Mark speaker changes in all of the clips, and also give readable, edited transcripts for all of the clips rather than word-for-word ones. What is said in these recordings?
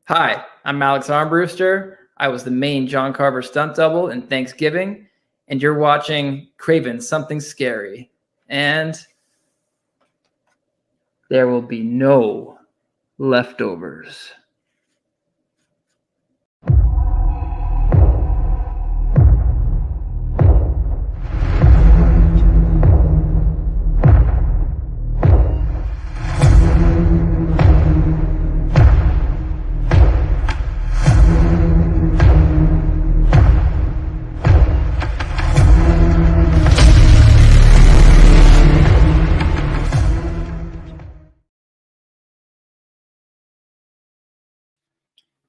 Speaker 1: Hi, I'm Alex Armbruster. I was the main John Carver stunt double in Thanksgiving, and you're watching Craven Something Scary. And there will be no leftovers.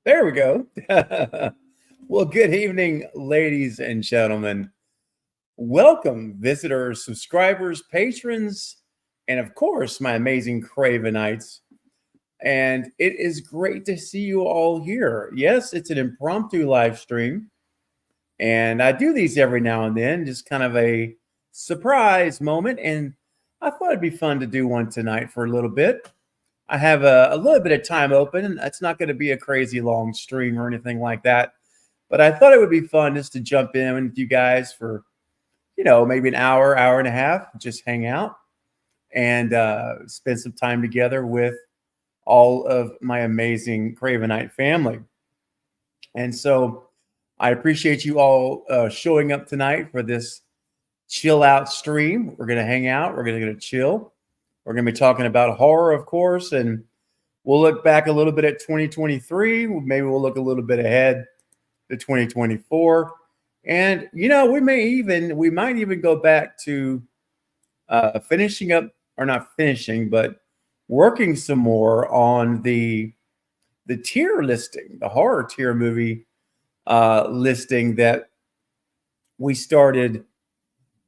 Speaker 2: There we go. Well, good evening, ladies and gentlemen. Welcome, visitors, subscribers, patrons, and of course, my amazing Cravenites. And it is great to see you all here. Yes, it's an impromptu live stream, and I do these every now and then, just kind of a surprise moment. And I thought it'd be fun to do one tonight for a little bit. I have a little bit of time open, and it's not going to be a crazy long stream or anything like that. But I thought it would be fun just to jump in with you guys for, maybe an hour, hour and a half, just hang out and spend some time together with all of my amazing Cravenite family. And so I appreciate you all showing up tonight for this chill out stream. We're going to hang out. We're going to chill. We're going to be talking about horror, of course, and we'll look back a little bit at 2023. Maybe we'll look a little bit ahead to 2024. And, we might even go back to finishing up, or not finishing, but working some more on the tier listing, the horror tier movie listing that we started.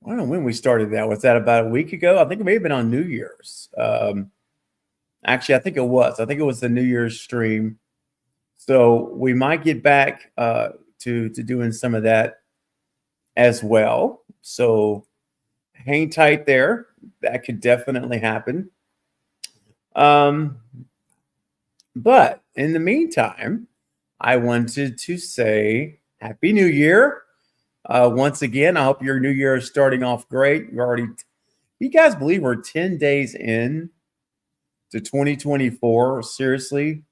Speaker 2: I don't know when we started that. Was that about a week ago? I think it may have been on New Year's. Actually, I think it was. I think it was the New Year's stream. So we might get back to doing some of that as well. So hang tight there. That could definitely happen. But in the meantime, I wanted to say Happy New Year. Once again, I hope your new year is starting off great. You guys believe we're 10 days in to 2024? Seriously,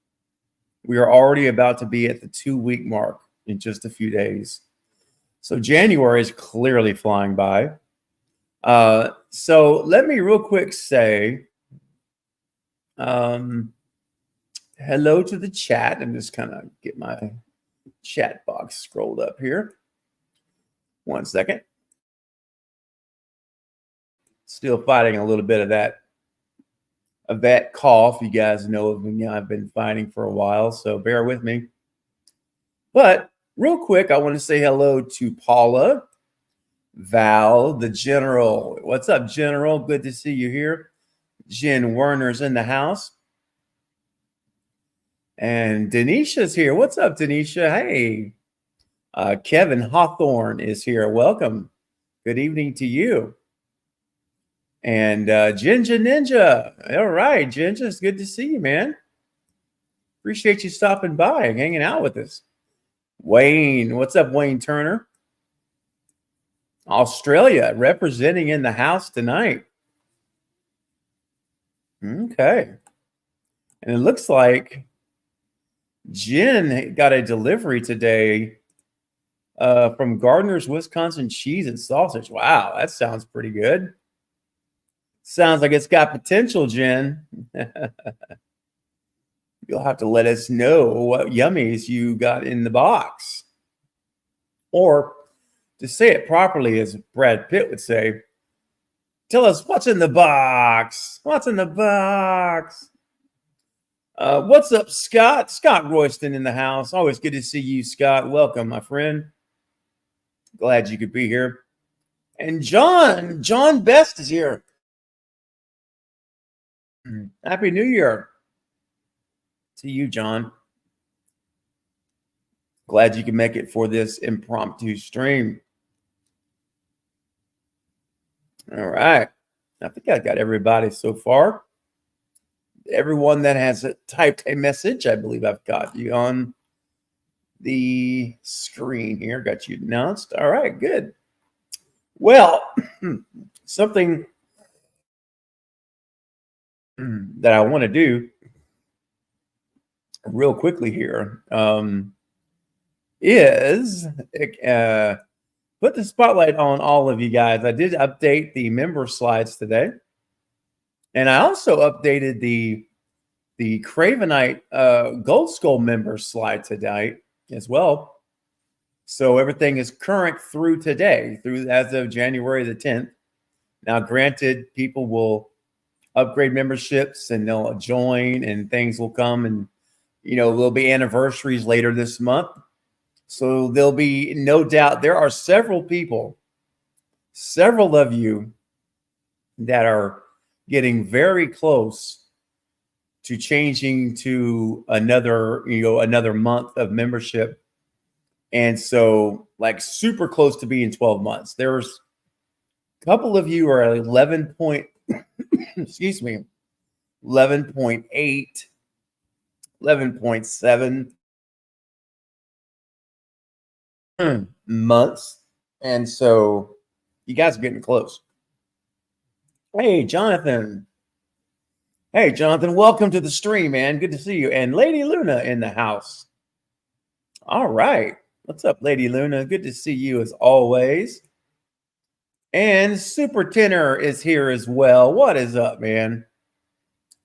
Speaker 2: we are already about to be at the 2-week mark in just a few days. So January is clearly flying by. So let me real quick say hello to the chat and just kind of get my chat box scrolled up here. 1 second. Still fighting a little bit of that cough. You guys know of me. I've been fighting for a while, so bear with me. But real quick, I want to say hello to Paula, Val, the General. What's up, General? Good to see you here. Jen Werner's in the house. And Denisha's here. What's up, Denisha? Hey. Kevin Hawthorne is here. Welcome. Good evening to you. And Jinja Ninja. All right, Jinja, it's good to see you, man. Appreciate you stopping by and hanging out with us. Wayne, what's up, Wayne Turner? Australia, representing in the house tonight. Okay. And it looks like Jen got a delivery today from Gardner's Wisconsin Cheese and Sausage. Wow, that sounds pretty good. Sounds like it's got potential, Jen. You'll have to let us know what yummies you got in the box. Or to say it properly, as Brad Pitt would say, tell us what's in the box. What's in the box? What's up, Scott? Scott Royston in the house. Always good to see you, Scott. Welcome, my friend. Glad you could be here. And John Best is here. Happy New Year to you, John. Glad you can make it for this impromptu stream. All right. I think I got everybody so far. everyone that has typed a message, I believe I've got you on the screen here. Got you announced. All right, good. Well, something that I want to do real quickly here is put the spotlight on all of you guys. I did update the member slides today, and I also updated the Cravenite Gold Skull member slide today as well. So everything is current through today, through as of January the 10th. Now, granted, people will upgrade memberships and they'll join, and things will come, and there'll be anniversaries later this month. So there'll be no doubt there are several people, several of you that are getting very close to changing to another month of membership. And so, like, super close to being 12 months. There's a couple of you are at 11 point, excuse me, 11.8, 11.7 months. And so you guys are getting close. Hey, Jonathan. Hey, Jonathan, welcome to the stream, man. Good to see you. And Lady Luna in the house. All right. What's up, Lady Luna? Good to see you as always. And Super Tenor is here as well. What is up, man?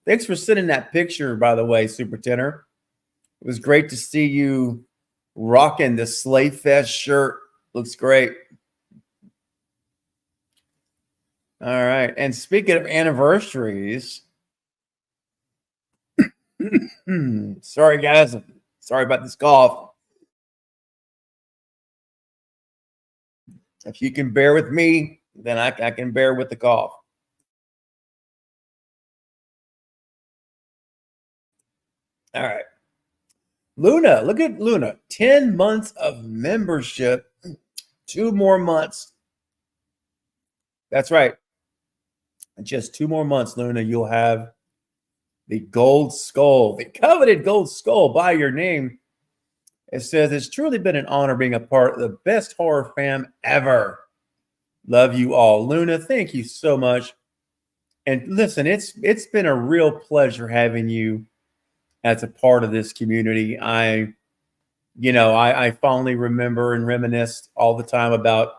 Speaker 2: Thanks for sending that picture, by the way, Super Tenor. It was great to see you rocking the Slayfest shirt. Looks great. All right. And speaking of anniversaries, sorry, guys. Sorry about this cough. If you can bear with me, then I can bear with the cough. All right. Luna, look at Luna. 10 months of membership. 2 more months. That's right. Just 2 more months, Luna. You'll have the gold skull, the coveted gold skull by your name. It says, it's truly been an honor being a part of the best horror fam ever. Love you all. Luna, thank you so much. And listen, it's been a real pleasure having you as a part of this community. I fondly remember and reminisce all the time about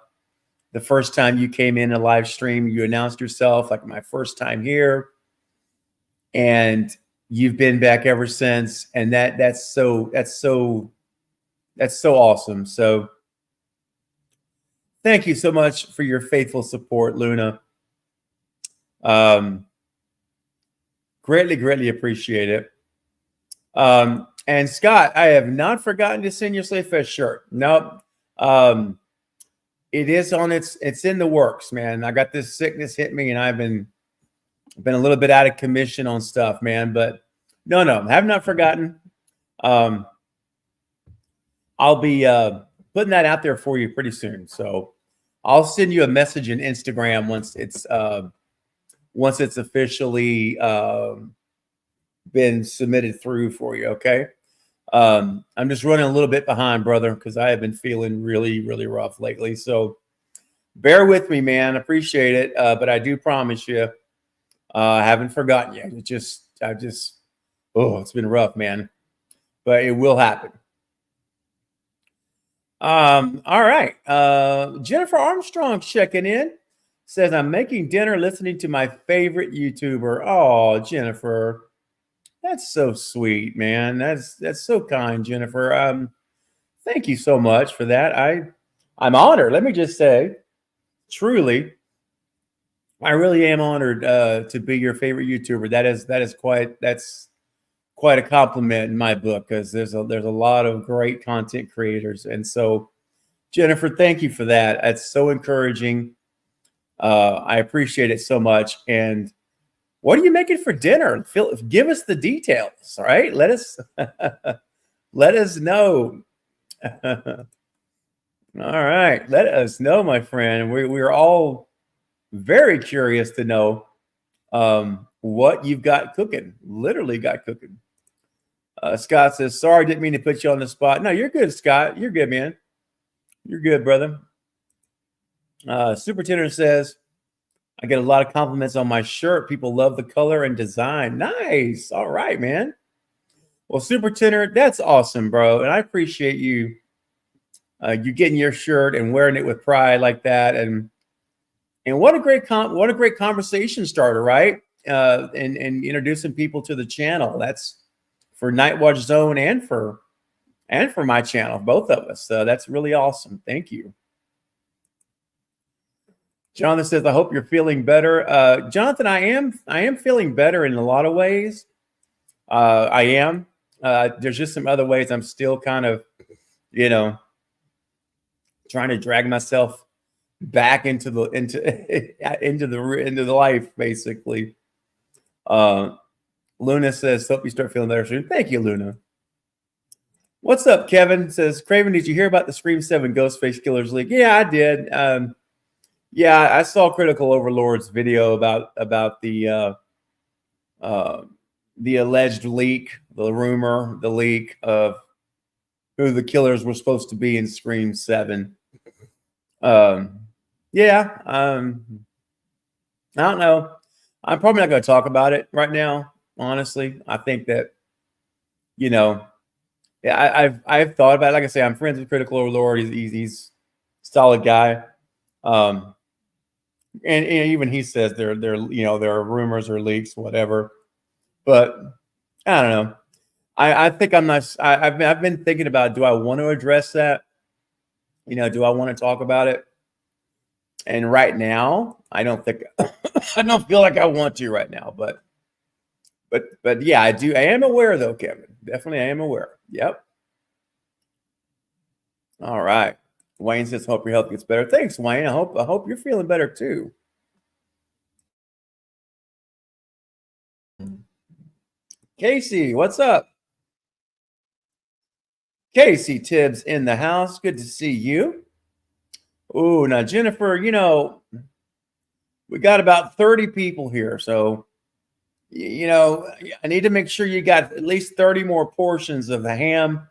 Speaker 2: the first time you came in a live stream. You announced yourself, like, my first time here. And you've been back ever since. And that's so awesome. So thank you so much for your faithful support, Luna. Greatly appreciate it. And Scott, I have not forgotten to send your Slayfest shirt. Nope. It is on it's in the works, man. I got this sickness hit me, and I've been a little bit out of commission on stuff, man. But no, I have not forgotten. I'll be putting that out there for you pretty soon. So I'll send you a message in Instagram once it's officially been submitted through for you. Okay. I'm just running a little bit behind, brother, because I have been feeling really rough lately. So bear with me, man. Appreciate it. But I do promise you, I haven't forgotten you. It's been rough, man. But it will happen. All right. Jennifer Armstrong checking in. Says, I'm making dinner listening to my favorite YouTuber. Oh, Jennifer. That's so sweet, man. That's so kind, Jennifer. Thank you so much for that. I'm honored. Let me just say, truly, I really am honored to be your favorite YouTuber. That's quite a compliment in my book, because there's a lot of great content creators. And so, Jennifer, thank you for that. That's so encouraging. I appreciate it so much. And what are you making for dinner? Give us the details. All right. Let us know. All right. Let us know, my friend. We're all very curious to know what you've got cooking. Literally got cooking. Scott says, sorry, didn't mean to put you on the spot. No, you're good, Scott. You're good, man. You're good, brother. Superintendent says, I get a lot of compliments on my shirt. People love the color and design. Nice. All right, man. Well, Superintendent, that's awesome, bro. And I appreciate you getting your shirt and wearing it with pride like that. And what a great conversation starter, right? And introducing people to the channel. That's for Night Watch Zone and for my channel, both of us. That's really awesome. Thank you. Jonathan says, I hope you're feeling better. Jonathan, I am feeling better in a lot of ways. I am. There's just some other ways I'm still kind of, trying to drag myself back into the life, basically. Luna says, hope you start feeling better soon. Thank you, Luna. What's up, Kevin? Says, Craven, did you hear about the Scream 7 Ghostface Killers leak? Yeah, I did. Yeah, I saw Critical Overlord's video about the alleged leak, the rumor, the leak of who the killers were supposed to be in Scream 7. I don't know. I'm probably not going to talk about it right now. Honestly, I think that, I've thought about it. Like I say, I'm friends with Critical Overlord. He's a solid guy. And even he says there are rumors or leaks, whatever. But I don't know. I think I'm not. I've been thinking about, do I want to address that? Do I want to talk about it? And right now, I don't think I don't feel like I want to right now. But yeah, I do. I am aware though, Kevin. Definitely, I am aware. Yep. All right. Wayne says, hope your health gets better. Thanks, Wayne. I hope you're feeling better too. Casey, what's up? Casey Tibbs in the house. Good to see you. Oh, now Jennifer, we got about 30 people here. So, I need to make sure you got at least 30 more portions of the ham,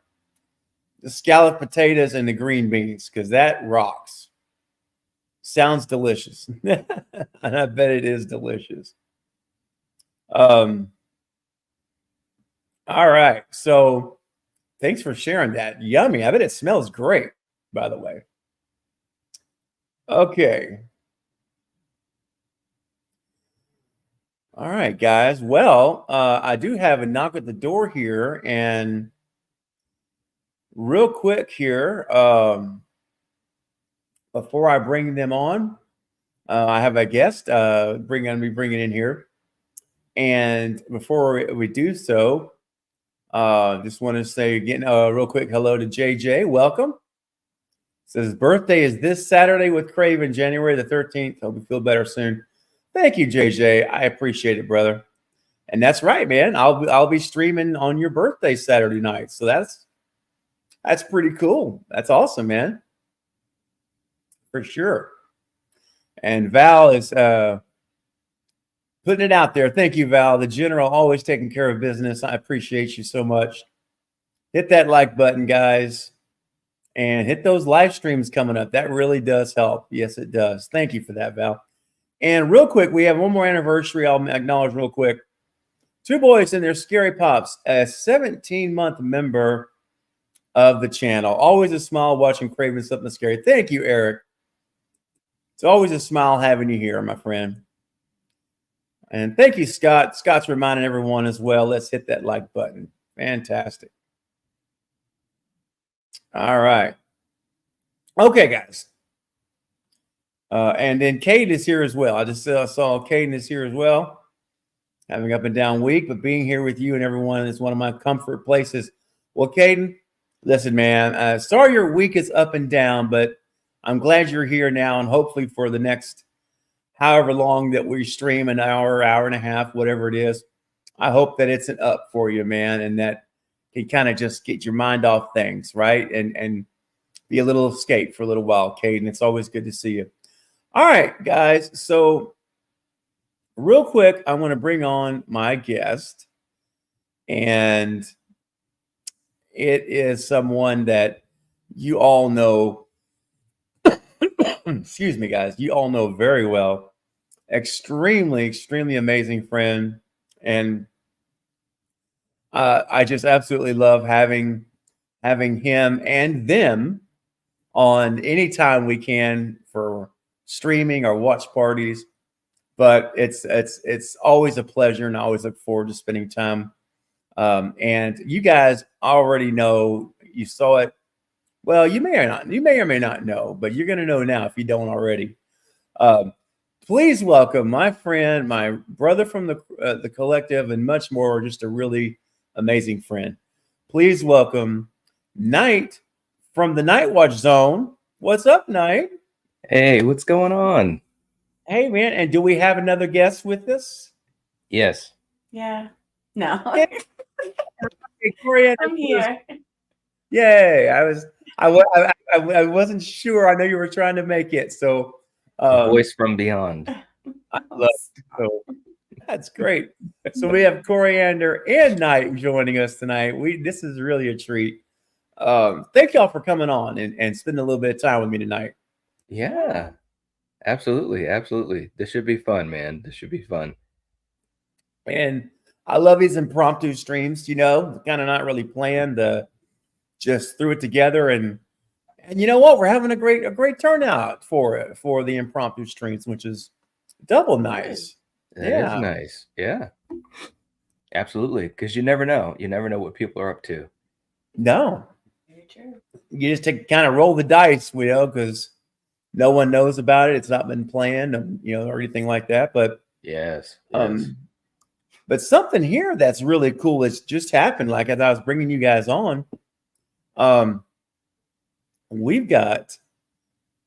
Speaker 2: the scalloped potatoes, and the green beans, because that rocks. Sounds delicious. And I bet it is delicious. All right. So thanks for sharing that. Yummy. I bet it smells great, by the way. Okay. All right, guys. Well, I do have a knock at the door here, and real quick here, before I bring them on, I have a guest bringing in here, and before we do so, just want to say again, real quick, hello to JJ. Welcome. Says his birthday is this Saturday with Craven, January the 13th. Hope you feel better soon. Thank you, JJ. I appreciate it, brother. And that's right, man. I'll be streaming on your birthday Saturday night. So that's pretty cool. That's awesome, man. For sure. And Val is putting it out there. Thank you, Val. The general, always taking care of business. I appreciate you so much. Hit that like button, guys. And hit those live streams coming up. That really does help. Yes, it does. Thank you for that, Val. And real quick, we have one more anniversary I'll acknowledge real quick. Two boys and their Scary Pops, a 17-month member of the channel. Always a smile watching Craven Something Scary. Thank you, Eric. It's always a smile having you here, my friend. And thank you, Scott. Scott's reminding everyone as well. Let's hit that like button. Fantastic. All right. Okay, guys. And then Kate is here as well. I just saw Caden is here as well. Having up and down week, but being here with you and everyone is one of my comfort places. Well, Caden, listen, man, sorry your week is up and down, but I'm glad you're here now, and hopefully for the next however long that we stream, an hour, hour and a half, whatever it is, I hope that it's an up for you, man, and that can kind of just get your mind off things, right? And be a little escape for a little while, Caden. It's always good to see you. All right, guys. So real quick, I want to bring on my guest, and it is someone that you all know. Excuse me, guys. You all know very well. Extremely, extremely amazing friend, and I just absolutely love having him and them on anytime we can for streaming or watch parties. But it's always a pleasure, and I always look forward to spending time. And you guys already know, you saw it. Well, you may or may not know, but you're gonna know now if you don't already. Um, please welcome my friend, my brother from the collective, and much more. Just a really amazing friend. Please welcome Knight from the Night Watch Zone. What's up, Knight?
Speaker 3: Hey, what's going on?
Speaker 2: Hey, man. And do we have another guest with us?
Speaker 3: Yes.
Speaker 4: Yeah. No.
Speaker 2: Yeah. Hey, Coriander,
Speaker 4: I'm here.
Speaker 2: yay! I wasn't sure. I know you were trying to make it, so
Speaker 3: A voice from beyond.
Speaker 2: I love it. So that's great. So we have Coriander and Knight joining us tonight. This is really a treat. Thank y'all for coming on and spending a little bit of time with me tonight.
Speaker 3: Yeah. Absolutely. Absolutely. This should be fun, man. This should be fun.
Speaker 2: And I love these impromptu streams, kind of not really planned, just threw it together, and you know what? We're having a great turnout for it, for the impromptu streams, which is double nice.
Speaker 3: That is nice. Yeah. Absolutely. Because you never know. You never know what people are up to.
Speaker 2: No.
Speaker 4: Very true.
Speaker 2: You just kind of roll the dice, because no one knows about it. It's not been planned, or anything like that. But
Speaker 3: yes.
Speaker 2: But something here that's really cool has just happened. Like as I was bringing you guys on, we've got,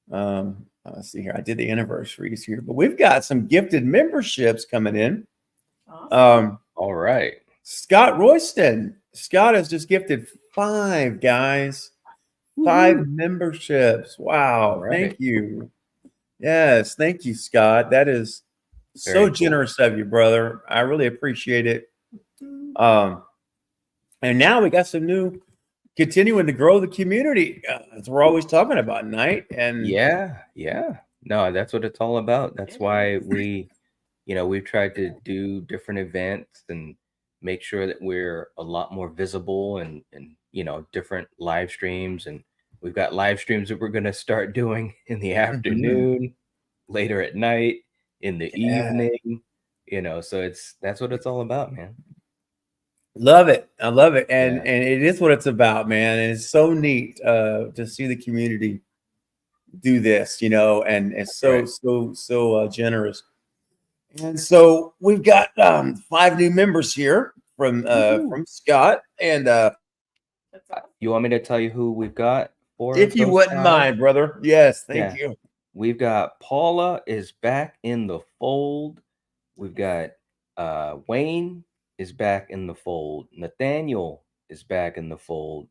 Speaker 2: let's see here. I did the anniversaries here, but we've got some gifted memberships coming in.
Speaker 4: Awesome.
Speaker 3: All right.
Speaker 2: Scott Royston. Scott has just gifted 5 guys. 5 memberships. Wow.
Speaker 3: Right.
Speaker 2: Thank you. Yes. Thank you, Scott. That is so generous of you, brother. I really appreciate it. And now we got some new, continuing to grow the community. As we're always talking about, Knight. And
Speaker 3: yeah. No, that's what it's all about. That's why we've tried to do different events and make sure that we're a lot more visible and different live streams. And we've got live streams that we're going to start doing in the afternoon, later at night, in the evening, so that's what it's all about, man.
Speaker 2: Love it. I love it. And it is what it's about, man. And it's so neat to see the community do this, and it's so generous. And so we've got 5 new members here from Scott. And
Speaker 3: you want me to tell you who we've got?
Speaker 2: If you wouldn't mind, brother. Yes, thank you.
Speaker 3: We've got Paula is back in the fold. We've got Wayne is back in the fold. Nathaniel is back in the fold.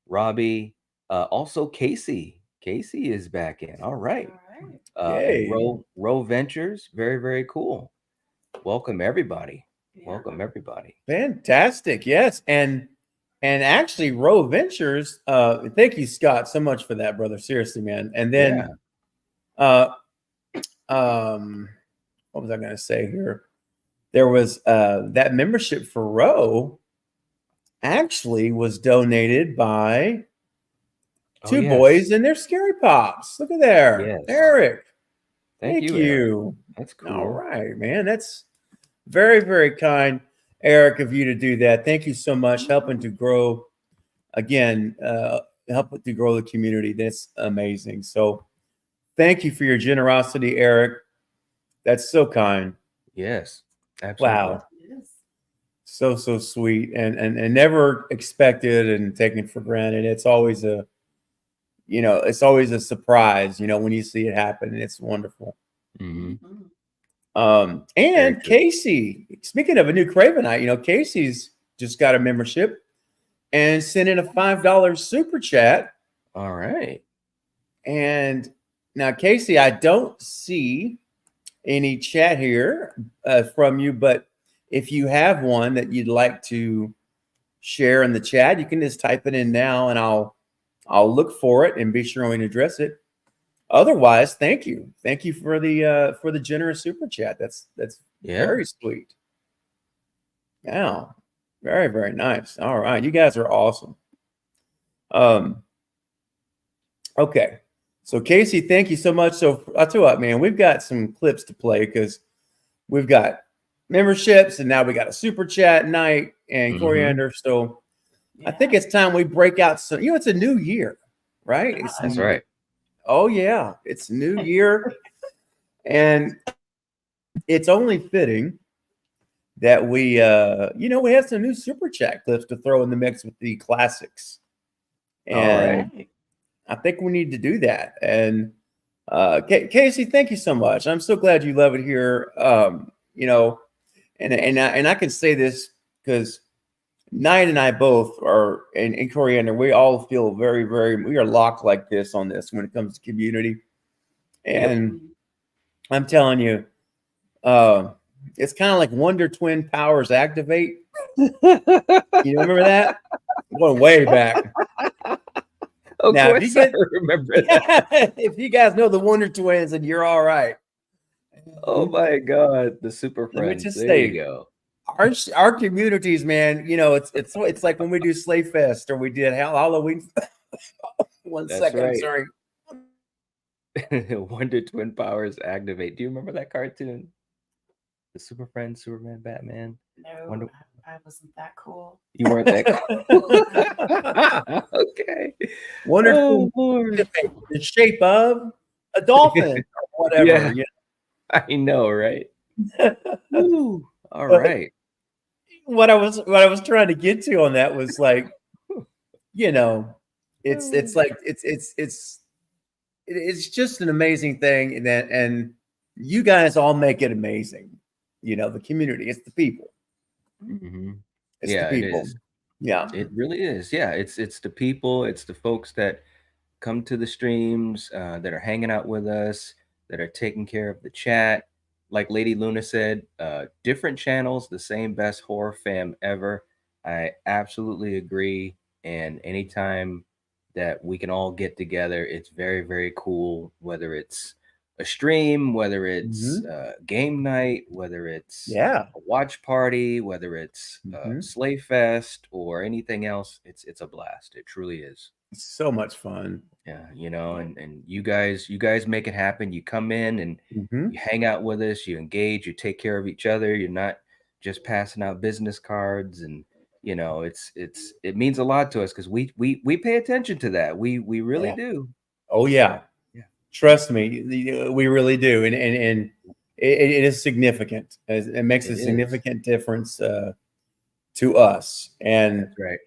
Speaker 3: Robbie, also Casey. Casey is back in. All right. Row Ventures. Very, very cool. Welcome everybody. Welcome everybody.
Speaker 2: Fantastic. Yes. And actually Row Ventures, thank you, Scott, so much for that, brother. Seriously, man. And then what was I going to say here? There was that membership for Row actually was donated by 2 boys and their scary pops. Look at there. Eric. Thank you.
Speaker 3: Eric. That's cool.
Speaker 2: All right, man. That's very, very kind, Eric, of you to do that. Thank you so much. Helping to grow, again, helping to grow the community. That's amazing. So thank you for your generosity, Eric. That's so kind.
Speaker 3: Yes, absolutely.
Speaker 2: Wow. So sweet and never expected and taken for granted. It's always a surprise, when you see it happen, and it's wonderful. And Casey, speaking of a new Cravenite, Casey's just got a membership and sent in a $5 super chat.
Speaker 3: All right.
Speaker 2: And now, Casey, I don't see any chat here from you, but if you have one that you'd like to share in the chat, you can just type it in now, and I'll look for it and be sure we address it. Otherwise, thank you for the generous super chat. That's very sweet. Yeah, very, very nice. All right, you guys are awesome. Okay, so Casey, thank you so much. So I'll tell you what, man, we've got some clips to play because we've got memberships and now we got a super chat night and Coriander. So I think it's time we break out some. It's a new year, right?
Speaker 3: That's right.
Speaker 2: Oh yeah, it's new year, and it's only fitting that we have some new super chat clips to throw in the mix with the classics. And I think we need to do that. And Casey, thank you so much. I'm so glad you love it here. And I can say this because Knight and I both are, and Coriander, we all feel very, very, we are locked like this on this when it comes to community. And I'm telling you, it's kind of like Wonder Twin powers activate. You remember that? Going way back.
Speaker 3: Of course, I remember that.
Speaker 2: If you guys know the Wonder Twins, then you're all right.
Speaker 3: Oh my God, the super friends. There you go.
Speaker 2: Our communities, man. It's like when we do Slave Fest or we did Halloween. That's second, right. Sorry.
Speaker 3: Wonder Twin powers activate. Do you remember that cartoon? The Super Friends, Superman, Batman.
Speaker 4: No, I wasn't that cool.
Speaker 3: You weren't that cool. Okay.
Speaker 2: Wonder Twin, the shape of a dolphin or whatever.
Speaker 3: Yeah. I know, right? Ooh, all right.
Speaker 2: What I was trying to get to on that was like, it's like it's just an amazing thing, and you guys all make it amazing. The community, it's the people.
Speaker 3: Mm-hmm.
Speaker 2: It's the people.
Speaker 3: It is.
Speaker 2: Yeah,
Speaker 3: it really is. Yeah, it's the people. It's the folks that come to the streams, that are hanging out with us, that are taking care of the chat. Like Lady Luna said, different channels, the same best horror fam ever. I absolutely agree. And anytime that we can all get together, it's very, very cool. Whether it's a stream, whether it's game night, whether it's a watch party, whether it's Slave Fest or anything else, it's a blast. It truly is.
Speaker 2: It's so much fun.
Speaker 3: Yeah, and you guys make it happen. You come in and you hang out with us, you engage, you take care of each other. You're not just passing out business cards, and it means a lot to us because we pay attention to that. We really do.
Speaker 2: Oh yeah. Trust me, we really do, and it is significant. It makes a significant difference to us, and
Speaker 3: that's right.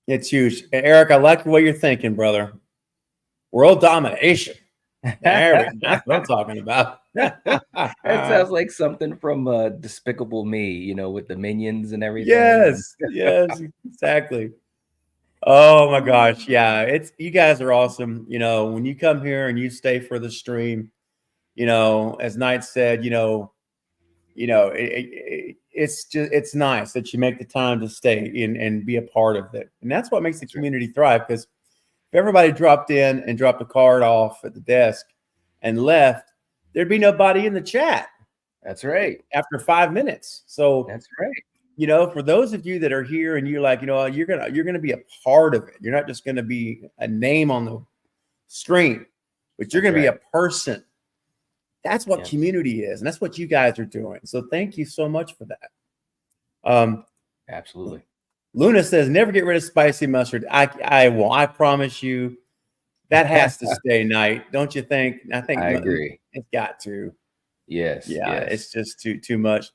Speaker 2: It's huge. Eric, I like the way you're thinking, brother. World domination. That's what I'm talking about.
Speaker 3: That sounds like something from Despicable Me, with the minions and everything.
Speaker 2: Yes, exactly. Oh my gosh, yeah, you guys are awesome. When you come here and you stay for the stream, as Knight said, it's nice that you make the time to stay and be a part of it, and that's what makes the community thrive. Because if everybody dropped in and dropped a card off at the desk and left, there'd be nobody in the chat.
Speaker 3: That's right.
Speaker 2: After 5 minutes, so
Speaker 3: that's right.
Speaker 2: For those of you that are here and you're like, you're gonna be a part of it. You're not just gonna be a name on the screen, but you're gonna be a person. That's what community is, and that's what you guys are doing. So thank you so much for that.
Speaker 3: Absolutely.
Speaker 2: Luna says, never get rid of spicy mustard. I won't. I promise you. That has to stay, Knight. Don't you think? I agree. It's got to.
Speaker 3: Yes.
Speaker 2: Yeah. Yes. It's just too much.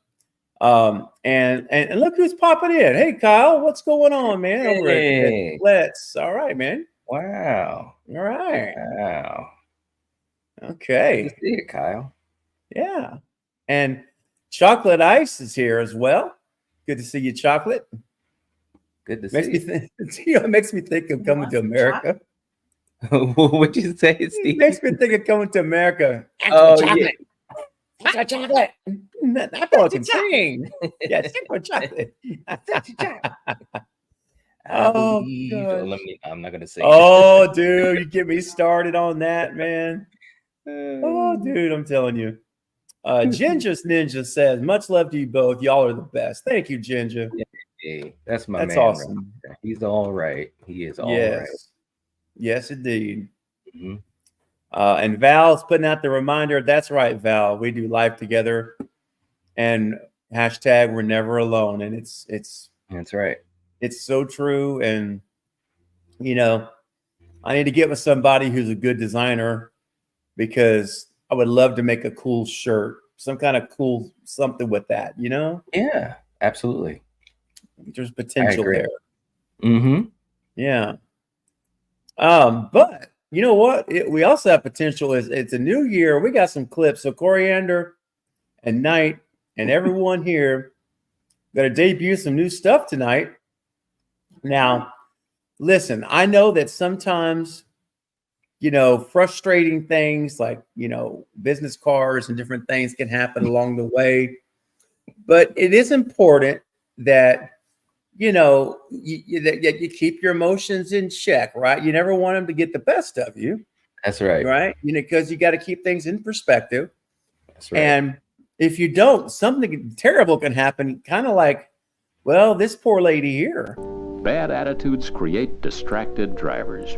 Speaker 2: And look who's popping in. Hey, Kyle, what's going on, man? Over at Let's. All right, man.
Speaker 3: Wow.
Speaker 2: All right.
Speaker 3: Wow.
Speaker 2: Okay.
Speaker 3: Good to see you, Kyle.
Speaker 2: Yeah. And Chocolate Ice is here as well. Good to see you, Chocolate.
Speaker 3: Good to see
Speaker 2: you. It makes me think of Coming to America.
Speaker 3: What'd you say, Steve?
Speaker 2: It makes me think of Coming to America.
Speaker 3: Oh, yeah.
Speaker 2: chocolate. I thought I could sing. Yeah, simple chocolate. Oh, gosh.
Speaker 3: I'm not gonna say.
Speaker 2: Oh, dude, you get me started on that, man. Oh, dude, I'm telling you. Ginger's Ninja says, much love to you both. Y'all are the best. Thank you, Ginger.
Speaker 3: Hey, that's my
Speaker 2: That's
Speaker 3: man.
Speaker 2: awesome.
Speaker 3: Right there. He's all right. He is all
Speaker 2: Yes.
Speaker 3: right.
Speaker 2: Yes, indeed.
Speaker 3: Mhm.
Speaker 2: And Val's putting out the reminder. That's right, Val. We do life together. And hashtag we're never alone. And it's
Speaker 3: That's right.
Speaker 2: it's so true. And you know, I need to get with somebody who's a good designer because I would love to make a cool shirt, some kind of cool something with that, you know?
Speaker 3: Yeah, absolutely.
Speaker 2: There's potential
Speaker 3: agree.
Speaker 2: there.
Speaker 3: Mm-hmm.
Speaker 2: Yeah. But you know what? We also have potential. It's a new year. We got some clips. So Coriander and Knight and everyone here going to debut some new stuff tonight. Now, listen, I know that sometimes, you know, frustrating things like, you know, business cards and different things can happen along the way. But it is important that, you know, you keep your emotions in check, right? You never want them to get the best of you.
Speaker 3: That's right.
Speaker 2: Right. You know, because you got to keep things in perspective.
Speaker 3: That's right.
Speaker 2: And if you don't, something terrible can happen, kind of like, well, this poor lady here.
Speaker 5: Bad attitudes create distracted drivers.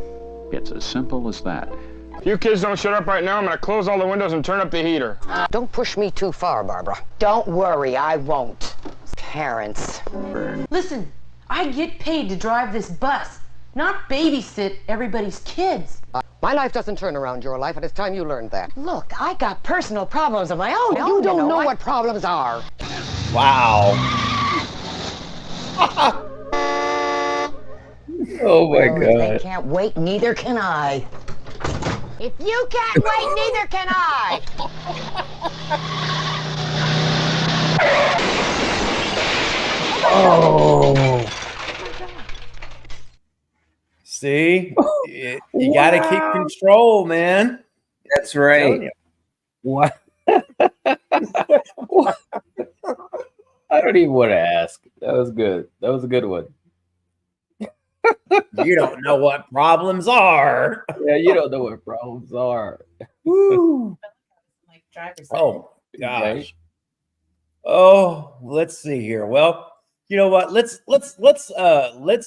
Speaker 5: It's as simple as that.
Speaker 6: If you kids don't shut up right now, I'm gonna close all the windows and turn up the heater.
Speaker 7: Don't push me too far, Barbara. Don't worry, I won't. Parents.
Speaker 8: Listen, I get paid to drive this bus, not babysit everybody's kids.
Speaker 7: My life doesn't turn around your life, and it's time you learned that.
Speaker 8: Look, I got personal problems of my own.
Speaker 7: You don't know what problems are.
Speaker 2: Wow.
Speaker 3: Oh my
Speaker 7: They
Speaker 3: God.
Speaker 7: can't wait, neither can I. If you can't wait, neither can I.
Speaker 2: Oh. See, you got to keep control, man.
Speaker 3: That's right. What? I don't even want to ask. That was good. That was a good one.
Speaker 2: You don't know what problems are.
Speaker 3: Yeah, you don't know what problems are.
Speaker 2: Woo.
Speaker 4: Like driver's
Speaker 2: Oh gosh.
Speaker 3: Right?
Speaker 2: Oh, let's see here. Well, you know what? Let's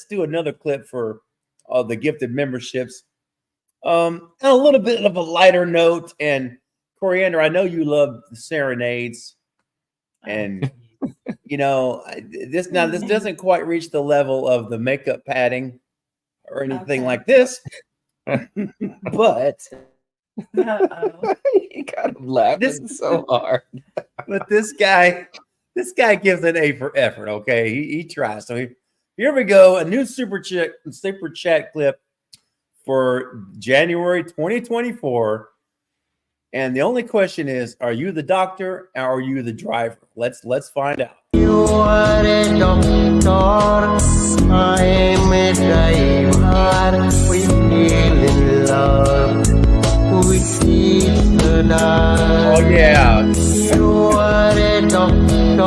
Speaker 2: do another clip for the gifted memberships. And a little bit of a lighter note. And Coriander, I know you love the serenades, and you know this doesn't quite reach the level of the makeup padding or anything like this, but
Speaker 3: You got him laughing so hard.
Speaker 2: but this guy gives an A for effort. Okay, he tries. So here we go. A new super chat clip for January 2024. And the only question is, are you the doctor or are you the driver? Let's find out.
Speaker 9: You are a doctor, I am a driver. We feel in love with each other.
Speaker 2: Oh yeah.
Speaker 9: You are a doctor,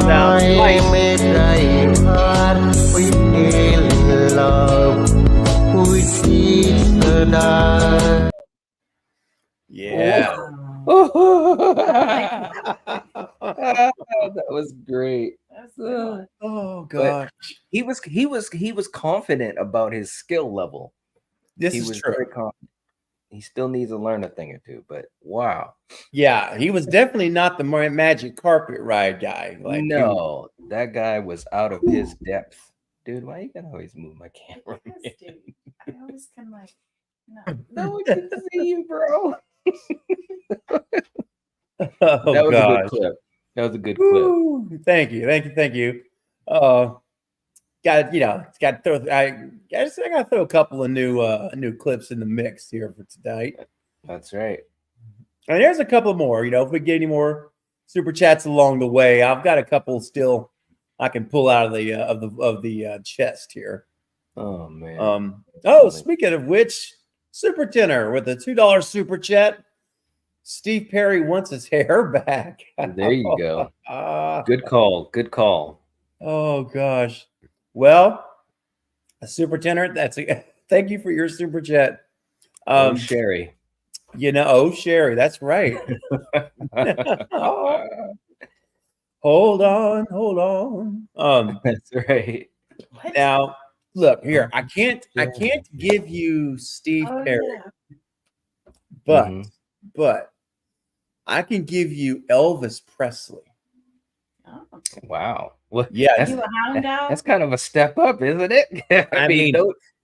Speaker 9: I am a driver. We feel in love with each other.
Speaker 2: Yeah.
Speaker 3: That was great.
Speaker 2: Oh gosh.
Speaker 3: He was confident about his skill level.
Speaker 2: This
Speaker 3: He
Speaker 2: is
Speaker 3: was
Speaker 2: true.
Speaker 3: very confident. He still needs to learn a thing or two, but wow.
Speaker 2: Yeah, he was definitely not the magic carpet ride guy. Like
Speaker 3: No, that guy was out of his depth. Dude, why you gotta always move my camera?
Speaker 4: Yes, dude. I always can like, no.
Speaker 3: No one can see you, bro.
Speaker 2: Oh
Speaker 3: That was a
Speaker 2: gosh.
Speaker 3: good clip. That was a good clip.
Speaker 2: Woo. Thank you. Got to throw. I got to throw a couple of new clips in the mix here for tonight.
Speaker 3: That's right.
Speaker 2: And there's a couple more. You know, if we get any more super chats along the way, I've got a couple still I can pull out of the chest here.
Speaker 3: Oh man.
Speaker 2: Speaking of which, Super Tenor with a $2 super chat Steve Perry wants his hair back.
Speaker 3: There you go.
Speaker 2: Ah,
Speaker 3: Good call. Good call.
Speaker 2: oh gosh. Well, a super tenor. Thank you for your super chat.
Speaker 3: Oh, Sherry.
Speaker 2: Oh, Sherry, that's right. Hold on.
Speaker 3: That's right.
Speaker 2: Now look here. I can't give you Steve Perry, but
Speaker 3: Mhm.
Speaker 2: but I can give you Elvis Presley.
Speaker 4: Oh.
Speaker 3: Wow. Well,
Speaker 2: Yeah,
Speaker 3: that's,
Speaker 4: You a hound dog?
Speaker 3: that's kind of a step up, isn't it?
Speaker 2: I mean,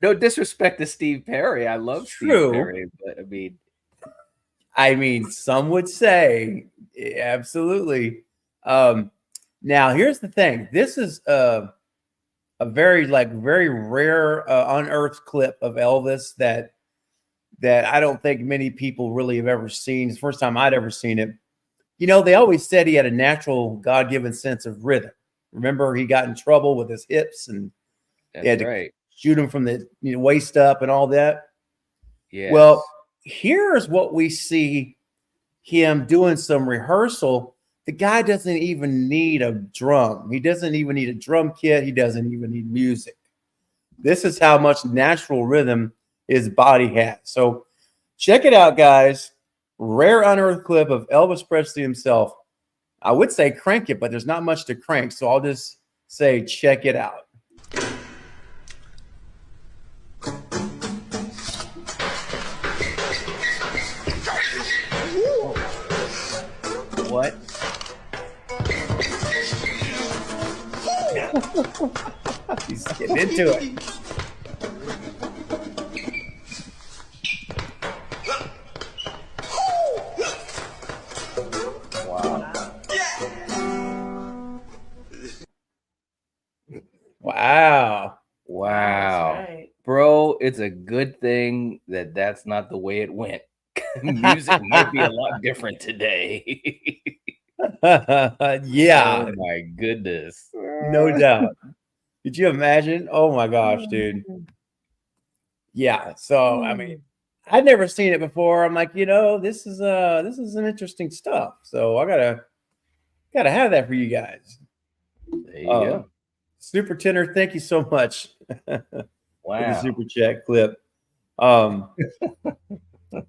Speaker 3: no disrespect to Steve Perry. I love
Speaker 2: True.
Speaker 3: Steve Perry, but
Speaker 2: I mean, some would say absolutely. Now here's the thing. This is a very rare unearthed clip of Elvis that I don't think many people really have ever seen. It's the first time I'd ever seen it. They always said he had a natural God-given sense of rhythm. Remember, he got in trouble with his hips and they had to shoot him from the waist up and all that.
Speaker 3: Yeah.
Speaker 2: Well, here's what we see him doing some rehearsal. The guy doesn't even need a drum. He doesn't even need a drum kit. He doesn't even need music. This is how much natural rhythm his body has. So check it out, guys. Rare unearthed clip of Elvis Presley himself. I would say crank it, but there's not much to crank. So I'll just say check it out. What? He's getting into it. Wow.
Speaker 3: Wow.
Speaker 4: Right.
Speaker 3: Bro, it's a good thing that that's not the way it went. Music might be a lot different today.
Speaker 2: Yeah.
Speaker 3: Oh my goodness.
Speaker 2: No doubt. Could you imagine? Oh my gosh, dude. Yeah. So I mean, I'd never seen it before. I'm like, this is an interesting stuff. So I gotta have that for you guys.
Speaker 3: There you go.
Speaker 2: Super tenor, thank you so much.
Speaker 3: Wow.
Speaker 2: For the super chat clip.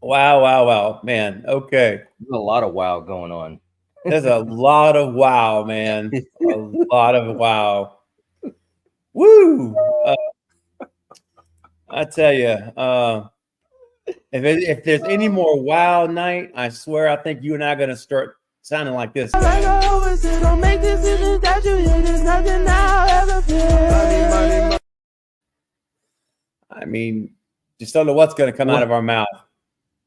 Speaker 2: Wow, man. Okay.
Speaker 3: There's a lot of wow going on.
Speaker 2: There's a lot of wow, man. A lot of wow. Woo! I tell you, if there's any more wow night, I swear I think you and I are gonna start sounding like this. I mean, just don't know what's gonna come out of our mouth.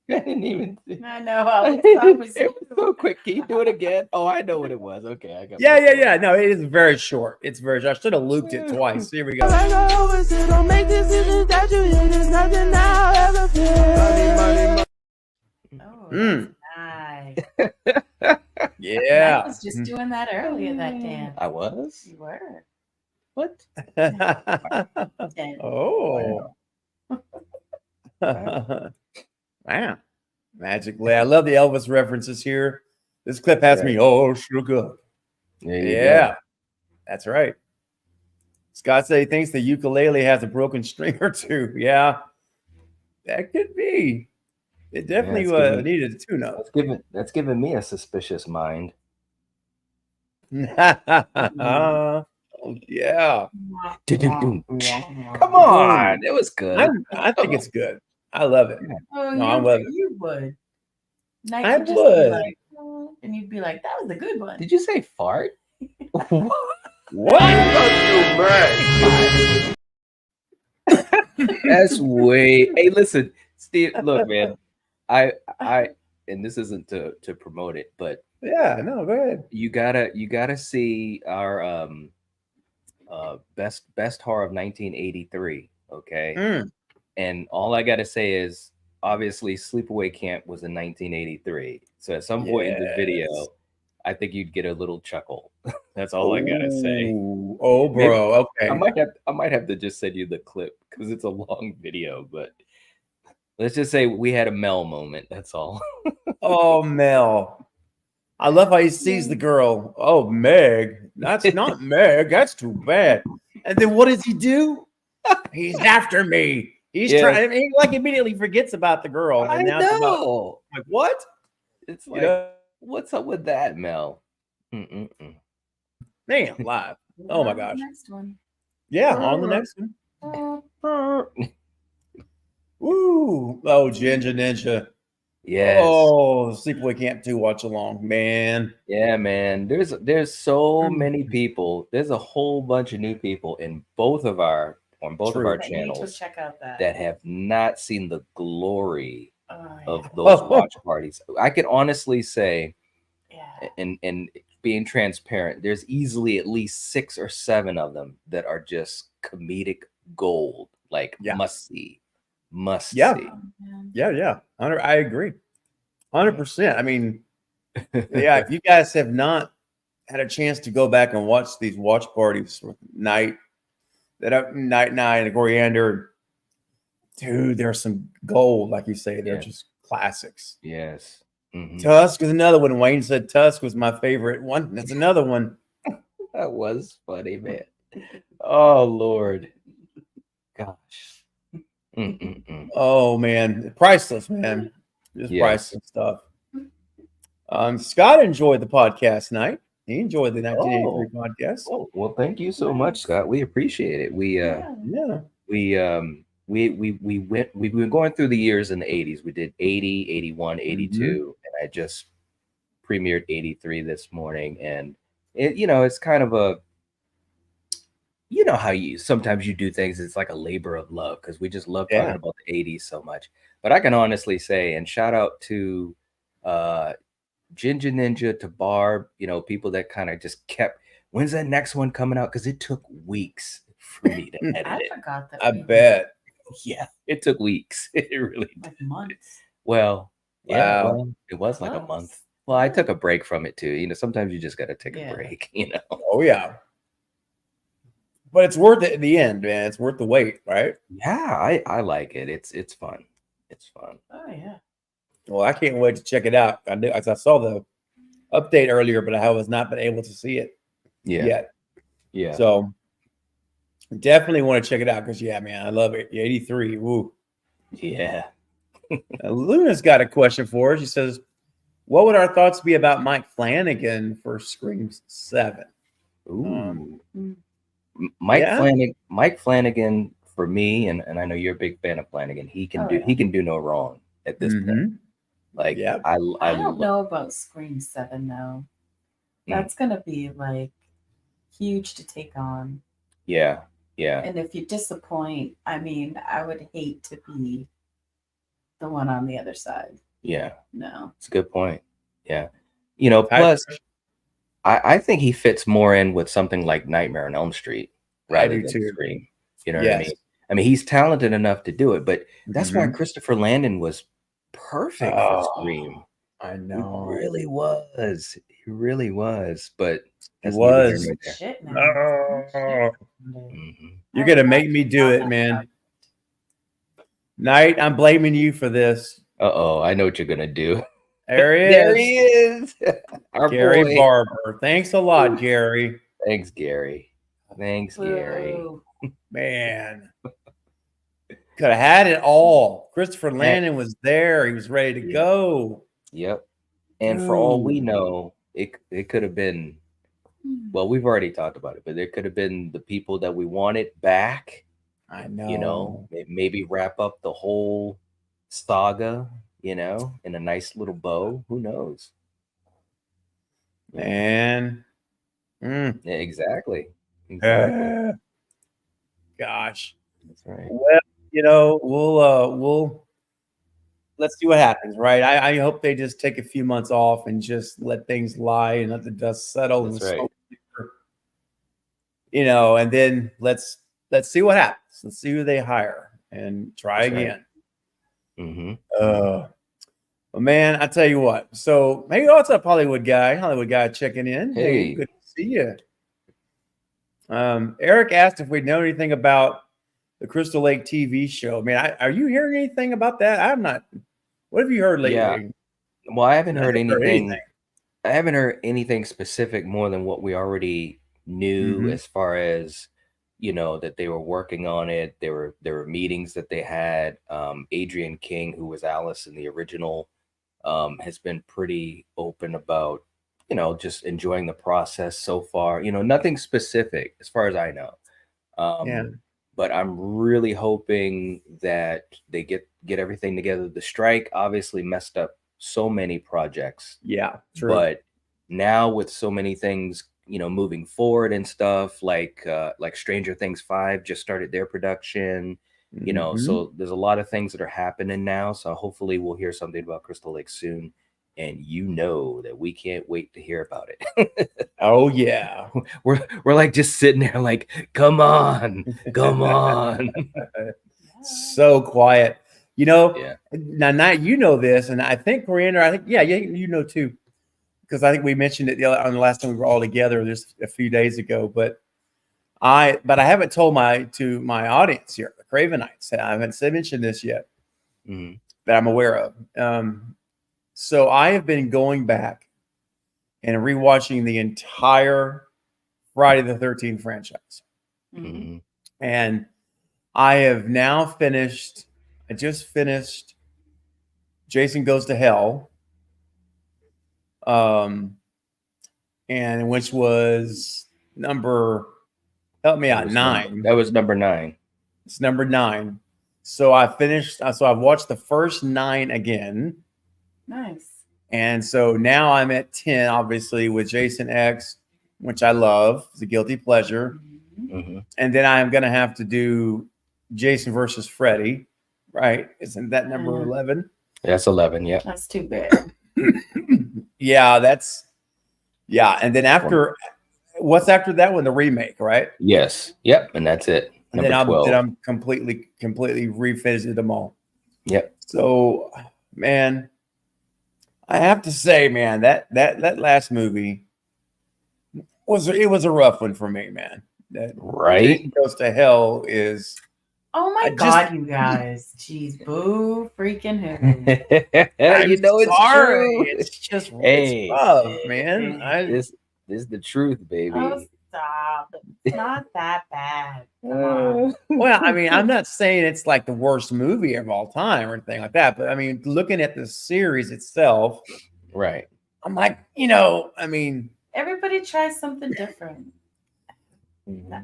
Speaker 3: I didn't even.
Speaker 4: I know how this song was.
Speaker 3: It was so quick. Can you do it again? Oh, I know what it was. Okay, I got.
Speaker 2: Yeah. No, it is very short. It's very short. I should have looped it twice. Here we go.
Speaker 4: Oh,
Speaker 2: Mm.
Speaker 4: nice.
Speaker 2: Yeah.
Speaker 4: I was just doing that earlier that dance.
Speaker 3: I was.
Speaker 4: You were.
Speaker 3: What?
Speaker 4: Dance.
Speaker 2: Oh. Wow. Magically. I love the Elvis references here. This clip has me all shook up.
Speaker 3: There you
Speaker 2: Yeah.
Speaker 3: go.
Speaker 2: That's right. Scott said he thinks the ukulele has a broken string or two. Yeah. That could be. It definitely needed a tune-up.
Speaker 3: That's giving me a suspicious mind.
Speaker 2: Oh, yeah.
Speaker 3: Come on, it was good.
Speaker 2: I think it's good. I love it.
Speaker 4: Oh,
Speaker 2: No, I love it.
Speaker 4: you would. Night
Speaker 2: I
Speaker 4: would just be
Speaker 2: would.
Speaker 4: like, and you'd be like, that was a good one.
Speaker 3: Did you say fart?
Speaker 2: What?
Speaker 3: That's way. Hey, listen, Steve. Look, man. I and this isn't to promote it, but
Speaker 2: Yeah, no, go ahead.
Speaker 3: you gotta see our best horror of 1983. Okay.
Speaker 2: Mm.
Speaker 3: And all I gotta say is obviously Sleepaway Camp was in 1983. So at some point in the video,
Speaker 2: Yes.
Speaker 3: I think you'd get a little chuckle. That's all I gotta say.
Speaker 2: Ooh, oh, bro. Okay.
Speaker 3: I might have to just send you the clip because it's a long video, but let's just say we had a Mel moment. That's all.
Speaker 2: Oh, Mel. I love how he sees the girl. Oh, Meg. That's not Meg. That's too bad. And then what does he do? He's after me. He's
Speaker 3: Yeah.
Speaker 2: trying. He like immediately forgets about the girl.
Speaker 3: I
Speaker 2: And now it's about,
Speaker 3: know.
Speaker 2: like, what?
Speaker 3: It's
Speaker 2: You
Speaker 3: like,
Speaker 2: know,
Speaker 3: what's up with that, Mel? Mm-mm-mm.
Speaker 2: man, live. Oh my gosh.
Speaker 4: Next one.
Speaker 2: Yeah, on the next one. Woo. Oh, Ginger Ninja.
Speaker 3: Yes.
Speaker 2: Oh, Sleepaway Camp 2 watch along, man.
Speaker 3: Yeah, man. There's so many people. There's a whole bunch of new people in both of our
Speaker 4: I need to
Speaker 3: channels
Speaker 4: check out that.
Speaker 3: that have not seen the glory
Speaker 4: Oh,
Speaker 3: of those watch parties. I can honestly say,
Speaker 4: yeah.
Speaker 3: and being transparent, there's easily at least 6 or 7 of them that are just comedic gold, like must see.
Speaker 2: Yeah.
Speaker 3: See.
Speaker 2: Yeah. I agree. 100%. I mean, yeah, if you guys have not had a chance to go back and watch these watch parties with Night and Coriander, dude, there's some gold, like you say. They're just classics.
Speaker 3: Yes. Mm-hmm.
Speaker 2: Tusk is another one. Wayne said Tusk was my favorite one. That's another one.
Speaker 3: That was funny, man. Oh, Lord. Gosh.
Speaker 2: Oh, man. Priceless, man. Just
Speaker 3: Yes.
Speaker 2: priceless stuff. Scott enjoyed the podcast night. He enjoyed the 1983 podcast.
Speaker 3: Oh, well, thank you so much, Scott. We appreciate it. We've been going through the years in the 80s. We did 80, 81, 82, and I just premiered 83 this morning. And it's kind of a, how you sometimes you do things, it's like a labor of love because we just love talking about the 80s so much. But I can honestly say, and shout out to Ginger Ninja, to Barb, people that kind of just kept, when's that next one coming out? Because it took weeks for me to edit
Speaker 4: I
Speaker 3: it.
Speaker 4: forgot that.
Speaker 2: I bet.
Speaker 3: Yeah, it took weeks. It really did.
Speaker 4: Like months.
Speaker 3: Well, yeah,
Speaker 2: Wow.
Speaker 3: well, it was like a month. Well, I took a break from it too. Sometimes you just got to take a break,
Speaker 2: Oh, yeah. But it's worth it in the end, man. It's worth the wait, right?
Speaker 3: Yeah, I like it. It's fun. It's fun.
Speaker 4: Oh, yeah.
Speaker 2: Well, I can't wait to check it out. I saw the update earlier, but I have not been able to see it yet.
Speaker 3: Yeah.
Speaker 2: So definitely want to check it out because, yeah, man, I love it. 83. Woo.
Speaker 3: Yeah.
Speaker 2: Luna's got a question for us. She says, what would our thoughts be about Mike Flanagan for Scream 7?
Speaker 3: Ooh. Mike Flanagan, for me, and I know you're a big fan of Flanagan, he can do no wrong at this point. Like, I
Speaker 4: don't know about Scream 7 though. That's gonna be like huge to take on.
Speaker 3: Yeah.
Speaker 4: And if you disappoint, I mean, I would hate to be the one on the other side.
Speaker 3: Yeah.
Speaker 4: No.
Speaker 3: It's a good point. Yeah. Plus I think he fits more in with something like Nightmare on Elm Street rather than Scream. You know what I mean? I mean, he's talented enough to do it, but that's why Christopher Landon was perfect for Scream.
Speaker 2: I know.
Speaker 3: He really was. He really was. But
Speaker 2: he was.
Speaker 4: Shit, man.
Speaker 2: You're gonna make me do it, man. Knight, I'm blaming you for this.
Speaker 3: Uh-oh, I know what you're gonna do.
Speaker 2: There he is.
Speaker 3: There he is. Our
Speaker 2: Gary
Speaker 3: boy.
Speaker 2: Barber. Thanks a lot, Gary.
Speaker 3: Thanks, Gary. Gary.
Speaker 2: Man. Could have had it all. Christopher Landon was there. He was ready to go.
Speaker 3: Yep. And for all we know, it could have been, well, we've already talked about it, but there could have been the people that we wanted back.
Speaker 2: I know.
Speaker 3: Maybe wrap up the whole saga, in a nice little bow. Who knows?
Speaker 2: Man.
Speaker 3: Yeah, exactly.
Speaker 2: Gosh.
Speaker 3: That's right.
Speaker 2: Well, we'll let's see what happens, right? I hope they just take a few months off and just let things lie and let the dust settle.
Speaker 3: That's right.
Speaker 2: And then let's see what happens. Let's see who they hire and try again.
Speaker 3: Right.
Speaker 2: Well, man, I tell you what. So, hey, what's up, Hollywood guy checking in.
Speaker 3: Hey,
Speaker 2: good to see you. Eric asked if we know anything about the Crystal Lake TV show. Man, are you hearing anything about that? I'm not. What have you heard lately?
Speaker 3: Yeah. Well, I haven't heard
Speaker 2: haven't heard
Speaker 3: anything. I haven't heard anything specific more than what we already knew,
Speaker 2: Mhm.
Speaker 3: as far as, that they were working on it. There were meetings that they had. Adrian King, who was Alice in the original, has been pretty open about, just enjoying the process so far. Nothing specific as far as I know.
Speaker 2: Yeah.
Speaker 3: But I'm really hoping that they get everything together. The strike obviously messed up so many projects,
Speaker 2: Yeah. True.
Speaker 3: but now with so many things, moving forward and stuff, like Stranger Things 5 just started their production.
Speaker 2: Mhm.
Speaker 3: So there's a lot of things that are happening now. So hopefully we'll hear something about Crystal Lake soon. And that we can't wait to hear about it.
Speaker 2: Oh yeah.
Speaker 3: We're like just sitting there like, come on.
Speaker 2: So quiet.
Speaker 3: Yeah.
Speaker 2: Now you know this, and I think Coriander, yeah, you know too, because I think we mentioned it on the last time we were all together just a few days ago. But I haven't told my audience here, the Cravenites. I haven't mentioned this yet that I'm aware of. So I have been going back and rewatching the entire Friday the 13th franchise.
Speaker 4: Mhm.
Speaker 2: And I have now finished, I just finished Jason Goes to Hell. And which was help me out, 9.
Speaker 3: That was number 9.
Speaker 2: It's number 9. So I've watched the first 9 again.
Speaker 4: Nice.
Speaker 2: And so now I'm at 10, obviously, with Jason X, which I love. It's a guilty pleasure. And then I'm going to have to do Jason versus Freddy, right? Isn't that number 11?
Speaker 3: That's 11, yeah.
Speaker 4: That's too bad.
Speaker 2: Yeah, and then what's after that one? The remake, right?
Speaker 3: Yes. Yep. And that's it.
Speaker 2: And
Speaker 3: Number 12.
Speaker 2: then I'm completely revisited them all.
Speaker 3: Yep.
Speaker 2: So, man, I have to say, man, that last movie was a rough one for me, man.
Speaker 3: Right?
Speaker 2: Jason Goes to Hell is.
Speaker 4: Oh my God, you guys. Jeez, boo freaking who.
Speaker 3: It's
Speaker 2: sorry.
Speaker 3: true.
Speaker 2: It's just
Speaker 3: Hey,
Speaker 2: it's rough, man.
Speaker 3: this is the truth, baby.
Speaker 4: Oh, stop. It's not that bad. Come on.
Speaker 2: Well, I mean, I'm not saying it's like the worst movie of all time or anything like that, but I mean, looking at the series itself,
Speaker 3: right?
Speaker 2: I'm like, I mean,
Speaker 4: Everybody tries something different.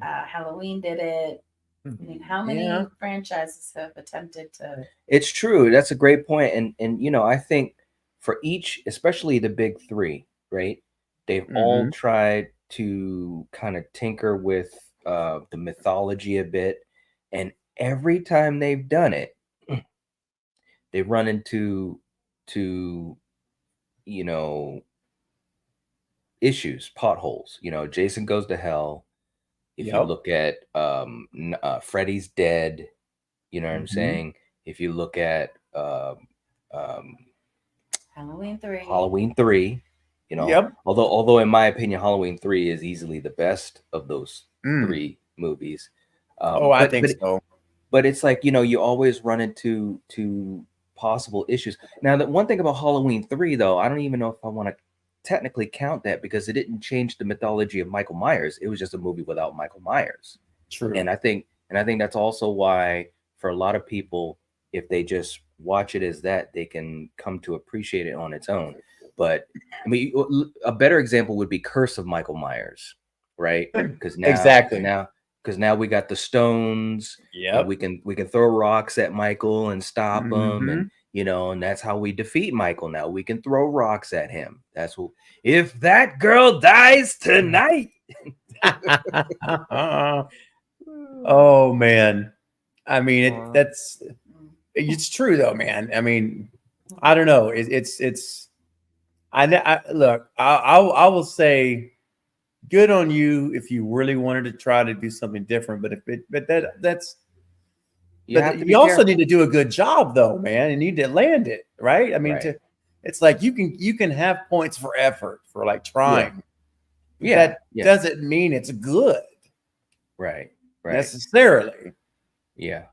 Speaker 4: Halloween did it. I mean, how many franchises have attempted to?
Speaker 3: It's true. That's a great point. And I think for each, especially the big 3, right? They've all tried to kind of tinker with the mythology a bit, and every time they've done it, they run into issues, potholes. Jason Goes to Hell. If you look at Freddy's Dead, you know what I'm saying? If you look at
Speaker 4: Halloween 3.
Speaker 3: Halloween 3, although in my opinion, Halloween 3 is easily the best of those 3 movies.
Speaker 2: I think so.
Speaker 3: But it's like, you always run into possible issues. Now, the one thing about Halloween 3, though, I don't even know if I want to technically count that, because it didn't change the mythology of Michael Myers. It was just a movie without Michael Myers.
Speaker 2: True.
Speaker 3: And I think that's also why, for a lot of people, if they just watch it as that, they can come to appreciate it on its own. But I mean, a better example would be Curse of Michael Myers, right? Because now we got the stones.
Speaker 2: Yeah,
Speaker 3: we can throw rocks at Michael and stop him, and and that's how we defeat Michael. Now we can throw rocks at him. That's what. If that girl dies tonight.
Speaker 2: Oh man, I mean it's true though, man. I mean, I don't know. Look. I will say, good on you if you really wanted to try to do something different. You also need to do a good job, though, man. You need to land it right. I mean, it's like you can have points for effort for like trying.
Speaker 3: Yeah,
Speaker 2: that doesn't mean it's good,
Speaker 3: right?
Speaker 2: Necessarily.
Speaker 3: Yeah.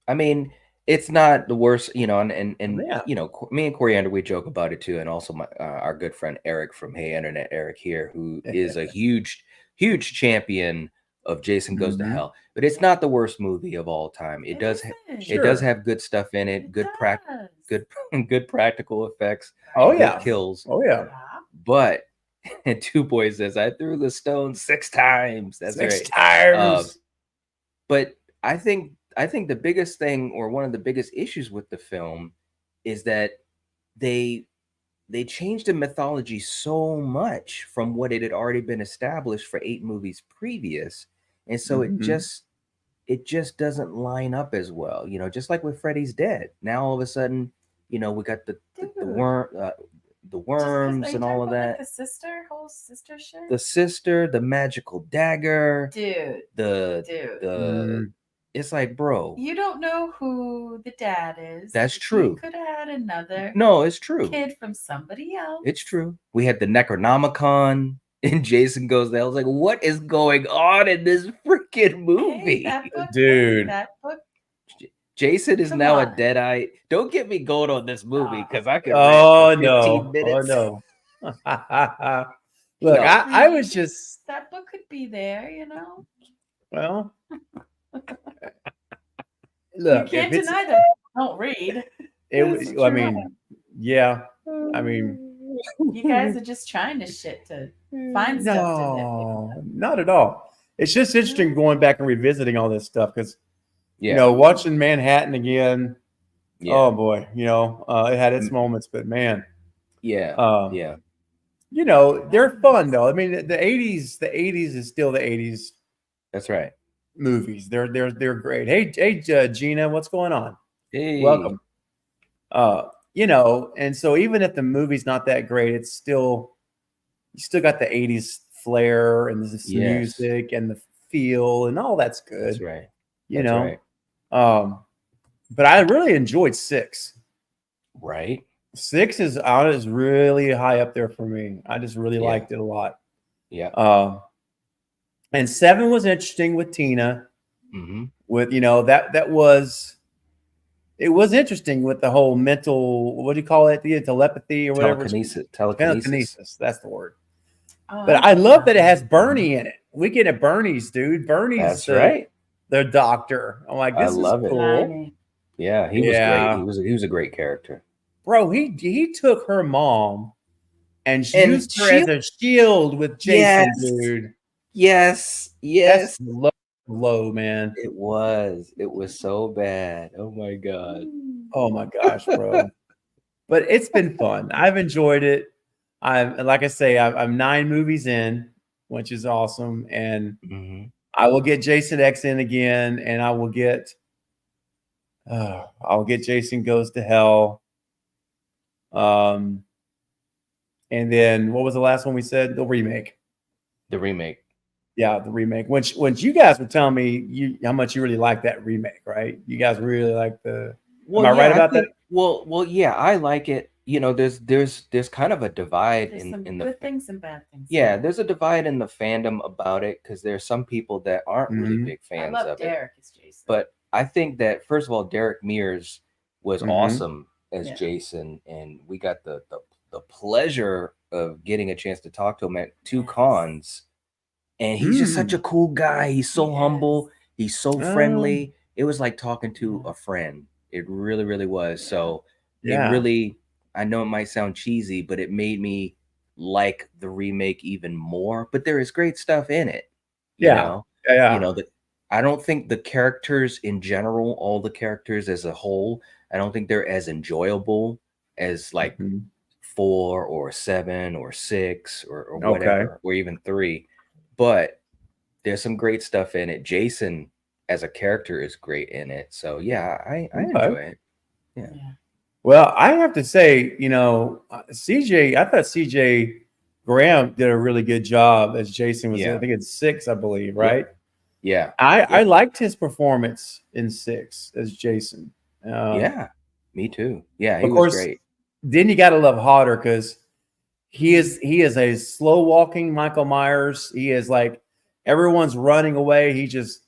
Speaker 3: I mean, it's not the worst, you know, and
Speaker 2: Yeah.
Speaker 3: you know, me and Coriander, we joke about it too, and also my our good friend Eric from Hey Internet, Eric here, who is a huge champion of Jason Goes to
Speaker 2: Mhm.
Speaker 3: Hell. But it's not the worst movie of all time. It does
Speaker 2: Sure.
Speaker 3: have good stuff in it,
Speaker 4: It
Speaker 3: good
Speaker 4: does.
Speaker 3: good practical effects,
Speaker 2: Oh
Speaker 3: good
Speaker 2: yeah.
Speaker 3: kills.
Speaker 2: Oh yeah.
Speaker 4: Yeah.
Speaker 3: But and Two Boys says, I threw the stone 6 times. That's
Speaker 2: 6
Speaker 3: right.
Speaker 2: times.
Speaker 3: But I think the biggest thing, or one of the biggest issues with the film, is that they changed the mythology so much from what it had already been established for 8 movies previous, and so
Speaker 2: Mhm.
Speaker 3: it just doesn't line up as well. You know, just like with Freddy's Dead. Now all of a sudden, you know, we got the worms and all of that.
Speaker 4: The whole sister shit.
Speaker 3: The sister, the magical dagger,
Speaker 4: Dude.
Speaker 3: the it's like, bro,
Speaker 4: You don't know who the dad is.
Speaker 3: That's true.
Speaker 4: You could have had another
Speaker 3: No, it's true.
Speaker 4: kid from somebody else.
Speaker 3: It's true. We had the Necronomicon and Jason Goes to Hell. I was like, what is going on in this freaking movie?
Speaker 2: Dude.
Speaker 4: That book.
Speaker 3: Jason is
Speaker 4: Come
Speaker 3: now a
Speaker 4: on.
Speaker 3: deadite. Don't get me going on this movie because I could
Speaker 2: Oh
Speaker 3: rant for 15
Speaker 2: no.
Speaker 3: minutes.
Speaker 2: Oh no. Look,
Speaker 3: No.
Speaker 2: I was just
Speaker 4: That book could be there, you know.
Speaker 2: well.
Speaker 4: You
Speaker 2: Look,
Speaker 4: can't
Speaker 2: if it's
Speaker 4: deny that I don't read.
Speaker 2: it,
Speaker 4: It's
Speaker 2: I
Speaker 4: true.
Speaker 2: mean, yeah. I mean,
Speaker 4: You guys are just trying to find stuff to nitpick.
Speaker 2: no, not at all. It's just interesting going back and revisiting all this stuff because
Speaker 3: Yeah.
Speaker 2: you know, watching Manhattan again.
Speaker 3: Yeah.
Speaker 2: Oh boy, you know, it had its moments, but man,
Speaker 3: Yeah. Yeah.
Speaker 2: you know, they're fun though. I mean, the '80s is still the '80s
Speaker 3: That's right.
Speaker 2: movies. They're great. Hey, Gina, what's going on?
Speaker 3: Hey.
Speaker 2: Welcome. You know, and so even if the movie's not that great, it's still you still got the '80s flair and this music and the feel and all that's good.
Speaker 3: That's right.
Speaker 2: You
Speaker 3: That's
Speaker 2: know,
Speaker 3: right.
Speaker 2: but I really enjoyed 6.
Speaker 3: Right.
Speaker 2: 6 is really high up there for me. I just really liked it a lot.
Speaker 3: Yeah.
Speaker 2: And 7 was interesting with Tina.
Speaker 3: Mm-hmm.
Speaker 2: With you know that was it was interesting with the whole mental, what do you call it? The telepathy or whatever. Telekinesis. That's the word.
Speaker 4: Oh,
Speaker 2: But I love that it has Bernie in it. We get a Bernie's, dude. Bernie's
Speaker 3: right.
Speaker 2: The doctor. I'm like, this is
Speaker 3: love it.
Speaker 2: cool.
Speaker 3: Yeah, he was great. He was a great character.
Speaker 2: Bro, he took her mom and used her as a shield with Jason, dude.
Speaker 3: Yes.
Speaker 2: That's low, man.
Speaker 3: It was so bad. Oh my god.
Speaker 2: Oh my gosh, bro. But it's been fun. I've enjoyed it. Like I say, I'm 9 movies in, which is awesome. And I will get Jason X in again, and I'll get Jason Goes to Hell. And then what was the last one we said? The remake. Yeah, the remake. Which you guys were telling me how much you really like that remake, right? You guys really like the. Am I right about that?
Speaker 3: Well, yeah, I like it. You know, there's kind of a divide
Speaker 4: There's
Speaker 3: in
Speaker 4: some
Speaker 3: the
Speaker 4: good things and bad things.
Speaker 3: Yeah, there's a divide in the fandom about it because there's some people that aren't really big fans
Speaker 4: I love
Speaker 3: of
Speaker 4: Derek
Speaker 3: it.
Speaker 4: as Jason.
Speaker 3: But I think that first of all, Derek Mears was awesome as Jason, and we got the pleasure of getting a chance to talk to him at 2 cons. And he's just such a cool guy. He's so humble. He's so friendly. It was like talking to a friend. It really, really was. So it really, I know it might sound cheesy, but it made me like the remake even more. But there is great stuff in it. You know? You know, I don't think the characters in general, all the characters as a whole, I don't think they're as enjoyable as like 4 or 7 or 6 or whatever, or even 3. But there's some great stuff in it. Jason as a character is great in it. So yeah, I enjoy it. Yeah.
Speaker 2: Well, I have to say, you know, I thought CJ Graham did a really good job as Jason was. I think it's 6, I believe, right?
Speaker 3: Yeah.
Speaker 2: I liked his performance in 6 as Jason.
Speaker 3: Yeah, me too. Yeah, he
Speaker 2: of
Speaker 3: was
Speaker 2: course,
Speaker 3: great.
Speaker 2: Then you got to love Hodder because he is a slow walking Michael Myers. He is like everyone's running away. He just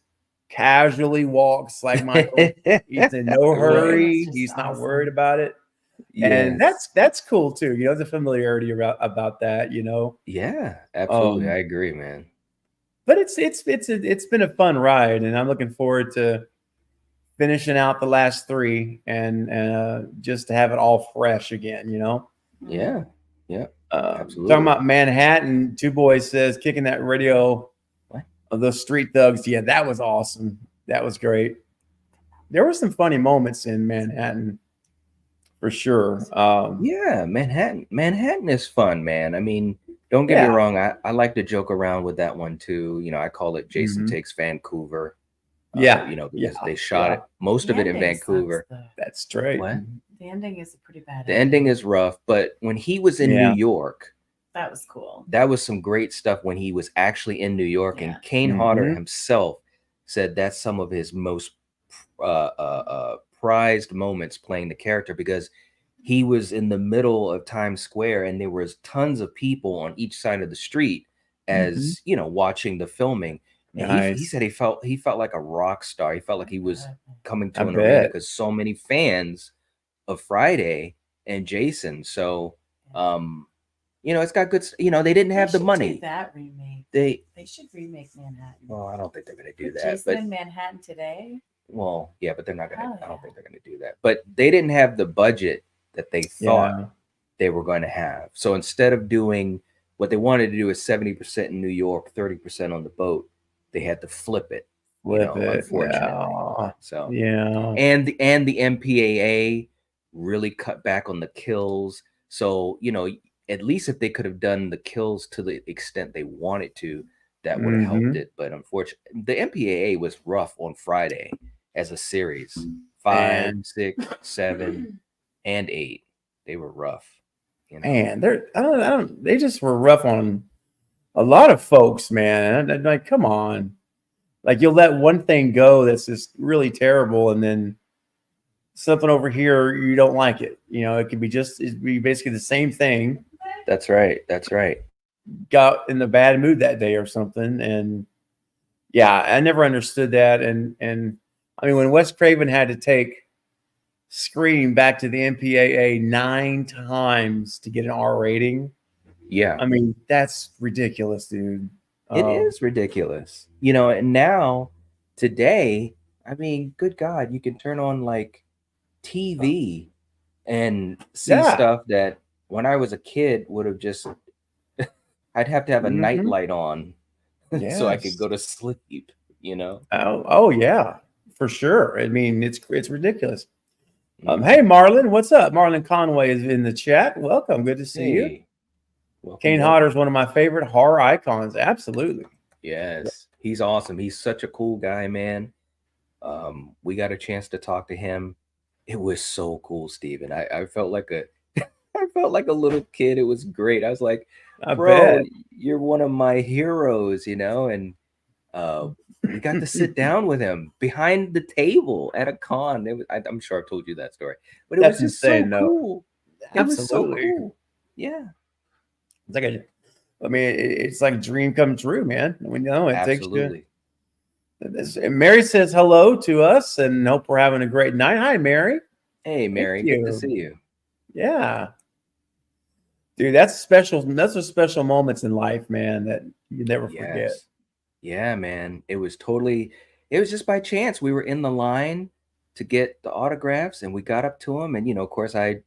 Speaker 2: casually walks like Michael. He's in no
Speaker 3: Right.
Speaker 2: hurry.
Speaker 4: That's just
Speaker 2: He's not
Speaker 4: awesome.
Speaker 2: worried about it. And that's cool too. You know, the familiarity about that, you know.
Speaker 3: Yeah, absolutely.
Speaker 2: Um,
Speaker 3: I agree, man.
Speaker 2: but it's been a fun ride, and I'm looking forward to finishing out the last three and just to have it all fresh again, you know.
Speaker 3: Yeah. Yeah.
Speaker 2: Talking
Speaker 3: Absolutely.
Speaker 2: about Manhattan, Two Boys says kicking that radio
Speaker 3: What?
Speaker 2: of those street thugs. Yeah, that was awesome. That was great. There were some funny moments in Manhattan for sure.
Speaker 3: Yeah, Manhattan is fun, man. I mean, don't get me
Speaker 2: Yeah.
Speaker 3: wrong. I like to joke around with that one too. You know, I call it Jason
Speaker 2: Mhm.
Speaker 3: Takes Vancouver.
Speaker 2: Yeah,
Speaker 3: You know,
Speaker 2: yeah,
Speaker 3: because they shot
Speaker 2: yeah.
Speaker 3: it, most
Speaker 4: The
Speaker 3: of it in
Speaker 4: ending sucks,
Speaker 3: Vancouver.
Speaker 4: though.
Speaker 2: That's straight.
Speaker 3: What?
Speaker 4: The ending is a pretty bad
Speaker 3: The ending is rough, but when he was in New
Speaker 2: Yeah.
Speaker 3: York,
Speaker 4: That was cool.
Speaker 3: that was some great stuff when he was actually in New York.
Speaker 4: Yeah.
Speaker 3: And Kane Hodder
Speaker 2: Mhm.
Speaker 3: himself said that's some of his most prized moments playing the character, because he was in the middle of Times Square and there was tons of people on each side of the street as you know, watching the filming. And he
Speaker 2: Nice.
Speaker 3: said he felt like a rock star. He felt like he was coming to
Speaker 2: I
Speaker 3: an arena
Speaker 2: bet.
Speaker 3: because so many fans of Friday and Jason. So you know, it's got good. You know, they didn't have the
Speaker 4: should
Speaker 3: money.
Speaker 4: Do that remake.
Speaker 3: They
Speaker 4: should remake Manhattan.
Speaker 3: well, I don't think they're going to do
Speaker 4: With
Speaker 3: that.
Speaker 4: Jason
Speaker 3: But
Speaker 4: in Manhattan today.
Speaker 3: well, yeah, but they're not going
Speaker 4: Hell
Speaker 3: to. I don't
Speaker 4: yeah.
Speaker 3: think they're going to do that. But they didn't have the budget that they thought
Speaker 2: Yeah.
Speaker 3: they were going to have. So instead of doing what they wanted to do is 70% in New York, 30% on the boat, they had to flip it.
Speaker 2: Flip it.
Speaker 3: Unfortunately.
Speaker 2: Yeah.
Speaker 3: So
Speaker 2: Yeah.
Speaker 3: and the MPAA really cut back on the kills. So, you know, at least if they could have done the kills to the extent they wanted to, that would have helped it. But unfortunately, the MPAA was rough on Friday as a series. 5,
Speaker 2: And
Speaker 3: 6, 7, and 8. They were rough. You know?
Speaker 2: man, I don't they just were rough on a lot of folks, man. And like, come on. Like you'll let one thing go that's just really terrible, and then something over here you don't like it. You know, it'd be basically the same thing.
Speaker 3: That's right. That's right.
Speaker 2: Got in the bad mood that day or something, and yeah, I never understood that. And I mean, when Wes Craven had to take Scream back to the MPAA 9 times to get an R rating,
Speaker 3: Yeah.
Speaker 2: I mean, that's ridiculous, dude.
Speaker 3: It is ridiculous. You know, and now today, I mean, good God, you can turn on like TV and see
Speaker 2: Yeah.
Speaker 3: stuff that when I was a kid would have just I'd have to have a night light on so I could
Speaker 2: Yes.
Speaker 3: go to sleep, you know.
Speaker 2: Oh yeah, for sure. I mean, it's ridiculous. Hey Marlon, what's up? Marlon Conway is in the chat. Welcome, good to see you.
Speaker 3: Hey. Welcome,
Speaker 2: Kane
Speaker 3: welcome.
Speaker 2: Hodder is one of my favorite horror icons. Absolutely.
Speaker 3: Yes, he's awesome. He's such a cool guy, man. We got a chance to talk to him. It was so cool, Steven. I felt like a I felt like a little kid. It was great. I was like,
Speaker 2: I
Speaker 3: bro,
Speaker 2: bet.
Speaker 3: you're one of my heroes, you know, and we got to sit down with him behind the table at a con. I'm sure I've told you that story, but it
Speaker 2: That's
Speaker 3: was just
Speaker 2: insane,
Speaker 3: so
Speaker 2: though.
Speaker 3: cool. It was so
Speaker 2: Absolutely.
Speaker 3: cool. Yeah,
Speaker 2: It's like it's like a dream come true, man. We know it
Speaker 3: absolutely.
Speaker 2: takes you. Mary says hello to us and hope we're having a great night. Hi, Mary.
Speaker 3: Hey, Mary, good to see you.
Speaker 2: Yeah. Dude, that's special. Those are special moments in life, man, that you never forget.
Speaker 3: Yes. Yeah, man. It was just by chance. We were in the line to get the autographs and we got up to him. And, you know, of course I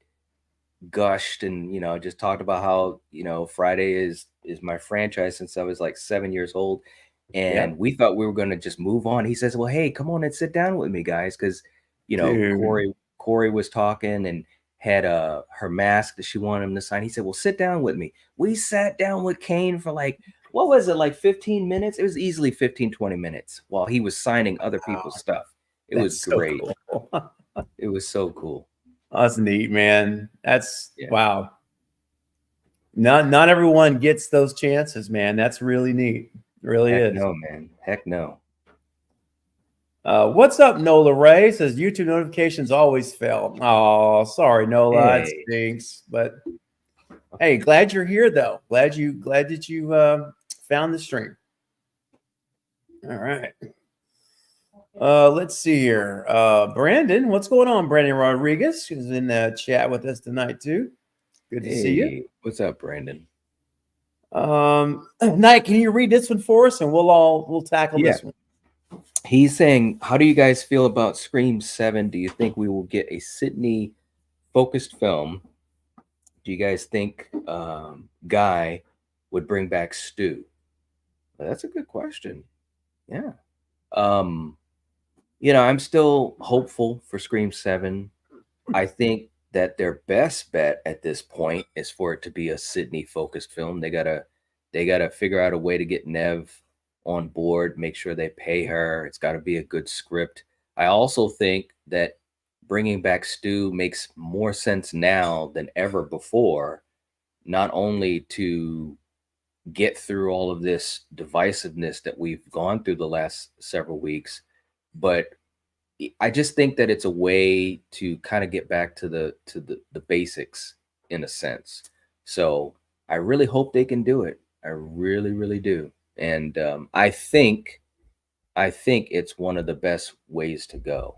Speaker 3: gushed and, you know, just talked about how, you know, Friday is my franchise since I was like 7 years old. And we thought we were going to just move on. He says, well, hey, come on and sit down with me, guys. Cause, you know,
Speaker 2: Dude.
Speaker 3: Corey was talking and had her mask that she wanted him to sign. He said, well, sit down with me. We sat down with Kane for like, what was it, like 15 minutes? It was easily 15, 20 minutes while he was signing other people's stuff. It was
Speaker 2: so
Speaker 3: great.
Speaker 2: cool.
Speaker 3: It was so cool.
Speaker 2: That's neat, man. That's wow. Not everyone gets those chances, man. That's really neat. It really
Speaker 3: Heck
Speaker 2: is.
Speaker 3: no, man. Heck no.
Speaker 2: What's up, Nola Ray? Says YouTube notifications always fail. Oh, sorry, Nola. It
Speaker 3: Hey.
Speaker 2: stinks. But hey, glad you're here though. Glad that you found the stream. All right. Let's see here. Brandon, what's going on? Brandon Rodriguez is in the chat with us tonight too. Good to see you.
Speaker 3: Hey, what's up, Brandon?
Speaker 2: Knight, can you read this one for us, and we'll tackle
Speaker 3: Yeah.
Speaker 2: this one.
Speaker 3: He's saying, how do you guys feel about Scream 7? Do you think we will get a Sydney focused film? Do you guys think Guy would bring back Stu? Well, that's a good question. Yeah. I'm still hopeful for Scream 7. I think that their best bet at this point is for it to be a Sydney focused film. They gotta figure out a way to get Nev on board, make sure they pay her. It's got to be a good script. I also think that bringing back Stu makes more sense now than ever before, not only to get through all of this divisiveness that we've gone through the last several weeks, but I just think that it's a way to kind of get back to the basics in a sense. So I really hope they can do it. I really, really do. And I think it's one of the best ways to go.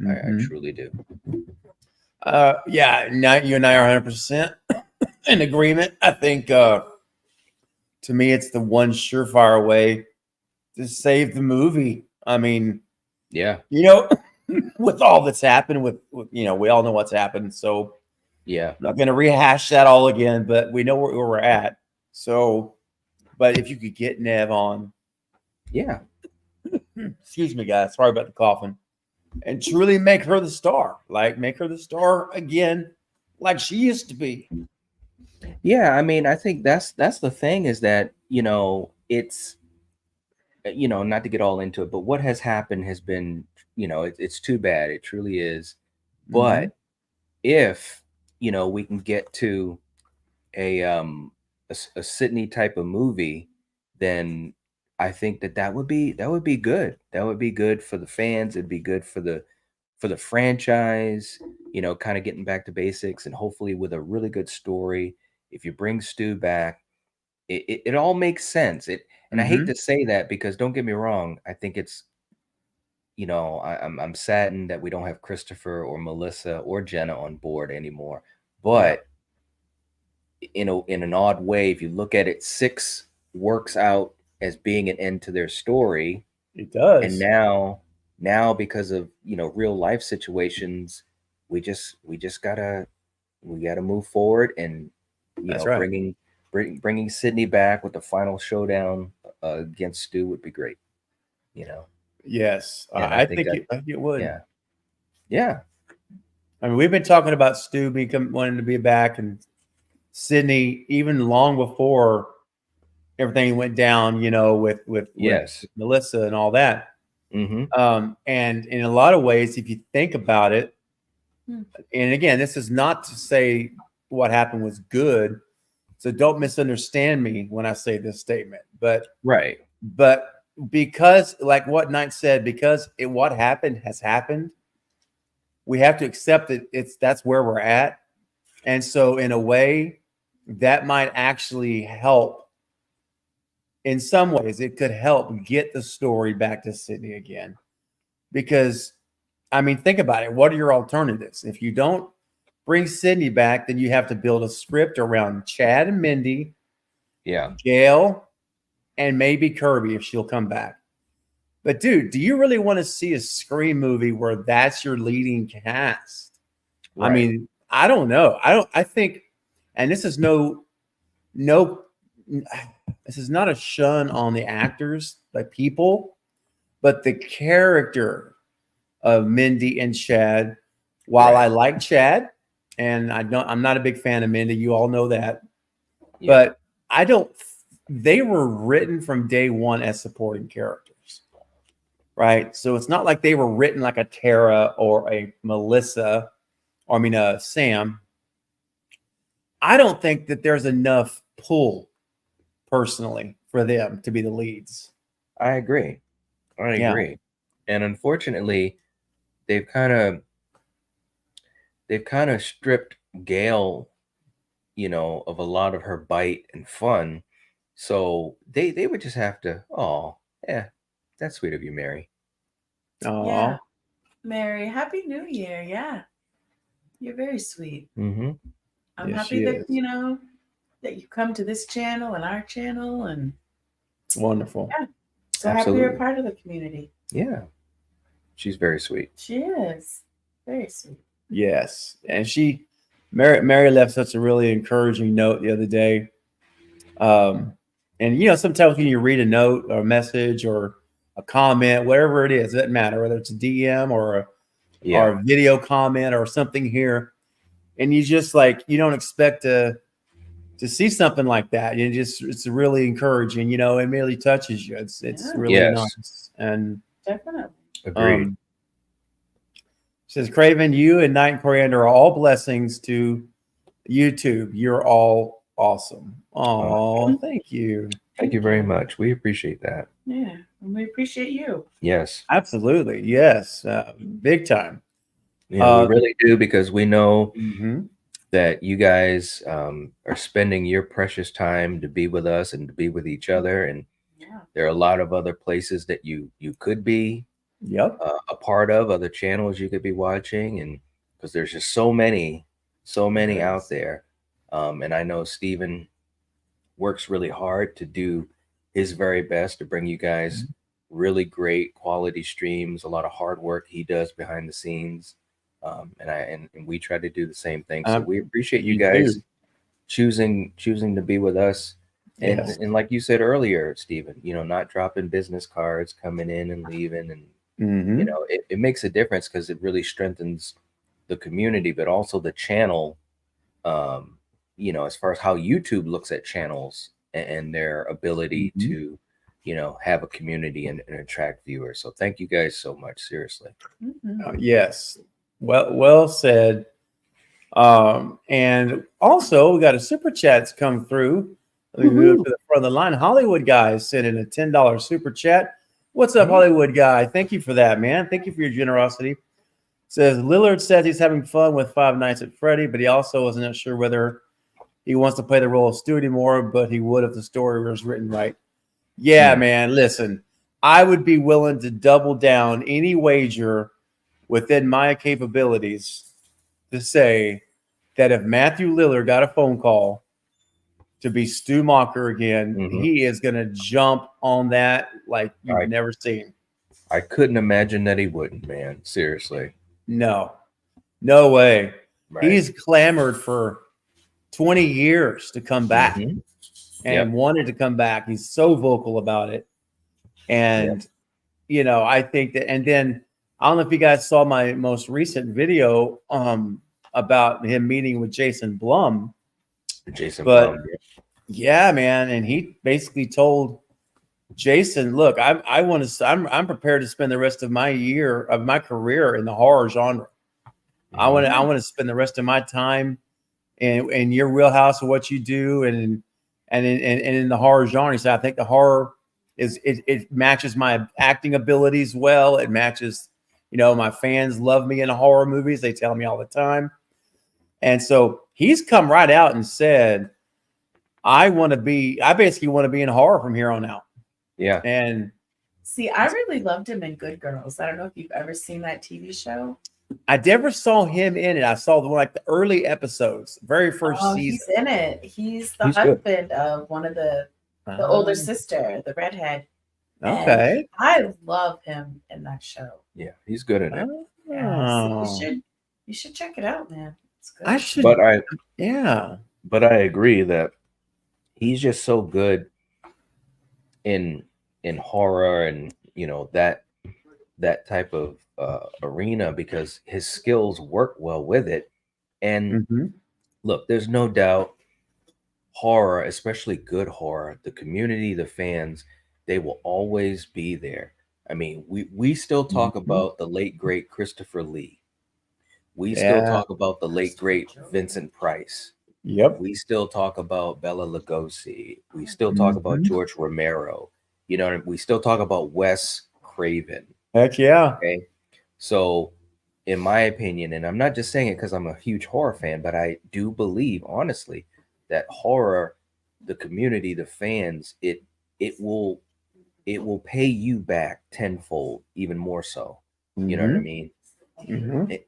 Speaker 3: I truly do.
Speaker 2: Yeah, you and I are 100% in agreement. I think to me, it's the one surefire way to save the movie. I mean,
Speaker 3: yeah,
Speaker 2: with all that's happened, with we all know what's happened. So
Speaker 3: yeah,
Speaker 2: I'm not going to rehash that all again, but we know where we're at. So, but if you could get Nev on,
Speaker 3: yeah,
Speaker 2: excuse me, guys, sorry about the coughing, and truly make her the star, make her the star again, like she used to be.
Speaker 3: Yeah, I mean, I think that's the thing is that it's not to get all into it, but what has happened has been it's too bad. It truly is. But if we can get to a Sydney type of movie, then I think that would be good. That would be good for the fans. It'd be good for the franchise. Kind of getting back to basics, and hopefully with a really good story. If you bring Stu back, it all makes sense. And I hate to say that because don't get me wrong, I think it's I'm saddened that we don't have Christopher or Melissa or Jenna on board anymore. But in an odd way, if you look at it, 6 works out as being an end to their story.
Speaker 2: It does.
Speaker 3: And now because of real life situations, we gotta move forward, and bringing Sydney back with the final showdown against Stu would be great.
Speaker 2: Yes, I think it would.
Speaker 3: Yeah.
Speaker 2: I mean, we've been talking about Stu wanting to be back, and Sydney even long before everything went down. With Melissa and all that. And in a lot of ways, if you think about it, and again, this is not to say what happened was good, so don't misunderstand me when I say this statement. But because, like what Knight said, because what happened has happened, we have to accept that that's where we're at. And so in a way, that might actually help. In some ways, it could help get the story back to Sydney again. Because, I mean, think about it. What are your alternatives? If you don't bring Sydney back, then you have to build a script around Chad and Mindy, Gail, and maybe Kirby if she'll come back. But dude, do you really want to see a Scream movie where that's your leading cast? Right. I mean, I don't know. I think, and this is this is not a shun on the actors, like people, but the character of Mindy and Chad. While I like Chad, and I'm not a big fan of Mindy, you all know that. But they were written from day one as supporting characters, right? So it's not like they were written like a Tara or a Melissa, or Sam. I don't think that there's enough pull personally for them to be the leads.
Speaker 3: I agree. And unfortunately, they've kind of stripped Gail, of a lot of her bite and fun. So they would just have to, that's sweet of you, Mary.
Speaker 2: Oh,
Speaker 4: Yeah. Mary, Happy New Year. Yeah. You're very sweet.
Speaker 3: Mm-hmm.
Speaker 4: I'm
Speaker 2: Yes,
Speaker 4: happy
Speaker 2: she
Speaker 4: that,
Speaker 2: is.
Speaker 4: that you come to this channel and our channel, and
Speaker 2: Wonderful.
Speaker 4: yeah. So happy you're a
Speaker 3: Absolutely.
Speaker 4: part of the community.
Speaker 3: Yeah. She's very sweet.
Speaker 4: She is. Very sweet.
Speaker 2: Yes, and Mary left such a really encouraging note the other day. And sometimes when you read a note or a message or a comment, whatever it is, it doesn't matter whether it's a DM or a video comment or something here, and you just you don't expect to see something like that. It's really encouraging. It really touches you. It's really
Speaker 3: Yes.
Speaker 2: nice. And
Speaker 4: Definitely.
Speaker 3: Agreed.
Speaker 2: Says Craven, you and Night and Coriander are all blessings to YouTube. You're all awesome. Oh, thank you.
Speaker 3: Thank you very much. We appreciate that.
Speaker 4: Yeah. And we appreciate you.
Speaker 3: Yes.
Speaker 2: Absolutely. Yes. Big time.
Speaker 3: Yeah, we really do, because we know
Speaker 2: Mhm.
Speaker 3: that you guys are spending your precious time to be with us and to be with each other. And
Speaker 4: Yeah.
Speaker 3: there are a lot of other places that you could be
Speaker 2: Yep.
Speaker 3: a part of, other channels you could be watching, and because there's just so many out there. And I know Steven works really hard to do his very best to bring you guys really great quality streams, a lot of hard work he does behind the scenes. And we try to do the same thing. So we appreciate you guys choosing to be with us. And
Speaker 2: Yes.
Speaker 3: and like you said earlier, Steven, not dropping business cards, coming in and leaving, and
Speaker 2: Mhm.
Speaker 3: it makes a difference, because it really strengthens the community, but also the channel. As far as how YouTube looks at channels and their ability to, have a community and attract viewers. So thank you guys so much. Seriously.
Speaker 2: Yes. Well said. And also we got a super chat's come through. Let me move to the front of the line. Hollywood guy sent in a $10 super chat. What's up, Hollywood guy? Thank you for that, man. Thank you for your generosity. Says Lillard says he's having fun with Five Nights at Freddy, but he also wasn't sure whether he wants to play the role of Stu anymore, but he would if the story was written right. Yeah, man. Listen, I would be willing to double down any wager within my capabilities to say that if Matthew Lillard got a phone call to be Stu Macher again, he is going to jump on that like you've never seen.
Speaker 3: I couldn't imagine that he wouldn't, man. Seriously.
Speaker 2: No way.
Speaker 3: Right.
Speaker 2: He's clamored for 20 years to come back and wanted to come back. He's so vocal about it. And, I think that, and then I don't know if you guys saw my most recent video about him meeting with Jason Blum.
Speaker 3: Blum.
Speaker 2: Yeah, man. And he basically told Jason, look, I'm prepared to spend the rest of my career in the horror genre. I want to spend the rest of my time in your wheelhouse of what you do and in the horror genre. So I think the horror it matches my acting abilities well. It matches, my fans love me in horror movies. They tell me all the time. And so he's come right out and said, I basically want to be in horror from here on out.
Speaker 3: Yeah.
Speaker 2: And
Speaker 4: see, I really loved him in Good Girls. I don't know if you've ever seen that TV show.
Speaker 2: I never saw him in it. I saw the early episodes, very first season.
Speaker 4: He's in it. He's the husband of one of the older sister, the redhead.
Speaker 2: Okay.
Speaker 4: And I love him in that show.
Speaker 3: Yeah, he's good in it.
Speaker 4: Yeah, so you should check it out, man. It's good.
Speaker 2: I should.
Speaker 3: But I agree that he's just so good in horror and that type of arena, because his skills work well with it. And look, there's no doubt horror, especially good horror, the community, the fans, they will always be there. I mean, we still talk about the late great Christopher Lee. We still talk about the late great Vincent Price.
Speaker 2: Yep.
Speaker 3: We still talk about Bela Lugosi. We still talk about George Romero. We still talk about Wes Craven.
Speaker 2: Heck yeah.
Speaker 3: Okay. So, in my opinion, and I'm not just saying it because I'm a huge horror fan, but I do believe, honestly, that horror, the community, the fans, it will pay you back tenfold, even more so. You know what I mean?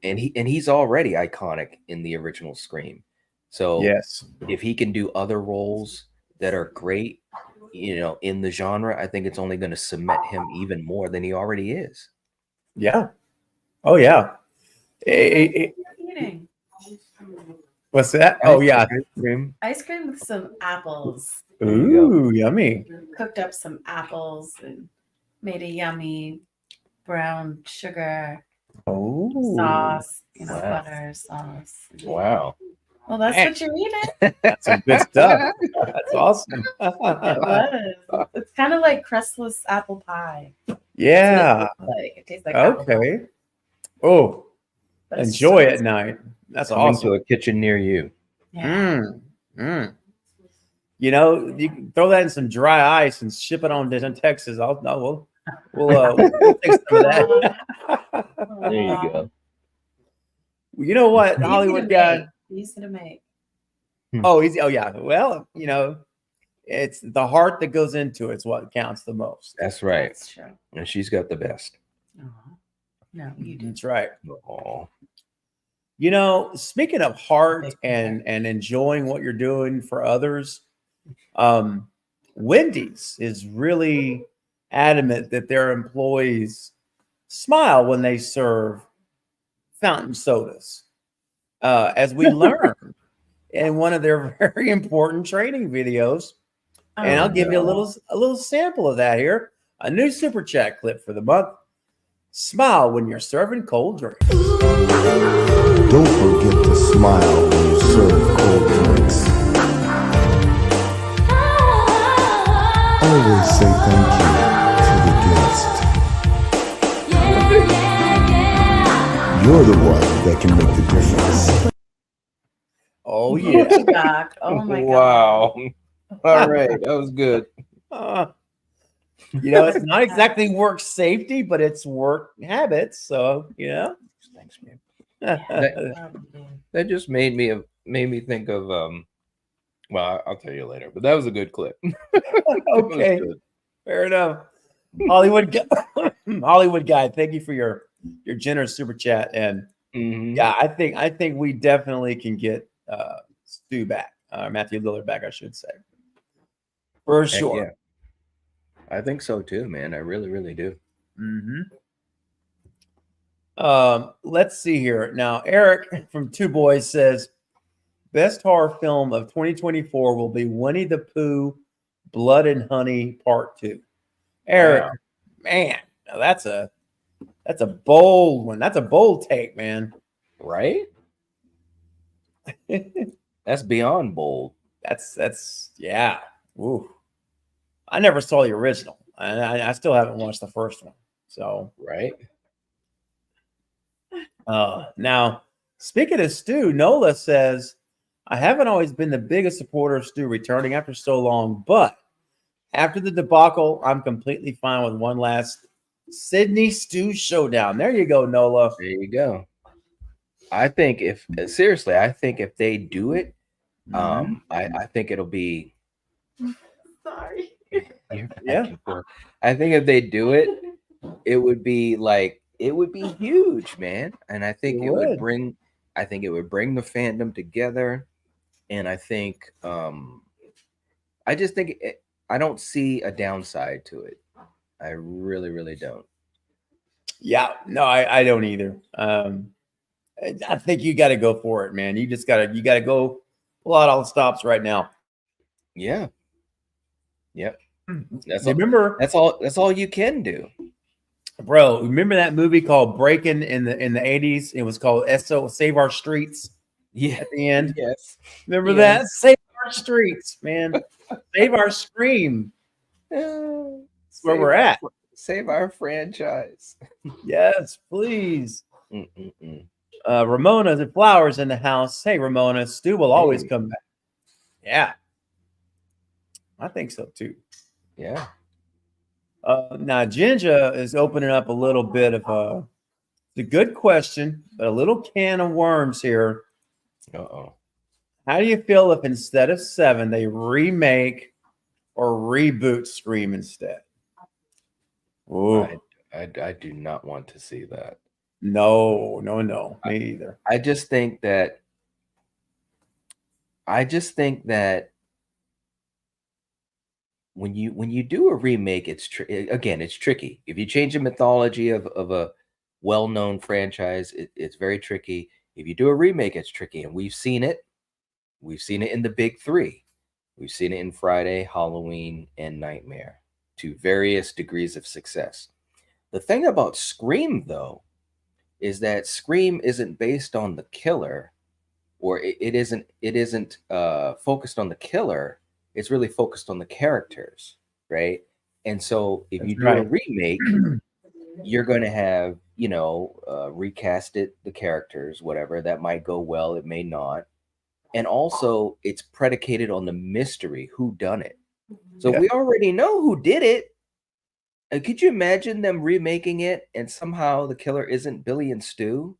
Speaker 3: And he's already iconic in the original Scream. So
Speaker 2: Yes.
Speaker 3: if he can do other roles that are great, in the genre, I think it's only going to cement him even more than he already is.
Speaker 2: Yeah. Oh yeah.
Speaker 4: Eating
Speaker 2: What's that? Oh yeah.
Speaker 4: ice cream with some apples.
Speaker 2: Ooh, yummy.
Speaker 4: Cooked up some apples and made a yummy brown sugar sauce, butter sauce.
Speaker 3: Wow.
Speaker 4: Well, that's what you're eating.
Speaker 2: That's some good stuff. That's awesome.
Speaker 4: It was. It's kind of like crustless apple pie.
Speaker 2: Yeah.
Speaker 4: It tastes like apple pie.
Speaker 2: Okay. Oh,
Speaker 4: But it's
Speaker 2: enjoy
Speaker 4: so
Speaker 2: at night. That's
Speaker 3: Coming
Speaker 2: awesome.
Speaker 3: to a kitchen near you.
Speaker 4: Yeah.
Speaker 2: You can throw that in some dry ice and ship it on to Texas. We'll take some of that.
Speaker 3: There you go.
Speaker 2: You know what, Hollywood guy?
Speaker 4: Easy to make.
Speaker 2: Oh, easy. Oh, yeah. Well, it's the heart that goes into it's what counts the most.
Speaker 3: That's right.
Speaker 4: That's true.
Speaker 3: And she's got the best.
Speaker 4: No, you do.
Speaker 2: That's right.
Speaker 3: Oh.
Speaker 2: Speaking of heart and enjoying what you're doing for others, Wendy's is really adamant that their employees smile when they serve fountain sodas. As we learned in one of their very important training videos. And I'll give you a little sample of that here. A new super chat clip for the month. Smile when you're serving cold drinks.
Speaker 10: Don't forget to smile when you serve cold drinks. Always say thank you to the guest. You're the one that can make the difference.
Speaker 2: Oh, yeah.
Speaker 4: Oh, my God.
Speaker 3: Wow. All right. That was good.
Speaker 2: It's not exactly work safety, but it's work habits. So,
Speaker 3: Thanks, man. That just made me think of well, I'll tell you later, but that was a good clip.
Speaker 2: Okay. Fair enough. Hollywood guy, thank you for your generous super chat. And yeah, I think we definitely can get Stu back, Matthew Lillard back, I should say. For sure.
Speaker 3: Yeah. I think so too, man. I really, really do.
Speaker 2: Let's see here. Now, Eric from Two Boys says, best horror film of 2024 will be Winnie the Pooh, Blood and Honey Part 2. Eric, man, now that's a bold one. That's a bold take, man.
Speaker 3: Right? That's beyond bold.
Speaker 2: That's yeah. Ooh. I never saw the original. I still haven't watched the first one. So
Speaker 3: right.
Speaker 2: Now, speaking of Stu, Nola says, I haven't always been the biggest supporter of Stu returning after so long, but after the debacle, I'm completely fine with one last Sydney Stu showdown. There you go, Nola.
Speaker 3: There you go. I think if they do it, I think it'll be.
Speaker 4: Sorry.
Speaker 2: Yeah.
Speaker 3: I think if they do it, it would be huge, man. And I think it would bring the fandom together. And I think I just think I don't see a downside to it. I really, really don't.
Speaker 2: Yeah, no, I don't either. I think you got to go for it, man. You got to go pull out all the stops right now.
Speaker 3: Yeah. Yep. That's all you can do.
Speaker 2: Bro, remember that movie called Breaking in the 80s? It was called Save Our Streets.
Speaker 3: Yeah.
Speaker 2: At the end.
Speaker 3: Yes.
Speaker 2: Remember that? Save Our Streets, man. Save our Scream. That's where we're at.
Speaker 3: Save our franchise.
Speaker 2: Yes, please. Ramona, the flowers in the house. Hey, Ramona, Stu will always come back. Yeah. I think so too.
Speaker 3: Yeah.
Speaker 2: Now Ginger is opening up a little bit of it's a good question, but a little can of worms here.
Speaker 3: Uh-oh.
Speaker 2: How do you feel if instead of 7 they remake or reboot Scream instead?
Speaker 3: I do not want to see that.
Speaker 2: No, me either.
Speaker 3: I just think that when you do a remake, it's tricky. If you change the mythology of a well-known franchise, it's very tricky. If you do a remake, it's tricky, and we've seen it. We've seen it in the big three. We've seen it in Friday, Halloween, and Nightmare to various degrees of success. The thing about Scream, though, is that Scream isn't based on the killer, or it isn't focused on the killer. It's really focused on the characters, right? And so if you do a remake, you're going to have, recasted the characters, whatever. That might go well, it may not. And also it's predicated on the mystery, who done it. So we already know who did it. Could you imagine them remaking it and somehow the killer isn't Billy and Stu?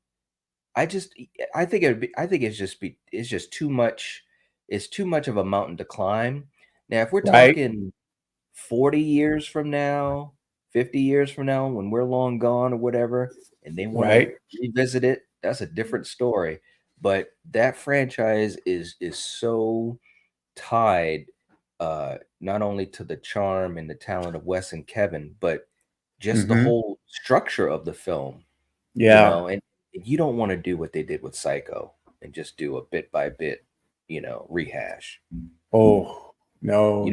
Speaker 3: I think it's just too much. It's too much of a mountain to climb. Now, if we're talking 40 years from now, 50 years from now, when we're long gone or whatever, and they want to revisit it, that's a different story. But that franchise is so tied not only to the charm and the talent of Wes and Kevin, but just the whole structure of the film. And you don't want to do what they did with Psycho and just do a bit by bit, rehash.
Speaker 2: Oh, no.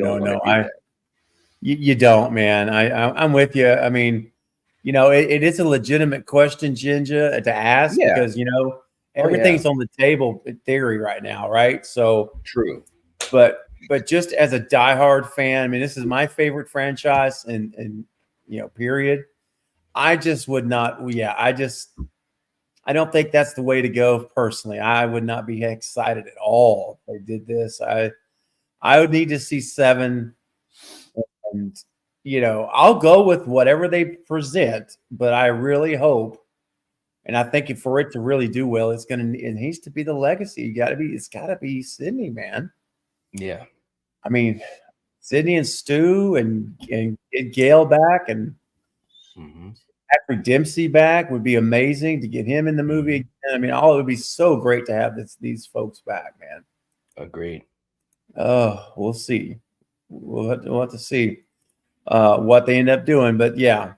Speaker 2: You don't, man. I'm with you. I mean, it is a legitimate question, Jinja, to ask because, everything's on the table in theory right now, right? So
Speaker 3: true.
Speaker 2: But just as a diehard fan, I mean, this is my favorite franchise and period. I just would not. I don't think that's the way to go. Personally, I would not be excited at all if they did this. I would need to see 7, and I'll go with whatever they present. But I really hope, and I think for it to really do well, it needs to be the legacy. It's got to be Sidney, man.
Speaker 3: Yeah.
Speaker 2: I mean, Sidney and Stu and get Gail back and Patrick Dempsey back would be amazing to get him in the movie again. I mean, it would be so great to have these folks back, man.
Speaker 3: Agreed.
Speaker 2: Oh, we'll see. We'll have to see what they end up doing, but yeah,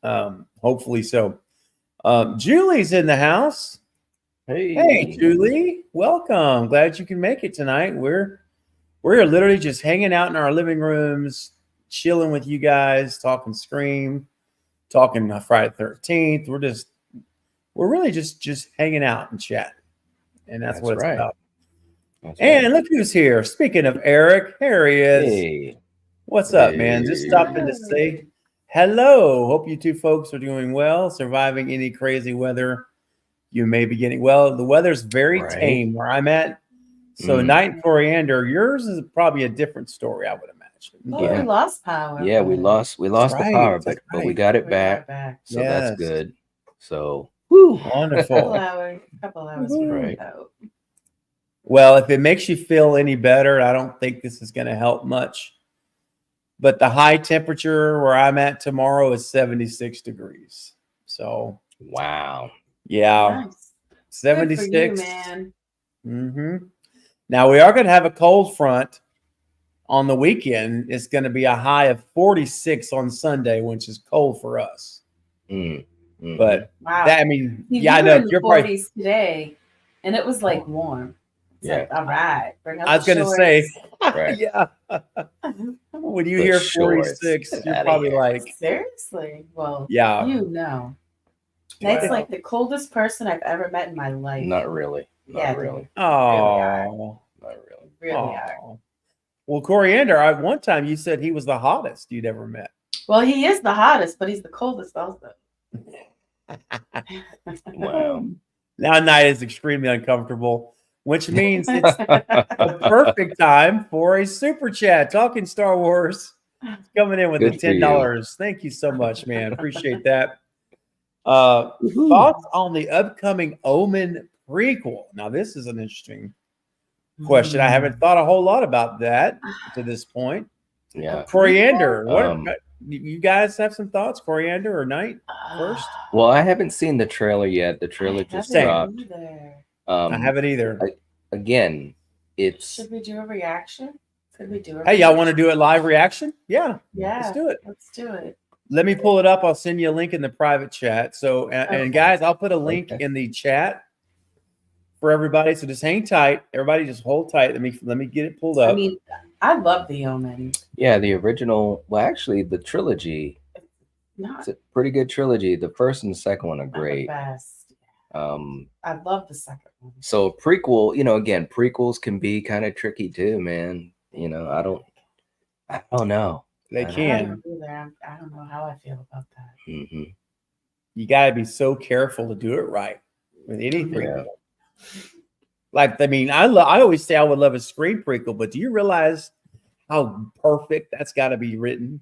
Speaker 2: hopefully so. Julie's in the house. Hey, Julie, welcome. Glad you can make it tonight. We're literally just hanging out in our living rooms, chilling with you guys, talking Scream, talking Friday the 13th. We're really just hanging out and chatting, and that's what it's about. Look who's here. Speaking of Eric, here he is.
Speaker 3: Hey.
Speaker 2: What's up, man? Just stopped in to say hello. Hope you two folks are doing well, surviving any crazy weather you may be getting. Well, the weather's very tame where I'm at. So Night and Coriander, yours is probably a different story, I would imagine.
Speaker 4: Well, we lost power.
Speaker 3: Yeah, we lost the power, but we got it back. So that's good. So
Speaker 2: wonderful.
Speaker 4: Couple hours
Speaker 3: right.
Speaker 4: out.
Speaker 2: Well, if it makes you feel any better, I don't think this is going to help much. But the high temperature where I'm at tomorrow is 76 degrees. So
Speaker 3: wow.
Speaker 2: Yeah.
Speaker 4: Nice.
Speaker 2: 76.
Speaker 4: Good for you, man.
Speaker 2: Now we are going to have a cold front on the weekend. It's going to be a high of 46 on Sunday, which is cold for us. But
Speaker 4: wow.
Speaker 2: I mean,
Speaker 4: I know you're probably 40s today, and it was like warm. It's like, all right.
Speaker 2: I was going to say, yeah. When you hear 46, you're probably like,
Speaker 4: seriously? Well,
Speaker 2: yeah.
Speaker 4: That's like the coldest person I've ever met in my life.
Speaker 3: Not really. Not really.
Speaker 2: Oh,
Speaker 3: not really.
Speaker 4: Really are.
Speaker 2: Well, Coriander, one time you said he was the hottest you'd ever met.
Speaker 4: Well, he is the hottest, but he's the coldest also.
Speaker 3: Wow.
Speaker 2: Now night is extremely uncomfortable, which means it's the perfect time for a super chat. Talking Star Wars coming in with the $10. Thank you so much, man. Appreciate that. Thoughts on the upcoming Omen prequel? Now, this is an interesting question. I haven't thought a whole lot about that to this point.
Speaker 3: Yeah.
Speaker 2: Coriander, you guys have some thoughts, Coriander or Knight first?
Speaker 3: Well, I haven't seen the trailer yet. The trailer just dropped.
Speaker 2: I haven't either.
Speaker 3: Again, it's.
Speaker 4: Should we do a reaction? Could we do a
Speaker 2: Hey, y'all want to do it live reaction? Yeah.
Speaker 4: Yeah.
Speaker 2: Let's do it.
Speaker 4: Let's do it.
Speaker 2: Let me pull it up. I'll send you a link in the private chat. So, and guys, I'll put a link in the chat for everybody. So just hang tight. Everybody just hold tight. Let me get it pulled up.
Speaker 4: I mean, I love the Omen.
Speaker 3: Yeah, the original. Well, actually, the trilogy. It's a pretty good trilogy. The first and the second one are great.
Speaker 4: The best. I love the second one.
Speaker 3: So prequel, again, prequels can be kind of tricky too, man. I don't know.
Speaker 2: They can.
Speaker 4: I don't know how I feel about that.
Speaker 3: Mm-hmm.
Speaker 2: You got to be so careful to do it right with any prequel. Like, I mean, I always say I would love a screen prequel, but do you realize how perfect that's got to be written?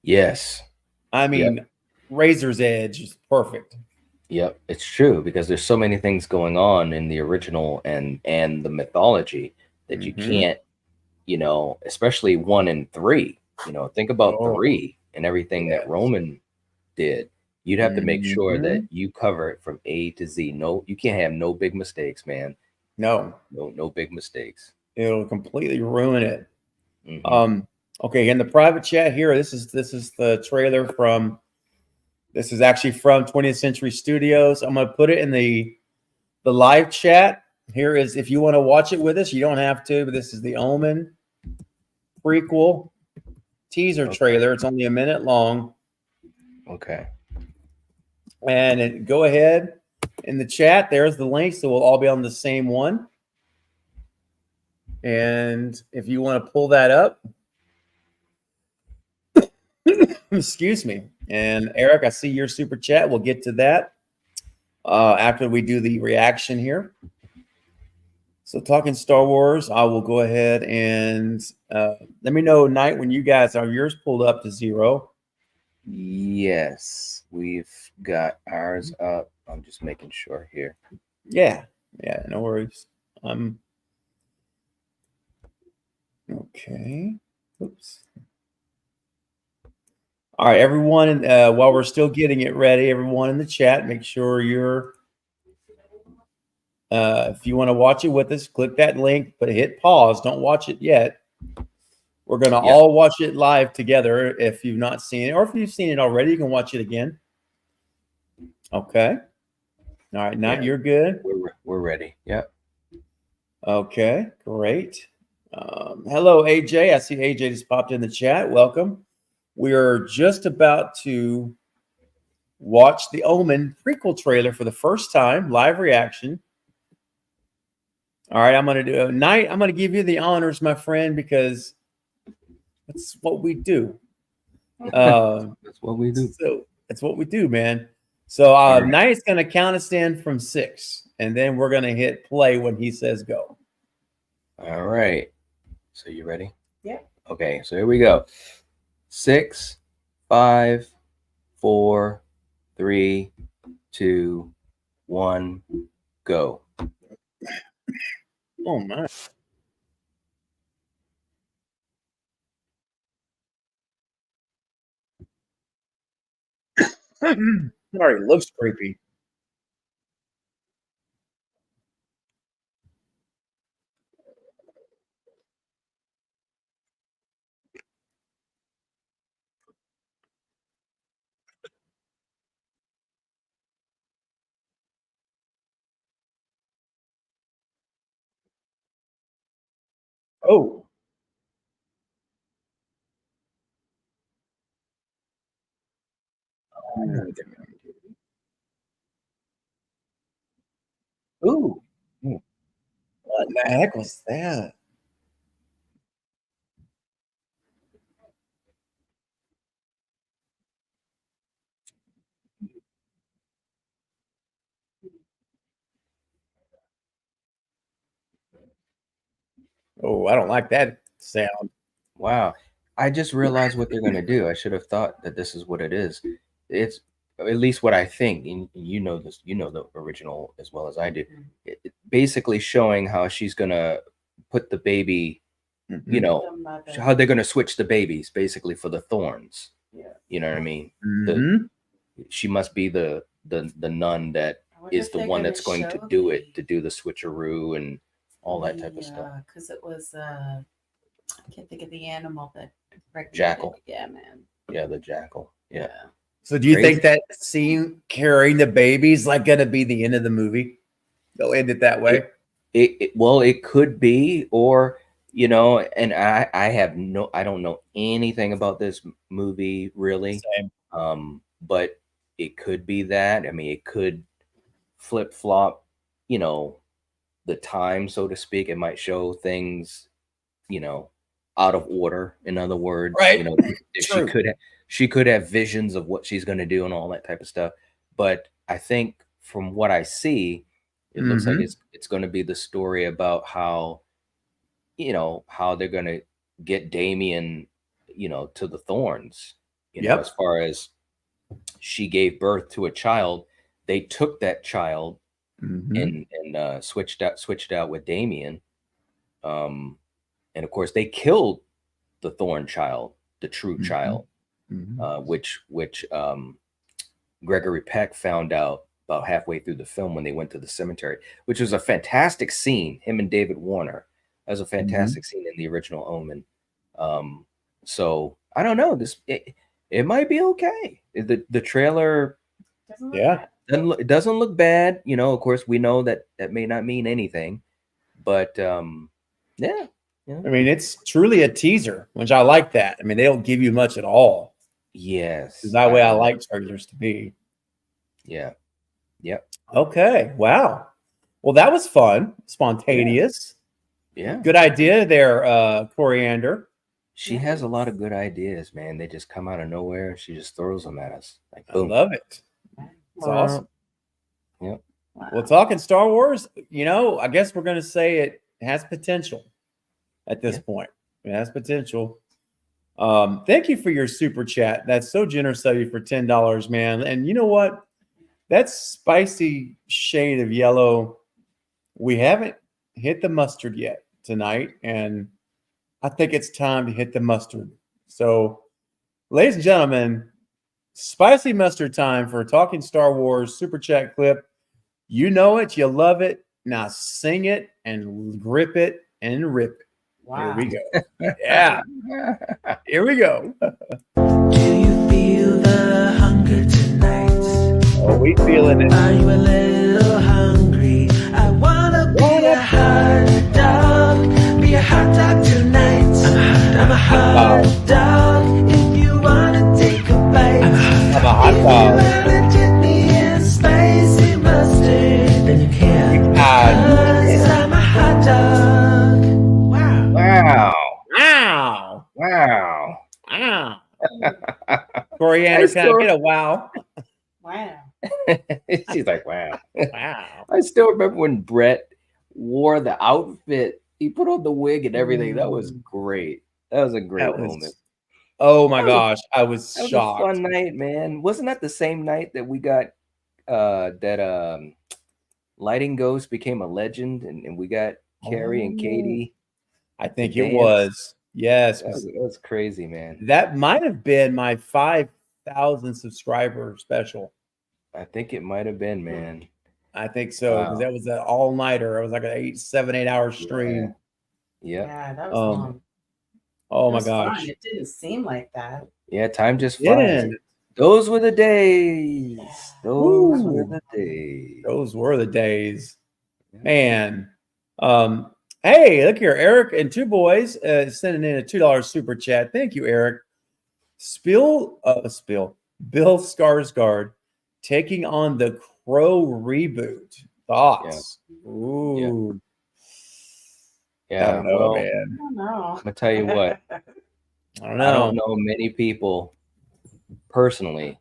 Speaker 3: Yes.
Speaker 2: I mean, Razor's Edge is perfect.
Speaker 3: Yep, it's true because there's so many things going on in the original and the mythology that you can't, especially 1 and 3. Think about 3 and everything that Roman did. You'd have to make sure that you cover it from A to Z. No, you can't have no big mistakes, man.
Speaker 2: No
Speaker 3: big mistakes.
Speaker 2: It'll completely ruin it. Okay, in the private chat here, this is the trailer from. This is actually from 20th Century Studios. I'm going to put it in the live chat. Here is, if you want to watch it with us, you don't have to, but this is the Omen prequel teaser trailer. It's only a minute long.
Speaker 3: Okay.
Speaker 2: And go ahead in the chat. There's the link, so we'll all be on the same one. And if you want to pull that up, excuse me. And Eric, I see your super chat. We'll get to that after we do the reaction here. So talking Star Wars, I will go ahead and let me know, Knight, when you guys are yours pulled up to 0.
Speaker 3: Yes, we've got ours up. I'm just making sure here.
Speaker 2: Yeah, no worries. Okay. Oops. All right, everyone, while we're still getting it ready, everyone in the chat, make sure you're, if you want to watch it with us, click that link, but hit pause. Don't watch it yet. We're going to all watch it live together if you've not seen it, or if you've seen it already, you can watch it again. Okay. All right, now you're good.
Speaker 3: We're ready. Yep.
Speaker 2: Okay, great. Hello, AJ. I see AJ just popped in the chat. Welcome. We're just about to watch the Omen prequel trailer for the first time, live reaction. All right, I'm going to do a Knight. I'm going to give you the honors, my friend, because that's what we do.
Speaker 3: That's what we do.
Speaker 2: So that's what we do, man. So Knight's going to count us in from 6, and then we're going to hit play when he says go.
Speaker 3: All right. So you ready?
Speaker 4: Yeah.
Speaker 3: Okay, so here we go. 6, 5, 4, 3, 2, 1, go.
Speaker 2: Oh my. Sorry, looks creepy. Oh. Ooh. What the heck was that? Oh, I don't like that sound.
Speaker 3: Wow. I just realized what they're going to do. I should have thought that this is what it is. It's at least what I think. And you know this, the original as well as I do. It basically showing how she's going to put the baby, how they're going to switch the babies basically for the thorns.
Speaker 4: Yeah.
Speaker 3: You know what I mean?
Speaker 2: Mhm.
Speaker 3: She must be the nun that
Speaker 4: I wonder
Speaker 3: is
Speaker 4: if
Speaker 3: the
Speaker 4: they're
Speaker 3: one
Speaker 4: gonna
Speaker 3: that's going to
Speaker 4: show
Speaker 3: do it, to do the switcheroo and all that type of stuff.
Speaker 4: Yeah, because it was I can't think of the animal that impregnated.
Speaker 3: Jackal.
Speaker 4: Yeah, man.
Speaker 3: Yeah, the jackal. Yeah.
Speaker 2: So do you
Speaker 3: Crazy.
Speaker 2: think that scene carrying the baby's like gonna be the end of the movie? They'll end it that way.
Speaker 3: Well, it could be, or and I don't know anything about this movie really.
Speaker 2: Same.
Speaker 3: But it could be that. I mean, it could flip flop, the time, so to speak. It might show things, out of order. In other words,
Speaker 2: Right.
Speaker 3: she could have visions of what she's going to do and all that type of stuff. But I think from what I see, it looks like it's going to be the story about how they're going to get Damien, to the thorns. As far as she gave birth to a child, they took that child and switched out with Damien. And of course, they killed the thorn child, the true child, which Gregory Peck found out about halfway through the film when they went to the cemetery, which was a fantastic scene. Him and David Warner. That was a fantastic scene in the original Omen. So I don't know. It might be okay. The trailer, it doesn't look bad. Of course, we know that may not mean anything, but yeah.
Speaker 2: I mean, it's truly a teaser, which I like that. I mean, they don't give you much at all.
Speaker 3: Yes.
Speaker 2: That way I like trailers to be.
Speaker 3: Yeah. Yep.
Speaker 2: Okay. Wow. Well, that was fun. Spontaneous.
Speaker 3: Yeah.
Speaker 2: Good idea there, Coriander.
Speaker 3: She has a lot of good ideas, man. They just come out of nowhere. She just throws them at us. Like, boom.
Speaker 2: I love it. It's awesome.
Speaker 3: Yep.
Speaker 2: Well, talking Star Wars, I guess we're going to say it has potential at this point. It has potential. Thank you for your super chat. That's so generous of you for $10, man. And you know what? That spicy shade of yellow, we haven't hit the mustard yet tonight. And I think it's time to hit the mustard. So, ladies and gentlemen, spicy mustard time for Talking Star Wars super chat clip. You know it, you love it. Now sing it and grip it and rip it.
Speaker 4: Wow.
Speaker 2: Here we go. Yeah. Here we go.
Speaker 11: Do you feel the hunger tonight?
Speaker 2: Oh, we feeling it.
Speaker 11: Are you a little hungry? I wanna be a hot dog. Be a hot dog tonight. I'm a hot dog. If you wanna take a bite,
Speaker 2: I'm a hot dog.
Speaker 11: If you wanna dip me in spicy mustard, then you can. 'Cause I'm a hot dog. Wow.
Speaker 3: Wow.
Speaker 2: Wow.
Speaker 3: Wow.
Speaker 2: Wow. Coriander, can I get a wow?
Speaker 4: Wow.
Speaker 3: She's like, wow.
Speaker 2: Wow.
Speaker 3: I still remember when Brett wore the outfit. He put on the wig and everything. That was great. That was a great moment.
Speaker 2: Oh my gosh. I was
Speaker 3: That was
Speaker 2: shocked.
Speaker 3: a fun night, man. Wasn't that the same night that we got that Lighting Ghost became a legend and we got Carrie and Katie?
Speaker 2: I think it was. Yes.
Speaker 3: That was crazy, man.
Speaker 2: That might have been my 5,000 subscriber special.
Speaker 3: I think it might have been, man.
Speaker 2: I think so. Because that was an all-nighter. It was like an 7-8 hour stream.
Speaker 4: Yeah, that was long.
Speaker 2: Oh
Speaker 4: It
Speaker 2: my
Speaker 4: was
Speaker 2: gosh.
Speaker 4: fun. It didn't seem like that.
Speaker 3: Yeah, time just flies. Those were the days. Those were the days.
Speaker 2: Those were the days. Man. Hey, look here. Eric and Two Boys sending in a $2 super chat. Thank you, Eric. Bill Skarsgård taking on the Crow reboot. Thoughts?
Speaker 3: Yeah.
Speaker 2: Ooh.
Speaker 3: Yeah,
Speaker 2: I don't know,
Speaker 3: well,
Speaker 2: man.
Speaker 4: I don't know.
Speaker 3: I'm gonna tell you what.
Speaker 2: I don't know.
Speaker 3: I don't know many people personally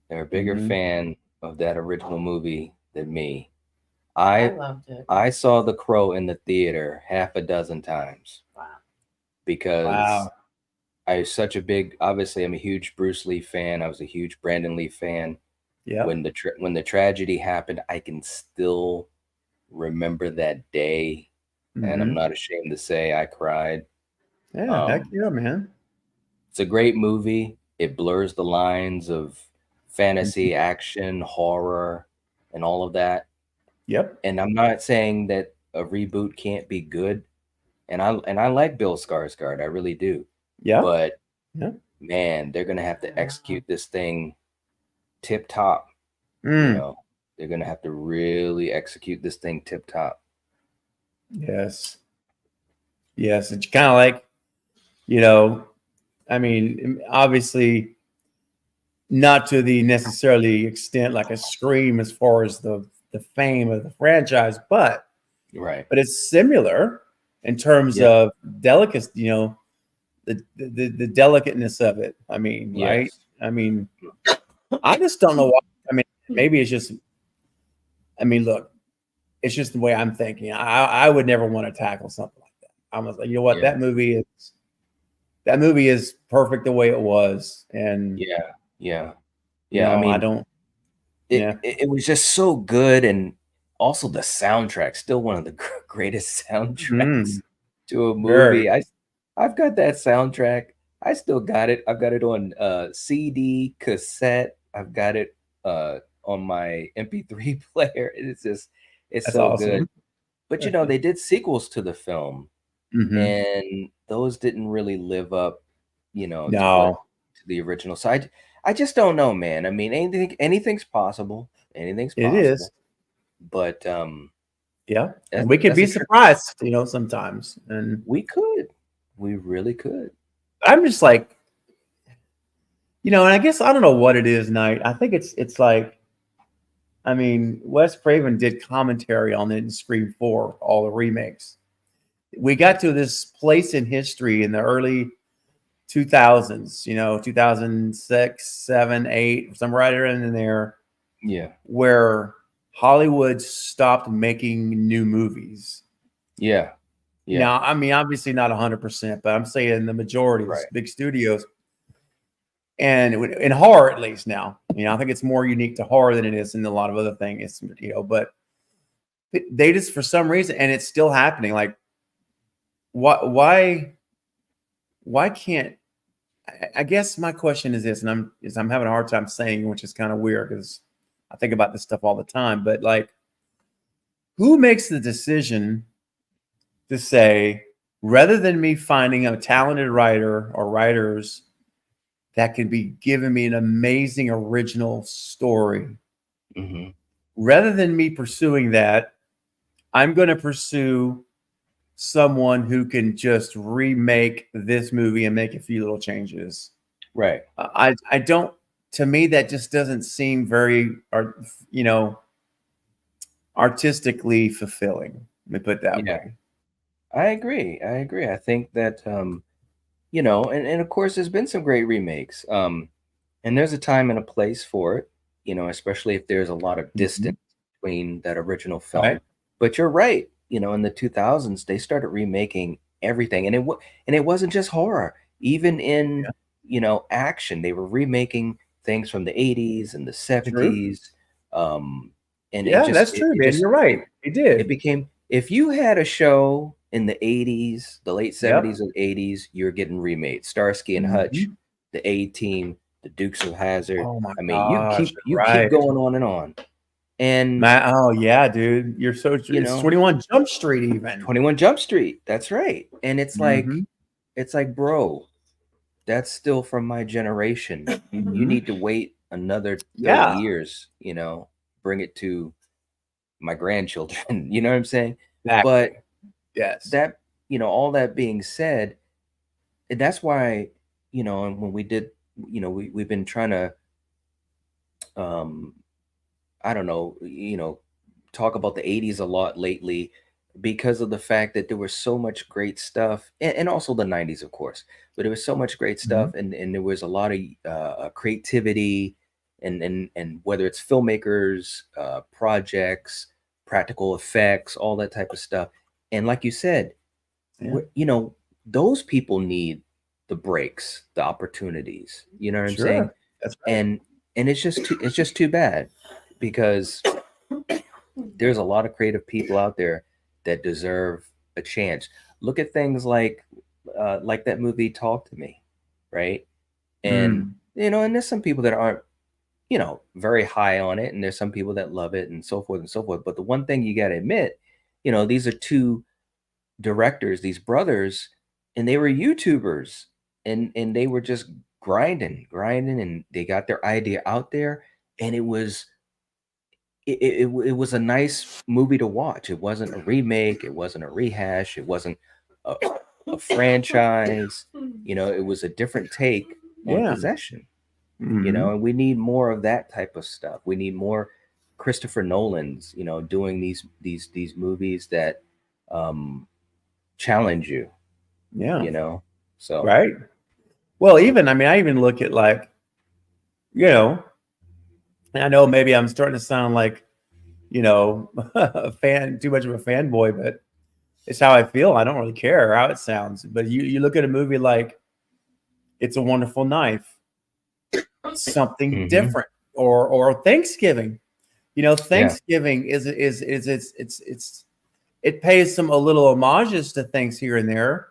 Speaker 3: that are a bigger
Speaker 2: Mhm.
Speaker 3: fan of that original movie than me.
Speaker 4: I loved it.
Speaker 3: I saw The Crow in the theater half a dozen times.
Speaker 4: Wow.
Speaker 3: Because I was such a big, obviously I'm a huge Bruce Lee fan. I was a huge Brandon Lee fan.
Speaker 2: Yeah.
Speaker 3: When the tragedy happened, I can still remember that day. And I'm not ashamed to say I cried.
Speaker 2: Yeah, heck yeah, man.
Speaker 3: It's a great movie. it blurs the lines of fantasy, action, horror, and all of that.
Speaker 2: Yep.
Speaker 3: And I'm not saying that a reboot can't be good, and I like Bill Skarsgård, I really do.
Speaker 2: Yeah.
Speaker 3: But
Speaker 2: Yeah.
Speaker 3: man, they're gonna have to execute this thing tip top. You
Speaker 2: Mm.
Speaker 3: know, they're gonna have to really execute this thing tip top.
Speaker 2: Yes. Yes. It's kind of like, you know, I mean, obviously not to the necessarily extent like a Scream as far as the fame of the franchise, but
Speaker 3: Right.
Speaker 2: it's similar in terms
Speaker 3: Yeah.
Speaker 2: of delicacy, you know, the delicateness of it. I mean, right?
Speaker 3: Yes.
Speaker 2: I mean, I just don't know why. I mean, maybe it's just, I mean, look, it's just the way I'm thinking. I would never want to tackle something like that. I was like, you know what,
Speaker 3: Yeah.
Speaker 2: that movie is perfect the way it was. And
Speaker 3: Yeah. Yeah.
Speaker 2: you
Speaker 3: Yeah. I
Speaker 2: know, I
Speaker 3: mean,
Speaker 2: don't,
Speaker 3: it,
Speaker 2: yeah.
Speaker 3: it was just so good, and also the soundtrack, still one of the greatest soundtracks to a movie.
Speaker 2: Very.
Speaker 3: I've got that soundtrack. I still got it. I've got it on CD, cassette. I've got it on my MP3 player. It's
Speaker 2: That's
Speaker 3: so good.
Speaker 2: awesome.
Speaker 3: But you know, they did sequels to the film, and those didn't really live up, you know,
Speaker 2: No.
Speaker 3: to the original. So I just don't know, man. I mean, anything's possible. Anything's
Speaker 2: It
Speaker 3: possible.
Speaker 2: is.
Speaker 3: But
Speaker 2: Yeah. And we could be surprised, you know, sometimes. And
Speaker 3: we could. We really could.
Speaker 2: I'm just like, you know, and I guess I don't know what it is, Knight. I think it's like, I mean, Wes Craven did commentary on it in Scream 4, all the remakes. We got to this place in history in the early 2000s, you know, 2006, 7, 8, somewhere right around in there.
Speaker 3: Yeah.
Speaker 2: Where Hollywood stopped making new movies.
Speaker 3: Yeah. Yeah.
Speaker 2: Now, I mean, obviously not 100%, but I'm saying the majority,
Speaker 3: Right.
Speaker 2: big studios. And in horror, at least now, you know, I think it's more unique to horror than it is in a lot of other things, you know, but they just, for some reason, and it's still happening. Like, why can't, I guess my question is this, and I'm having a hard time saying, which is kind of weird because I think about this stuff all the time, but like, who makes the decision to say, rather than me finding a talented writer or writers that could be giving me an amazing original story, rather than me pursuing that, I'm going to pursue someone who can just remake this movie and make a few little changes.
Speaker 3: Right.
Speaker 2: I don't, to me, that just doesn't seem very, you know, artistically fulfilling. Let me put it that way.
Speaker 3: I agree. I think that, you know, and of course, there's been some great remakes. And there's a time and a place for it, you know, especially if there's a lot of distance between that original film.
Speaker 2: Right.
Speaker 3: But you're right. You know, in the 2000s, they started remaking everything. And it wasn't just horror. Even in, you know, action, they were remaking things from the 80s and the 70s. And
Speaker 2: yeah, that's true, man. You're right. They did.
Speaker 3: It became, if you had a show in the 80s, the late 70s or 80s, you're getting remade. Starsky and Hutch, the A-Team, the Dukes of Hazzard.
Speaker 2: Oh my
Speaker 3: I mean,
Speaker 2: gosh,
Speaker 3: you keep going on and on. And
Speaker 2: oh yeah, dude, you're so
Speaker 3: you
Speaker 2: it's
Speaker 3: know,
Speaker 2: 21 Jump Street even.
Speaker 3: 21 Jump Street. That's right. And it's like, bro, that's still from my generation. You need to wait another 30 years, you know, bring it to my grandchildren. You know what I'm saying?
Speaker 2: Exactly.
Speaker 3: But
Speaker 2: yes,
Speaker 3: that, you know, all that being said, that's why, you know, and when we did, you know, we've been trying to, I don't know, you know, talk about the 80s a lot lately because of the fact that there was so much great stuff, and also the 90s, of course, but there was so much great stuff, and there was a lot of creativity, and whether it's filmmakers, projects, practical effects, all that type of stuff. And like you said, you know, those people need the breaks, the opportunities. You know what I'm saying?
Speaker 2: That's right.
Speaker 3: And it's just too bad, because there's a lot of creative people out there that deserve a chance. Look at things like that movie Talk to Me, right? And you know, and there's some people that aren't, you know, very high on it, and there's some people that love it and so forth and so forth. But the one thing you got to admit, you know, these are two directors, these brothers, and they were YouTubers, and they were just grinding, and they got their idea out there, and it was it was a nice movie to watch. It wasn't a remake, it wasn't a rehash, it wasn't a, a franchise. You know, it was a different take on
Speaker 2: Yeah.
Speaker 3: Possession. You
Speaker 2: Mhm.
Speaker 3: know, and we need more of that type of stuff. We need more Christopher Nolan's, you know, doing these movies that challenge you,
Speaker 2: Yeah.
Speaker 3: you know. So
Speaker 2: Right. Well, even I mean, I even look at like, you know, and I know maybe I'm starting to sound like, you know, a fan, too much of a fanboy, but it's how I feel. I don't really care how it sounds. But you look at a movie like It's a Wonderful Knife, something different, or Thanksgiving. You know, Thanksgiving is it pays some a little homages to things here and there.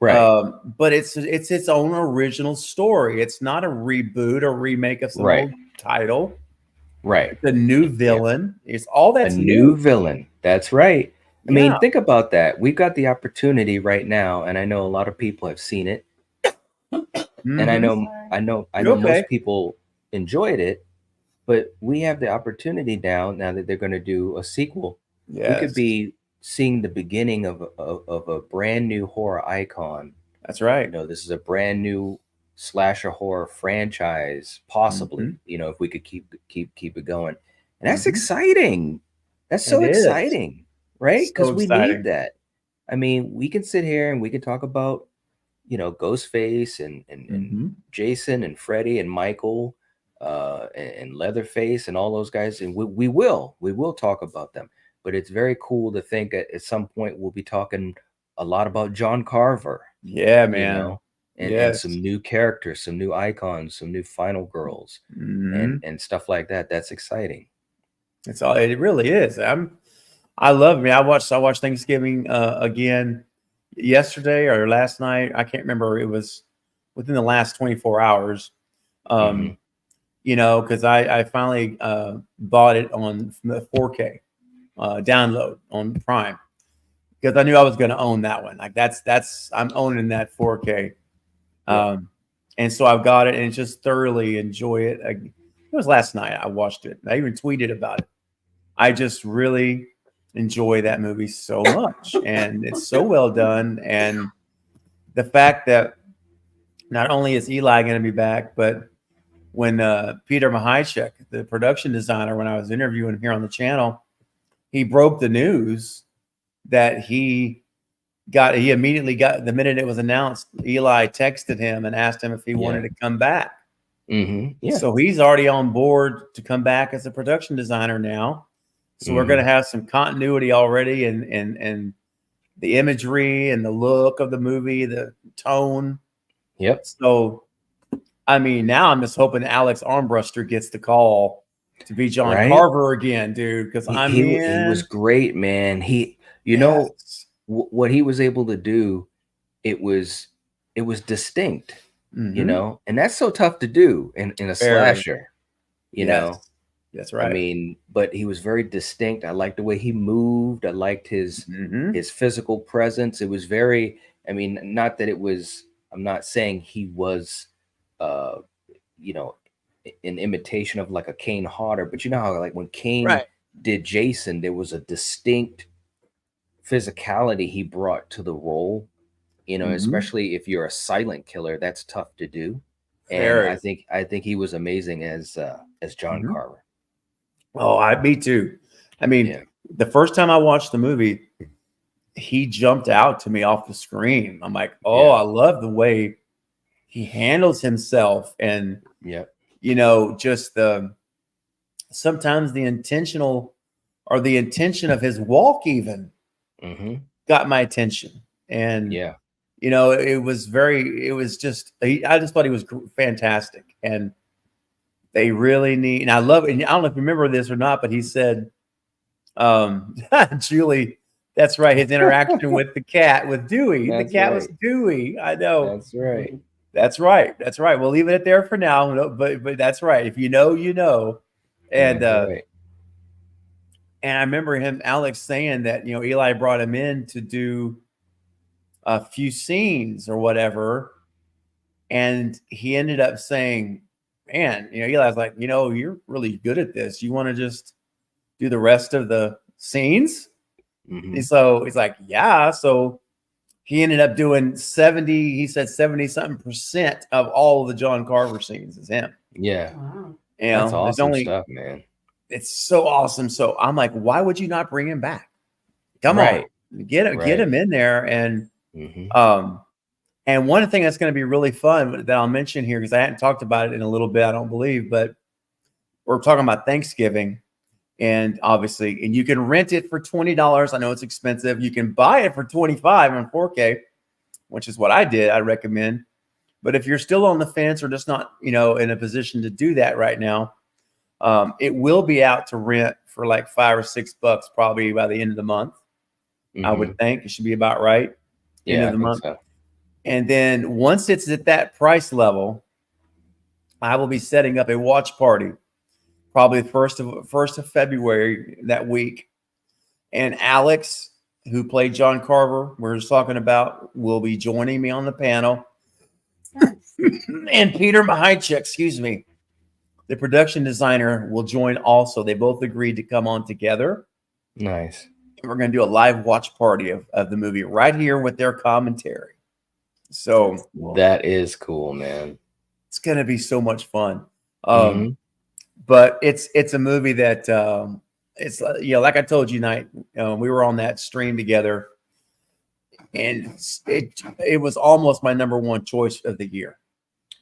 Speaker 3: right,
Speaker 2: But it's its own original story. It's not a reboot or remake of some
Speaker 3: right,
Speaker 2: old title.
Speaker 3: right.
Speaker 2: It's a new villain. It's all
Speaker 3: A
Speaker 2: that's
Speaker 3: new
Speaker 2: new.
Speaker 3: villain. That's right. I
Speaker 2: Yeah.
Speaker 3: mean, think about that. We've got the opportunity right now, and I know a lot of people have seen it, and I
Speaker 2: Mhm.
Speaker 3: know, I know, I
Speaker 2: You
Speaker 3: know
Speaker 2: okay?
Speaker 3: most people enjoyed it, but we have the opportunity now that they're going to do a sequel. We could
Speaker 2: Yes,
Speaker 3: be seeing the beginning of a brand new horror icon.
Speaker 2: that's
Speaker 3: You
Speaker 2: right.
Speaker 3: know, this is a brand new slasher horror franchise, possibly.
Speaker 2: Mhm.
Speaker 3: You know, if we could keep it going, and that's
Speaker 2: Mhm.
Speaker 3: exciting. That's so
Speaker 2: It is
Speaker 3: exciting, right?
Speaker 2: so
Speaker 3: Because we need
Speaker 2: exciting.
Speaker 3: that. I mean, we can sit here and we can talk about, you know, Ghostface and
Speaker 2: Mhm.
Speaker 3: Jason and Freddy and Michael and Leatherface and all those guys, and we will talk about them. But it's very cool to think that at some point we'll be talking a lot about John Carver,
Speaker 2: Yeah,
Speaker 3: you
Speaker 2: man.
Speaker 3: know, and
Speaker 2: Yes.
Speaker 3: some new characters, some new icons, some new final girls,
Speaker 2: Mhm.
Speaker 3: and stuff like that. That's exciting.
Speaker 2: It's all. It really is. I love me. I watched Thanksgiving again yesterday or last night. I can't remember. It was within the last 24 hours.
Speaker 3: Hmm.
Speaker 2: Um, you know, because I finally bought it on the 4K download on Prime because I knew I was going to own that one. Like that's I'm owning that 4K.
Speaker 3: Yeah.
Speaker 2: And so I've got it and just thoroughly enjoy it. It was last night I watched it. I even tweeted about it. I just really enjoy that movie so much, and it's so well done. And the fact that not only is Eli going to be back, but when Peter Mahajcik, the production designer, when I was interviewing him here on the channel, he broke the news that he immediately got the minute it was announced. Eli texted him and asked him if he wanted
Speaker 3: Yeah.
Speaker 2: to come back.
Speaker 3: Yeah.
Speaker 2: So he's already on board to come back as a production designer now. So we're going to have some continuity already, and the imagery and the look of the movie, the tone.
Speaker 3: Yep.
Speaker 2: So, I mean, now I'm just hoping Alex Armbruster gets the call to be John
Speaker 3: Right.
Speaker 2: Carver again, dude. Because
Speaker 3: He was great, man. You know what he was able to do. It was distinct, you know, and that's so tough to do in a
Speaker 2: Very.
Speaker 3: slasher, you
Speaker 2: Yes,
Speaker 3: know.
Speaker 2: that's
Speaker 3: I
Speaker 2: right.
Speaker 3: mean, but he was very distinct. I liked the way he moved. I liked his physical presence. It was very, I mean, not that it was, I'm not saying he was you know, an imitation of like a Kane Hodder, but you know how like when Kane
Speaker 2: Right.
Speaker 3: did Jason, there was a distinct physicality he brought to the role, you know, especially if you're a silent killer, that's tough to do. And
Speaker 2: Very.
Speaker 3: I think he was amazing as John Carver.
Speaker 2: Oh, me too. I mean, the first time I watched the movie, he jumped out to me off the screen. I'm like, oh, I love the way he handles himself, and you know, just sometimes the intentional or the intention of his walk even got my attention. And you know, it was just I just thought he was fantastic, and they really need. And I love it. And I don't know if you remember this or not, but he said, Julie, that's right. His interaction with the cat, with Dewey.
Speaker 3: That's
Speaker 2: the cat
Speaker 3: right.
Speaker 2: was Dewey. I know.
Speaker 3: That's right.
Speaker 2: That's right. That's right. We'll leave it there for now. But that's right. If you know, you know. And
Speaker 3: right.
Speaker 2: and I remember Alex saying that Eli brought him in to do a few scenes or whatever, and he ended up saying, "Man, Eli's like, you're really good at this. You want to just do the rest of the scenes?" And so he's like, "Yeah." So he ended up doing 70. He said 70-something% of all of the John Carver scenes is him.
Speaker 3: Yeah.
Speaker 4: Wow.
Speaker 3: That's
Speaker 2: There's
Speaker 3: awesome
Speaker 2: only
Speaker 3: stuff, man.
Speaker 2: it's so awesome. So I'm like, why would you not bring him back? Come
Speaker 3: Right.
Speaker 2: on, get him in there. And
Speaker 3: Mhm.
Speaker 2: and one thing that's going to be really fun that I'll mention here, because I hadn't talked about it in a little bit, I don't believe, but we're talking about Thanksgiving, and obviously, and you can rent it for $20. I know it's expensive. You can buy it for $25 on 4K, which is what I did. I recommend. But if you're still on the fence or just not, in a position to do that right now, it will be out to rent for like $5 or $6 probably by the end of the month. I would think it should be about right. End of the month.
Speaker 3: So.
Speaker 2: And then once it's at that price level, I will be setting up a watch party, probably the first of February that week. And Alex, who played John Carver, we're just talking about, will be joining me on the panel. And Peter Mahaichik, excuse me, the production designer, will join also. They both agreed to come on together.
Speaker 3: Nice.
Speaker 2: And we're going to do a live watch party of the movie right here with their commentary. So
Speaker 3: that is cool, man.
Speaker 2: It's going to be so much fun. But it's a movie that it's like I told you, Knight, we were on that stream together, and it was almost my number one choice of the year.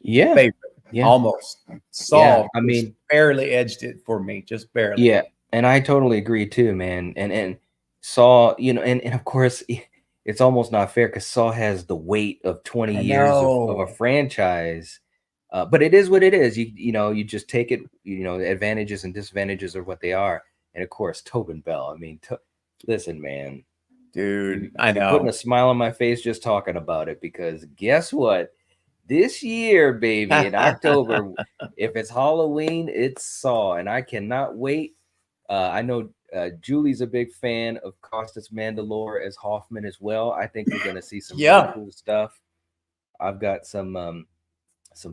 Speaker 3: Yeah,
Speaker 2: favorite.
Speaker 3: Yeah,
Speaker 2: almost. Saul,
Speaker 3: I mean,
Speaker 2: barely edged it for me, just barely.
Speaker 3: Yeah, and I totally agree too, man. And Saw, and of course, it's almost not fair because Saw has the weight of 20 years of a franchise. But it is what it is. You just take it. The advantages and disadvantages are what they are. And of course, Tobin Bell. I mean, listen, man,
Speaker 2: dude, I know.
Speaker 3: You're putting a smile on my face just talking about it, because guess what? This year, baby, in October, if it's Halloween, it's Saw, and I cannot wait. I know Julie's a big fan of Costas Mandylor as Hoffman as well. I think we're going to see some really cool stuff. I've got some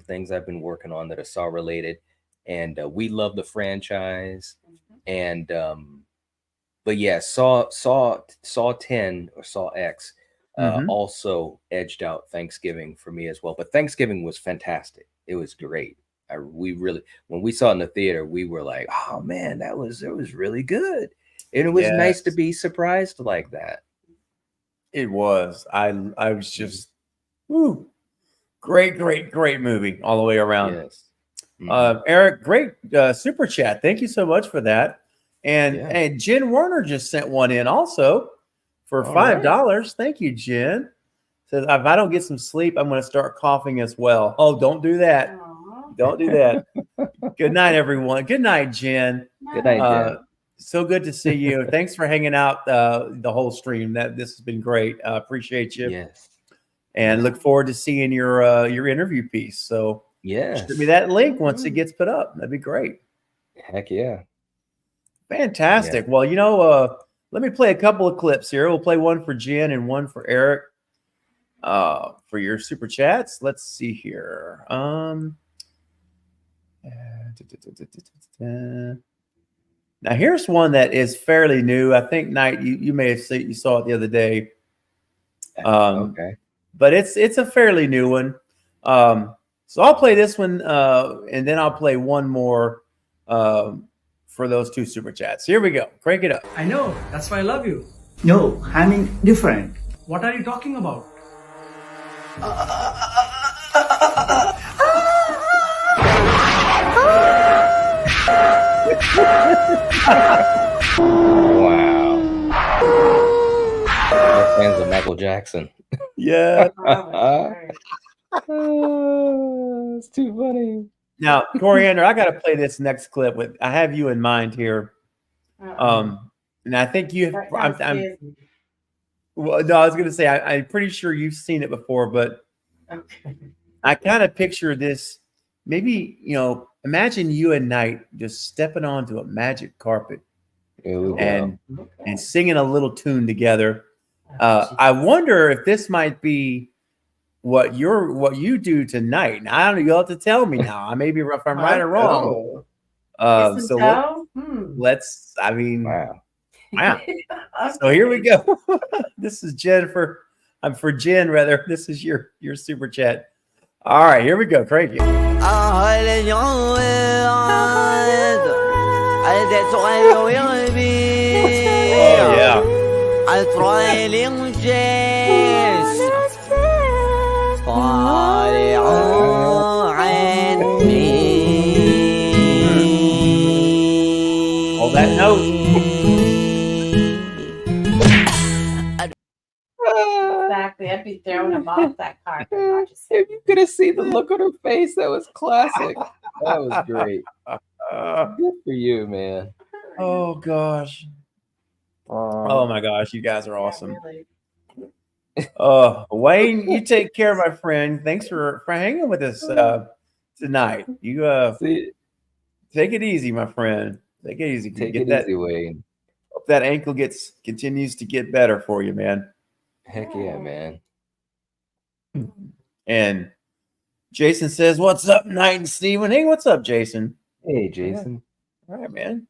Speaker 3: things I've been working on that are Saw related, and we love the franchise. And but yeah, Saw 10 or Saw X also edged out Thanksgiving for me as well. But Thanksgiving was fantastic. It was great. We really, when we saw it in the theater, we were like, oh man, it was really good. And it was nice to be surprised like that.
Speaker 2: It was. I was just great movie all the way around.
Speaker 3: Yes.
Speaker 2: Eric, great super chat. Thank you so much for that. And Jen Werner just sent one in also for $5. Thank you, Jen. Says, if I don't get some sleep, I'm going to start coughing as well. Oh, don't do that. Don't do that. Good night, everyone. Good night, Jen.
Speaker 3: Good night, Jen.
Speaker 2: So good to see you. Thanks for hanging out the whole stream. This has been great. Appreciate you.
Speaker 3: Yes.
Speaker 2: And look forward to seeing your interview piece. So
Speaker 3: yes,
Speaker 2: send me that link once it gets put up. That'd be great.
Speaker 3: Heck yeah.
Speaker 2: Fantastic. Yeah. Well, let me play a couple of clips here. We'll play one for Jen and one for Eric for your super chats. Let's see here. Now here's one that is fairly new. I think, Knight, you may have seen, you saw it the other day.
Speaker 3: Okay.
Speaker 2: But it's a fairly new one. So I'll play this one and then I'll play one more for those two super chats. Here we go. Crank it up.
Speaker 12: I know. That's why I love you.
Speaker 13: No, I mean different.
Speaker 12: What are you talking about?
Speaker 3: Wow. We're fans of Michael Jackson.
Speaker 2: Yeah.
Speaker 3: It's too funny.
Speaker 2: Now, Coriander, I got to play this next clip with. I have you in mind here. And I think you. Well, no, I was going to say I'm pretty sure you've seen it before, but I kind of picture this. Maybe imagine you and Knight just stepping onto a magic carpet and singing a little tune together. I wonder if this might be what you do tonight. Now, I don't know. You'll have to tell me now. I may be if I'm right or wrong. So let's. I mean, wow. Okay. So here we go. This is Jennifer. I'm for Jen, rather. This is your super chat. All right, here we go. Crank it. Oh yeah. All that note.
Speaker 4: Exactly. I'd be throwing them off that carpet.
Speaker 3: If you could have seen the look on her face, that was classic. That was great. Good for you, man.
Speaker 2: Oh gosh. Oh my gosh, you guys are awesome. Wayne, you take care, my friend. Thanks for hanging with us tonight. You take it easy, my friend. Take it easy.
Speaker 3: Take it easy, Wayne.
Speaker 2: Hope that ankle continues to get better for you, man.
Speaker 3: Heck yeah, man.
Speaker 2: And Jason says, "What's up, Knight and Steven?" Hey, what's up, Jason?
Speaker 3: Hey, Jason.
Speaker 2: Yeah. All right, man.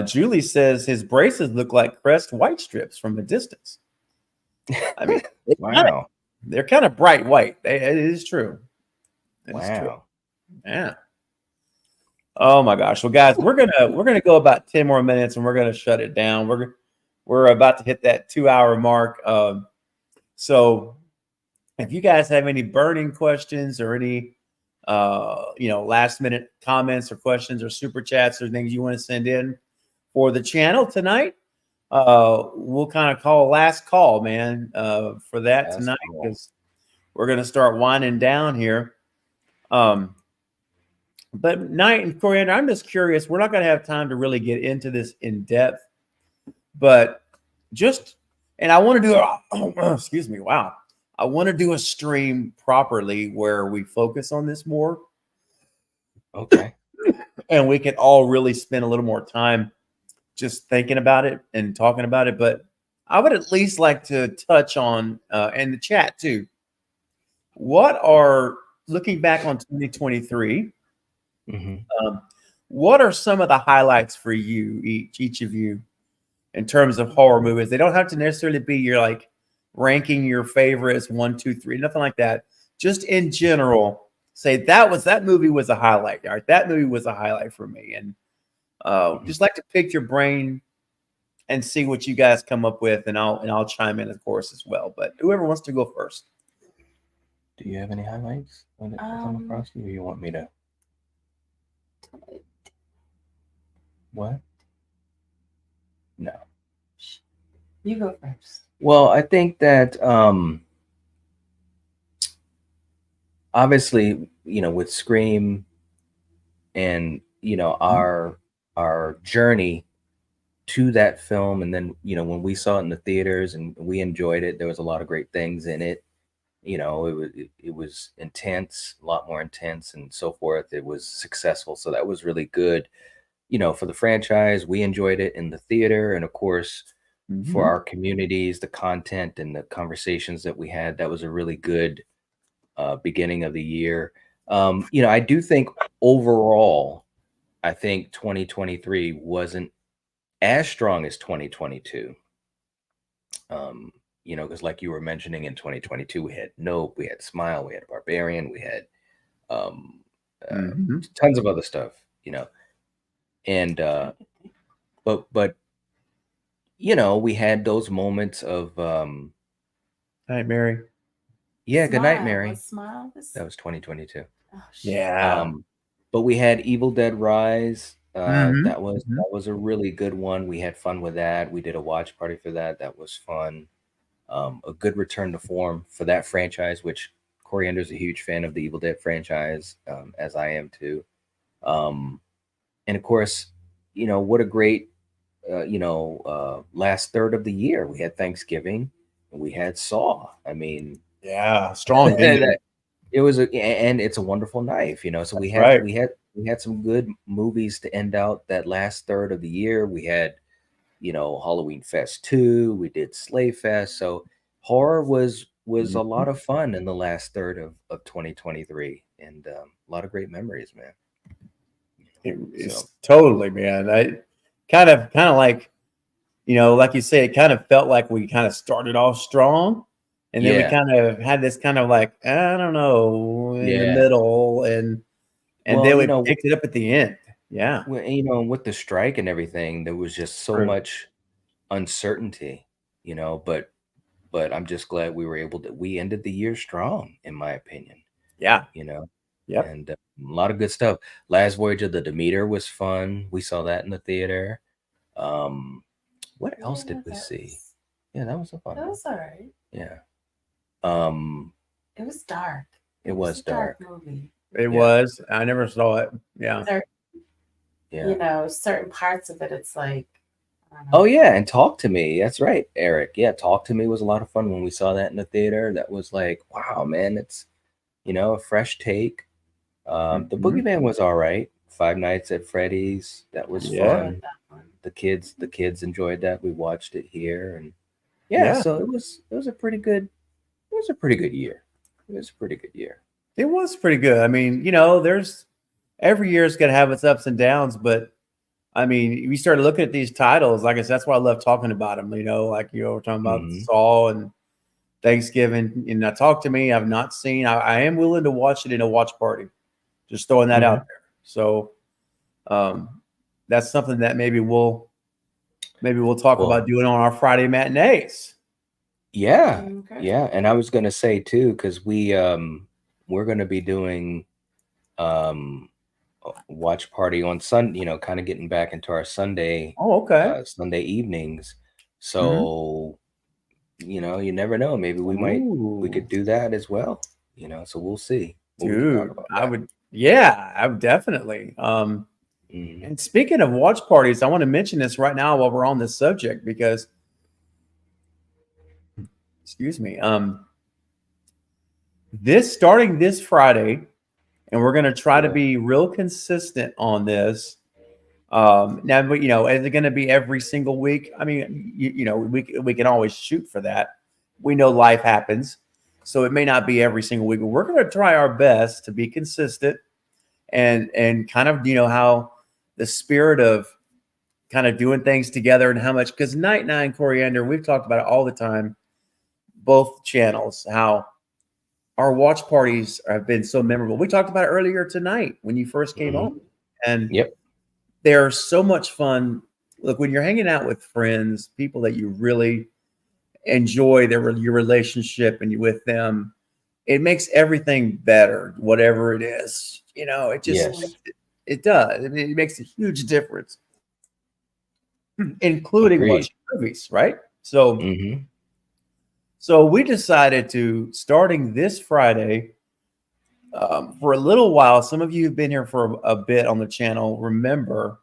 Speaker 2: Julie says his braces look like Crest white strips from a distance. I mean,
Speaker 3: wow,
Speaker 2: they're kind of bright white. It is true.
Speaker 3: Wow.
Speaker 2: True. Yeah. Oh my gosh. Well, guys, we're gonna go about 10 more minutes and we're gonna shut it down. We're about to hit that 2-hour mark. So if you guys have any burning questions or any last minute comments or questions or super chats or things you want to send in for the channel tonight, we'll kind of call last call, man, for that last tonight, because we're going to start winding down here. But Knight and Coriander, I'm just curious. We're not going to have time to really get into this in depth, but and I want to do excuse me. Wow. I want to do a stream properly where we focus on this more.
Speaker 3: Okay.
Speaker 2: And we can all really spend a little more time just thinking about it and talking about it. But I would at least like to touch on, and the chat too, looking back on 2023, what are some of the highlights for you, each of you, in terms of horror movies? They don't have to necessarily be your ranking your favorites 1, 2, 3, nothing like that. Just in general, say that movie was a highlight. All right, that movie was a highlight for me, and just like to pick your brain and see what you guys come up with, and I'll chime in, of course, as well. But whoever wants to go first.
Speaker 3: Do you have any highlights that come across you, or you want me to? What? No.
Speaker 4: You go first.
Speaker 3: Well, I think that obviously, with Scream and our journey to that film, and then when we saw it in the theaters and we enjoyed it, there was a lot of great things in it. It was intense, a lot more intense, and so forth. It was successful, so that was really good. For the franchise, we enjoyed it in the theater, and of course, for our communities, the content and the conversations that we had, that was a really good beginning of the year. I do think overall, I think 2023 wasn't as strong as 2022. Because like you were mentioning, in 2022, we had Nope, we had Smile, we had Barbarian, we had tons of other stuff, and but we had those moments of
Speaker 2: Night Mary.
Speaker 3: Yeah, Good Night,
Speaker 4: Smile.
Speaker 3: Mary.
Speaker 4: Was Smile
Speaker 3: That was 2022.
Speaker 4: Oh, shit.
Speaker 2: Yeah.
Speaker 3: But we had Evil Dead Rise. That was a really good one. We had fun with that. We did a watch party for that. That was fun. A good return to form for that franchise, which Coriander's a huge fan of the Evil Dead franchise, as I am too. And of course, what a great last third of the year. We had Thanksgiving and we had Saw. I mean,
Speaker 2: yeah, strong.
Speaker 3: It was and it's a wonderful knife, you know. So we
Speaker 2: That's
Speaker 3: had some good movies to end out that last third of the year. We had, you know, Halloween Fest 2, we did Slay Fest. So horror was a lot of fun in the last third of 2023, and a lot of great memories, man.
Speaker 2: It's totally, man. I kind of like, you know, like you say, it kind of felt like we kind of started off strong, and then we
Speaker 3: Yeah.
Speaker 2: kind of had this kind of like, I don't know, in the
Speaker 3: Yeah.
Speaker 2: middle, and
Speaker 3: Well,
Speaker 2: then
Speaker 3: you
Speaker 2: we
Speaker 3: know,
Speaker 2: picked it up at the end. Yeah.
Speaker 3: well, you know, with the strike and everything, there was just so
Speaker 2: True.
Speaker 3: much uncertainty, you know, but I'm just glad we ended the year strong, in my opinion,
Speaker 2: Yeah.
Speaker 3: you know.
Speaker 2: Yep.
Speaker 3: And a lot of good stuff. Last Voyage of the Demeter was fun. We saw that in the theater. What else did we see? Yeah, that was a fun
Speaker 4: That
Speaker 3: one.
Speaker 4: was all right.
Speaker 3: Yeah.
Speaker 4: It was dark.
Speaker 3: It was
Speaker 4: a dark
Speaker 3: dark.
Speaker 4: movie.
Speaker 2: It was. I never saw it. Yeah.
Speaker 3: Yeah.
Speaker 4: You know, certain parts of it, it's like, I don't know.
Speaker 3: Oh yeah, and Talk to Me. That's right, Eric. Yeah, Talk to Me was a lot of fun when we saw that in the theater. That was like, wow, man, it's, you know, a fresh take. The Boogeyman was all right. Five Nights at Freddy's, that was fun. The kids enjoyed that. We watched it here, and so it was a pretty good year. It was a pretty good year.
Speaker 2: It was pretty good. I mean, you know, there's every year is going to have its ups and downs, but I mean, we started looking at these titles. Like I said, that's why I love talking about them. You know, like we're talking about Saw and Thanksgiving. And now Talk to Me, I've not seen. I am willing to watch it in a watch party. Just throwing that out there. So that's something that maybe we'll talk about doing on our Friday matinees.
Speaker 3: Yeah, yeah. And I was gonna say too, because we're gonna be doing a watch party on Sunday, you know, kind of getting back into our Sunday Sunday evenings. So you know, you never know. Maybe we could do that as well. You know, so we'll see.
Speaker 2: Dude, I would definitely. And speaking of watch parties, I want to mention this right now while we're on this subject because excuse me. Starting this Friday, and we're going to try to be real consistent on this. Now, but you know, is it going to be every single week? I mean, you know, we can always shoot for that. We know life happens, so it may not be every single week, but we're going to try our best to be consistent and kind of, you know, how the spirit of kind of doing things together and how much, because Night Nine Coriander, we've talked about it all the time, both channels, how our watch parties have been so memorable. We talked about it earlier tonight when you first came on, and they're so much fun. Look, when you're hanging out with friends, people that you really enjoy your relationship and you with them, it makes everything better, whatever it is. You know, it just it does. I mean, it makes a huge difference, including watching movies, right? So, so we decided to, starting this Friday, for a little while. Some of you have been here for a bit on the channel. Remember,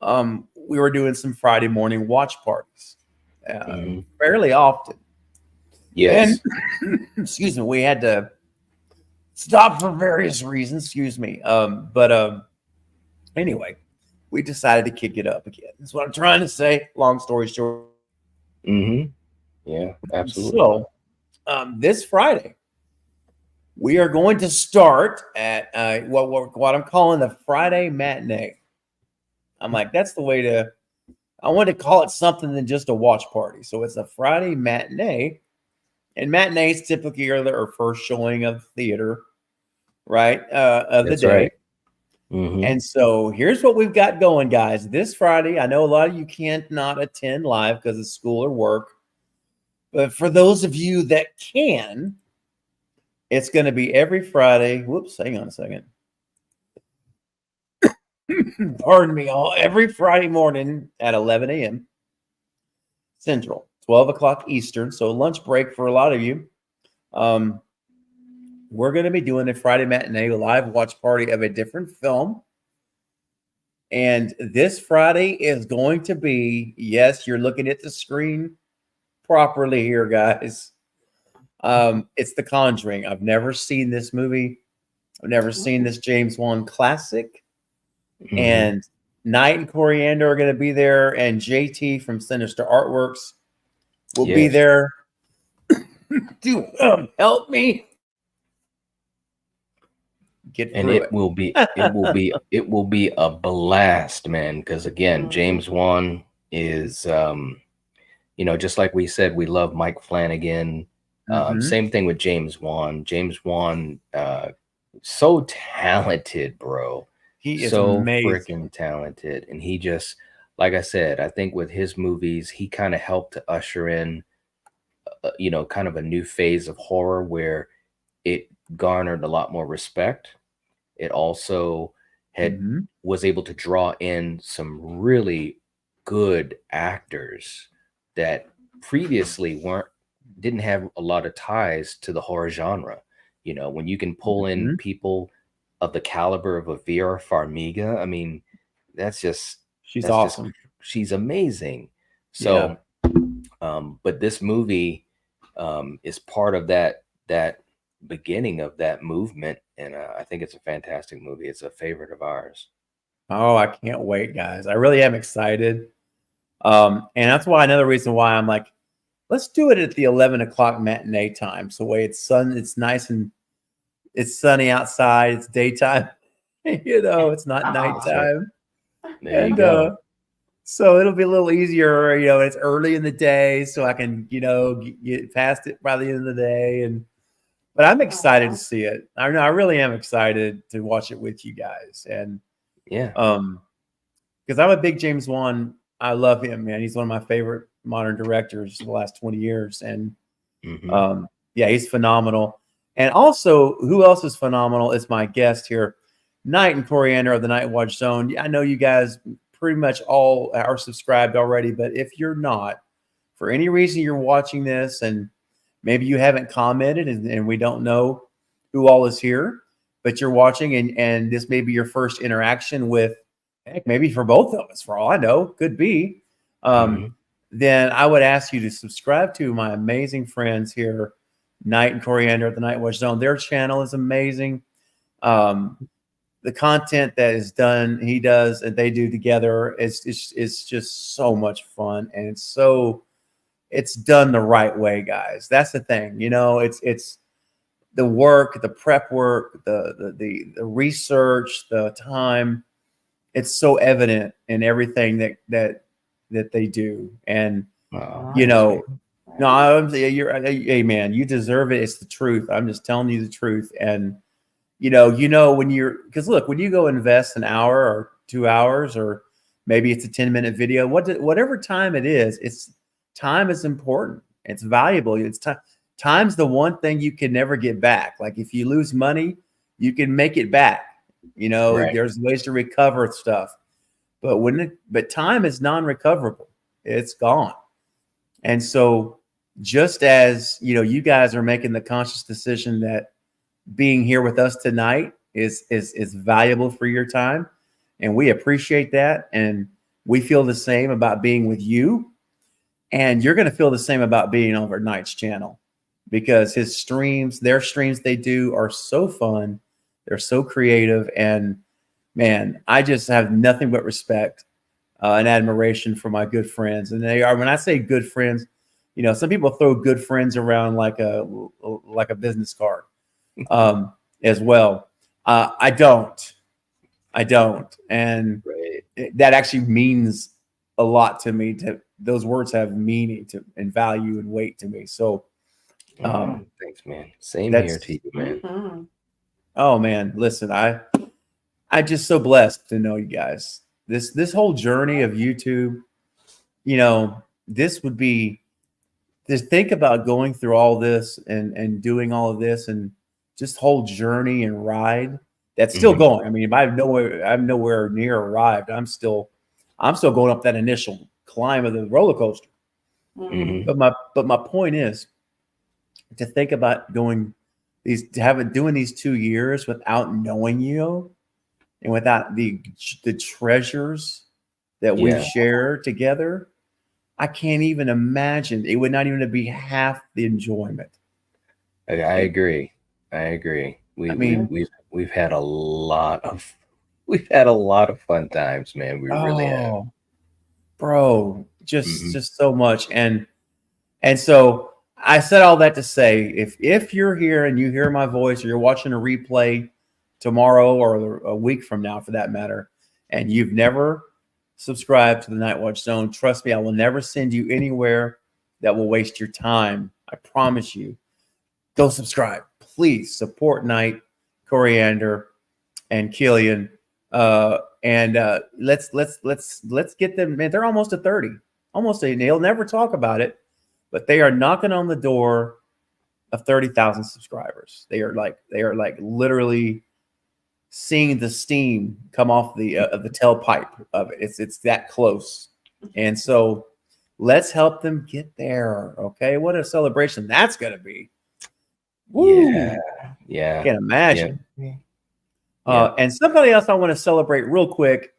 Speaker 2: we were doing some Friday morning watch parties fairly often.
Speaker 3: Yes.
Speaker 2: And excuse me, we had to stop for various reasons. Excuse me. But anyway, we decided to kick it up again. That's what I'm trying to say. Long story short.
Speaker 3: Yeah, absolutely.
Speaker 2: So this Friday, we are going to start at what I'm calling the Friday matinee. I'm like, that's the way to. I want to call it something than just a watch party. So it's a Friday matinee, and matinees typically are the first showing of theater, right? Of the day.
Speaker 3: Right.
Speaker 2: And so here's what we've got going, guys. This Friday, I know a lot of you can't not attend live because of school or work. But for those of you that can, it's going to be every Friday. Whoops, hang on a second. Pardon me, every Friday morning at 11 a.m. Central, 12 o'clock Eastern. So lunch break for a lot of you. We're going to be doing a Friday matinee live watch party of a different film. And this Friday is going to be, yes, you're looking at the screen properly here, guys. It's The Conjuring. I've never seen this movie. I've never seen this James Wan classic.
Speaker 3: Mhm.
Speaker 2: And Knight and Coriander are going to be there, and JT from Sinister Artworks will be
Speaker 3: Yes.
Speaker 2: there to help me get
Speaker 3: And
Speaker 2: through
Speaker 3: it will be it will be a blast, man, because again, James Wan is you know, just like we said, we love Mike Flanagan.
Speaker 2: Mhm.
Speaker 3: Same thing with James Wan. James Wan, so talented, bro.
Speaker 2: He is
Speaker 3: So
Speaker 2: amazing.
Speaker 3: freaking talented. And he just, like I said, I think with his movies, he kind of helped to usher in, you know, kind of a new phase of horror where it garnered a lot more respect. It also had
Speaker 2: Mhm.
Speaker 3: was able to draw in some really good actors that previously didn't have a lot of ties to the horror genre. You know, when you can pull in
Speaker 2: Mhm.
Speaker 3: people of the caliber of a Vera Farmiga, I mean, that's just
Speaker 2: She's awesome.
Speaker 3: she's amazing.
Speaker 2: Yeah.
Speaker 3: So, but this movie is part of that beginning of that movement, and I think it's a fantastic movie. It's a favorite of ours.
Speaker 2: Oh, I can't wait, guys. I really am excited. And that's why another reason why I'm like, let's do it at the 11 o'clock matinee time. So way it's nice and it's sunny outside, it's daytime, you know, it's not
Speaker 3: That's right.
Speaker 2: nighttime.
Speaker 3: There you
Speaker 2: And
Speaker 3: go.
Speaker 2: so it'll be a little easier, you know, it's early in the day, so I can, you know, get past it by the end of the day. But I'm excited to see it. I know I really am excited to watch it with you guys. And
Speaker 3: Yeah.
Speaker 2: because I'm a big James Wan. I love him, man. He's one of my favorite modern directors of the last 20 years. And
Speaker 3: Mhm.
Speaker 2: yeah, he's phenomenal. And also, who else is phenomenal is my guest here, Knight and Coriander of the Night Watch Zone. I know you guys pretty much all are subscribed already, but if you're not, for any reason you're watching this and maybe you haven't commented and we don't know who all is here, but you're watching and this may be your first interaction with, heck, maybe for both of us, for all I know, could be.
Speaker 3: Mhm.
Speaker 2: Then I would ask you to subscribe to my amazing friends here, Knight and Coriander at the Night Watch Zone. Their channel is amazing. The content that is done, he does, and they do together is just so much fun, and it's done the right way, guys. That's the thing, you know. It's the work, the prep work, the research, the time. It's so evident in everything that they do, and
Speaker 3: Oh,
Speaker 2: you
Speaker 3: thanks,
Speaker 2: know,
Speaker 3: man.
Speaker 2: no, hey man, you deserve it. It's the truth. I'm just telling you the truth. And you know when you're because look, when you go invest an hour or 2 hours or maybe it's a 10-minute video, whatever time it is, it's time is important. It's valuable. It's time. Time's the one thing you can never get back. Like if you lose money, you can make it back. You know,
Speaker 3: Right.
Speaker 2: there's ways to recover stuff. But time is non-recoverable. It's gone. And so just as, you know, you guys are making the conscious decision that being here with us tonight is valuable for your time, and we appreciate that, and we feel the same about being with you, and you're going to feel the same about being over Knight's channel because their streams they do are so fun, they're so creative, and man, I just have nothing but respect and admiration for my good friends. And they are, when I say good friends, you know, some people throw good friends around like a business card as well. I don't, and that actually means a lot to me. Those words have meaning to and value and weight to me. So,
Speaker 3: Thanks, man. Same
Speaker 2: that's
Speaker 3: here to you, man.
Speaker 2: oh man, listen, I just so blessed to know you guys. This whole journey of YouTube, you know, this would be just think about going through all this and doing all of this and just whole journey and ride that's still
Speaker 3: Mhm.
Speaker 2: going. I mean, I'm nowhere near arrived. I'm still going up that initial climb of the roller coaster.
Speaker 3: Mhm.
Speaker 2: But my point is to think about doing these 2 years without knowing you and without the treasures that we've
Speaker 3: Yeah.
Speaker 2: shared together. I can't even imagine. It would not even be half the enjoyment.
Speaker 3: I agree. I agree. We've had a lot of fun times, man. We really have.
Speaker 2: Bro, just so much. And so I said all that to say, if you're here and you hear my voice, or you're watching a replay tomorrow or a week from now, for that matter, and you've never subscribed to the Night Watch Zone, trust me, I will never send you anywhere that will waste your time. I promise you. Go subscribe, please. Support Night, Coriander, and Killian. Let's get them, man. They're almost at 30. They'll never talk about it, but they are knocking on the door of 30,000 subscribers. They are like literally seeing the steam come off the tailpipe of it. It's that close. And so let's help them get there. Okay. What a celebration that's gonna be. Woo.
Speaker 3: Yeah.
Speaker 2: Can't imagine. And somebody else I want to celebrate real quick.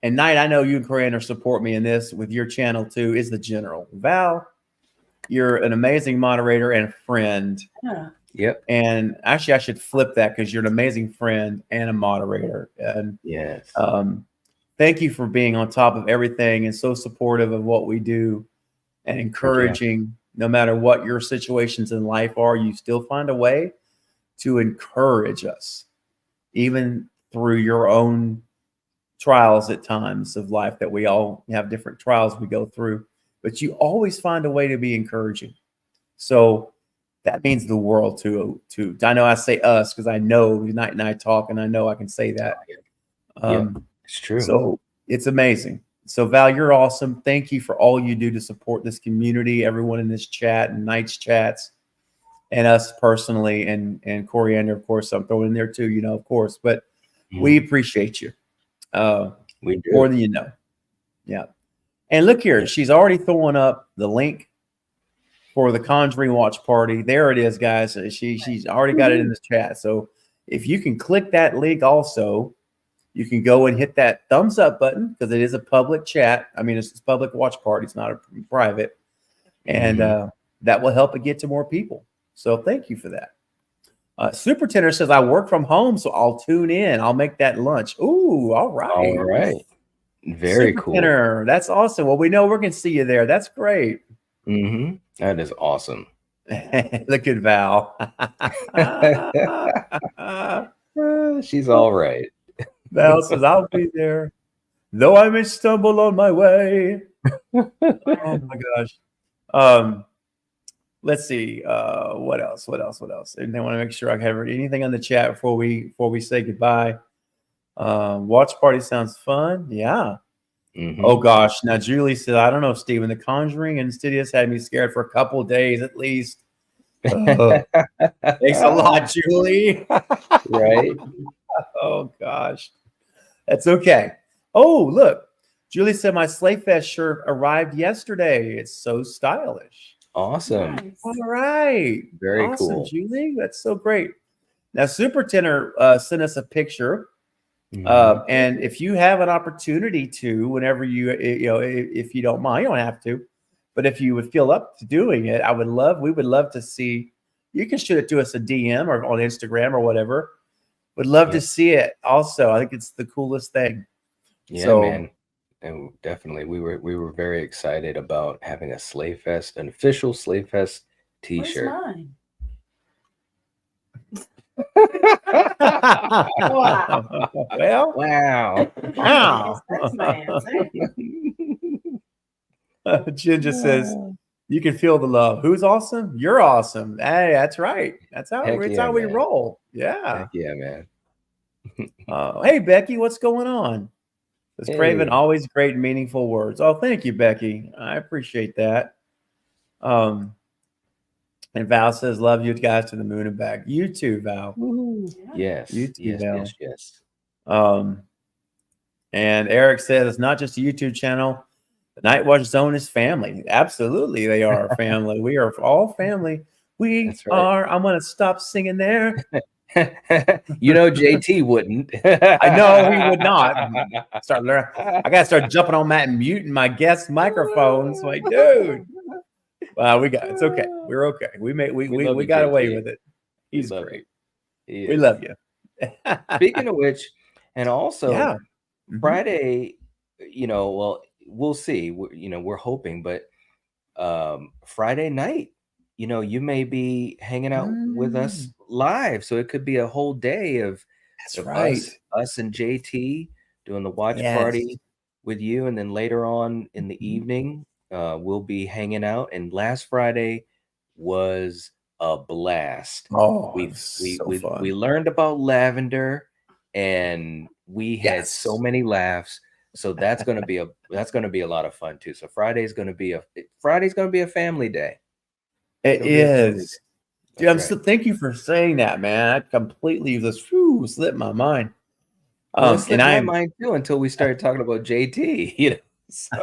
Speaker 2: And Knight, I know you and Coriander support me in this with your channel too, is the General. Val, you're an amazing moderator and friend.
Speaker 4: Yeah.
Speaker 3: Yep.
Speaker 2: And actually, I should flip that, because you're an amazing friend and a moderator. And
Speaker 3: yes.
Speaker 2: Thank you for being on top of everything and so supportive of what we do and encouraging. No matter what your situations in life are, you still find a way to encourage us, even through your own trials at times of life, that we all have different trials we go through, but you always find a way to be encouraging. So that means the world to I know I say us because I know Night and I talk, and I know I can say that.
Speaker 3: It's true.
Speaker 2: So it's amazing. So Val, you're awesome. Thank you for all you do to support this community, everyone in this chat and Night's chats, and us personally, and Coriander, of course, I'm throwing in there too, of course. But we appreciate you.
Speaker 3: We do.
Speaker 2: More than you know. Yeah. And look here, she's already throwing up the link for the Conjuring watch party. There it is, guys. She's already got it in the chat. So if you can click that link also, you can go and hit that thumbs up button, because it is a public chat. I mean, it's a public watch party. It's not a private. And that will help it get to more people. So thank you for that. Super Tenor says, I work from home, so I'll tune in. I'll make that lunch. Ooh, all right.
Speaker 3: All right. Very
Speaker 2: Super
Speaker 3: cool.
Speaker 2: Tenor, that's awesome. Well, we know we're going to see you there. That's great.
Speaker 3: That is awesome.
Speaker 2: Look at Val.
Speaker 3: She's all right.
Speaker 2: Val says, I'll be there, though I may stumble on my way. Oh my gosh. Let's see. What else? And I want to make sure I have anything on the chat before we say goodbye. Watch party sounds fun. Yeah. Oh gosh. Now Julie said, I don't know, Steven. The Conjuring and Insidious had me scared for a couple of days at least. Thanks a lot, Julie.
Speaker 3: Right.
Speaker 2: Oh gosh. That's okay. Oh, look. Julie said my Slayfest shirt arrived yesterday. It's so stylish.
Speaker 3: Awesome.
Speaker 4: Nice.
Speaker 2: All right.
Speaker 3: Very
Speaker 2: awesome,
Speaker 3: cool.
Speaker 2: Julie. That's so great. Now, Super Tenor sent us a picture. And if you have an opportunity to, whenever if you don't mind, you don't have to, but if you would feel up to doing it, we would love to see. You can shoot it to us a DM or on Instagram or whatever. Would love to see it. Also, I think it's the coolest thing.
Speaker 3: Yeah, man. And definitely, we were very excited about having an official Slayfest T-shirt.
Speaker 4: Where's mine?
Speaker 2: Well,
Speaker 3: wow.
Speaker 4: That's my answer.
Speaker 2: Ginger says, you can feel the love. Who's awesome? You're awesome. Hey, that's right. That's how we roll. Yeah.
Speaker 3: Heck yeah, man.
Speaker 2: Hey, Becky, what's going on? It's Craven, always great and meaningful words. Oh, thank you, Becky. I appreciate that. And Val says, love you guys to the moon and back. You too, Val.
Speaker 3: Yes.
Speaker 2: You too, Val.
Speaker 3: Yes.
Speaker 2: And Eric says, it's not just a YouTube channel. The Night Watch Zone is family. Absolutely, they are family. We are all family. We are. I'm going to stop singing there.
Speaker 3: JT wouldn't.
Speaker 2: I know he would not. I got to start jumping on that and muting my guest microphones. Like, dude, Wow, it's okay. We're okay. We
Speaker 3: love you,
Speaker 2: got away
Speaker 3: JT.
Speaker 2: with it.
Speaker 3: We
Speaker 2: He's
Speaker 3: love
Speaker 2: great.
Speaker 3: you.
Speaker 2: We love you.
Speaker 3: Speaking of which, and also
Speaker 2: Yeah. Mhm.
Speaker 3: Friday, well, we'll see. We're hoping, but Friday night, you may be hanging out with us live, so it could be a whole day of
Speaker 2: That's right.
Speaker 3: us and JT doing the watch
Speaker 2: Yes.
Speaker 3: party with you, and then later on in the evening, we'll be hanging out. And last Friday was a blast.
Speaker 2: Oh,
Speaker 3: we
Speaker 2: it was so fun.
Speaker 3: we learned about lavender, and we had so many laughs. So that's gonna be a lot of fun too. So Friday's gonna be a family day.
Speaker 2: It
Speaker 3: It'll be a family
Speaker 2: is.
Speaker 3: day.
Speaker 2: Dude,
Speaker 3: That's right.
Speaker 2: thank you for saying that, man. I completely just slipped my mind.
Speaker 3: Well, it slipped my mind too until we started talking about JT. So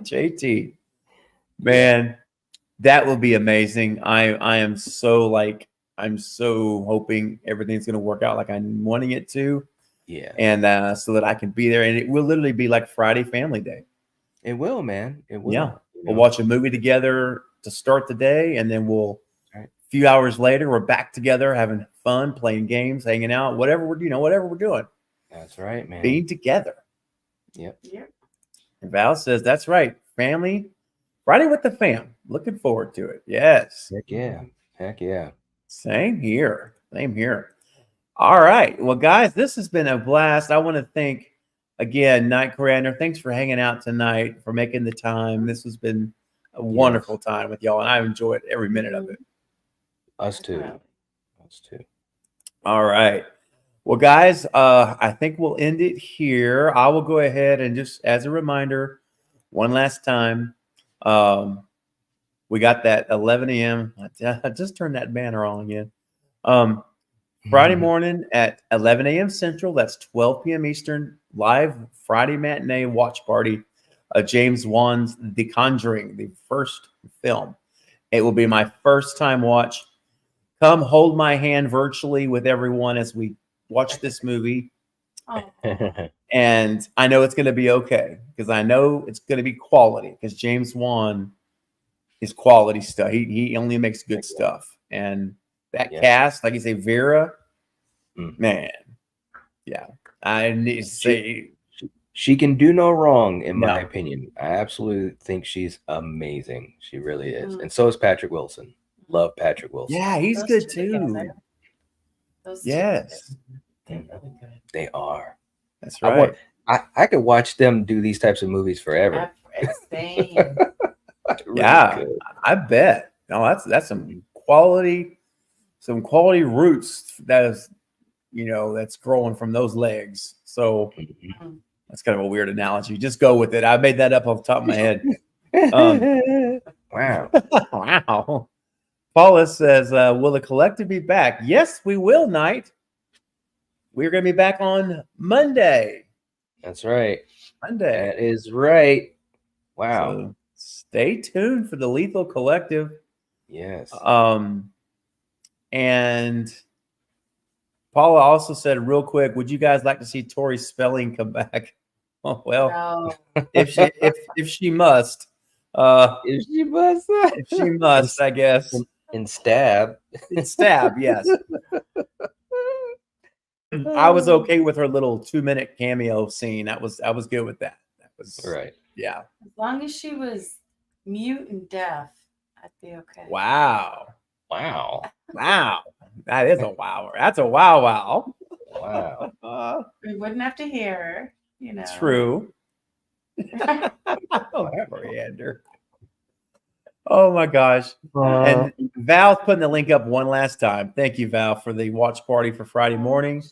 Speaker 2: JT, man, that will be amazing. I am so I'm so hoping everything's going to work out like I'm wanting it to.
Speaker 3: Yeah.
Speaker 2: And so that I can be there, and it will literally be like Friday family day.
Speaker 3: It will, man. It will.
Speaker 2: Yeah. We'll watch a movie together to start the day, and then a few hours later, we're back together having fun, playing games, hanging out, whatever we're doing.
Speaker 3: That's right, man.
Speaker 2: Being together.
Speaker 3: Yep.
Speaker 2: And Val says, that's right. Family, Friday with the fam. Looking forward to it. Yes.
Speaker 3: Heck yeah. Heck yeah.
Speaker 2: Same here. Same here. All right. Well, guys, this has been a blast. I want to thank, again, Night Commander. Thanks for hanging out tonight, for making the time. This has been a wonderful time with y'all, and I've enjoyed every minute of it.
Speaker 3: Us too. Us too.
Speaker 2: All right. Well, guys, I think we'll end it here. I will go ahead and just as a reminder, one last time, we got that 11 a.m. I just turned that banner on again. Friday morning at 11 a.m. Central, that's 12 p.m. Eastern, live Friday matinee watch party of James Wan's The Conjuring, the first film. It will be my first time watch. Come hold my hand virtually with everyone as we watch this movie. And I know it's going to be okay, because I know it's going to be quality, because James Wan is quality stuff. He only makes good stuff. And that cast, like you say, Vera, man, yeah. I need to say
Speaker 3: she can do no wrong, in my opinion. I absolutely think she's amazing. She really is. And so is Patrick Wilson. Love Patrick Wilson.
Speaker 2: Yeah, he's good too. Yes.
Speaker 4: They're really good.
Speaker 3: They are.
Speaker 2: That's right.
Speaker 3: I could watch them do these types of movies forever.
Speaker 4: Same.
Speaker 3: Really
Speaker 2: yeah,
Speaker 3: good.
Speaker 2: I bet. No, that's some quality roots that is, that's growing from those legs. So that's kind of a weird analogy. Just go with it. I made that up off the top of my head.
Speaker 3: Wow.
Speaker 2: Wow. Paula says, will the collective be back? Yes, we will, Knight. We're going to be back on Monday.
Speaker 3: That's right.
Speaker 2: Monday.
Speaker 3: That is right. Wow.
Speaker 2: So stay tuned for the Lethal Collective.
Speaker 3: Yes.
Speaker 2: And Paula also said real quick, would you guys like to see Tori Spelling come back? Oh, well,
Speaker 4: No.
Speaker 2: if she must. If she must, I guess.
Speaker 3: In Stab.
Speaker 2: In Stab, yes. I was okay with her little 2-minute cameo scene. I was good with that. That was
Speaker 3: right.
Speaker 2: Yeah.
Speaker 4: As long as she was mute and deaf, I'd be okay.
Speaker 2: Wow.
Speaker 3: Wow.
Speaker 2: Wow. That is a wow. That's a wow.
Speaker 3: Wow.
Speaker 4: We wouldn't have to hear her,
Speaker 2: True. Coriander. Oh my gosh. And Val's putting the link up one last time. Thank you, Val, for the watch party for Friday morning.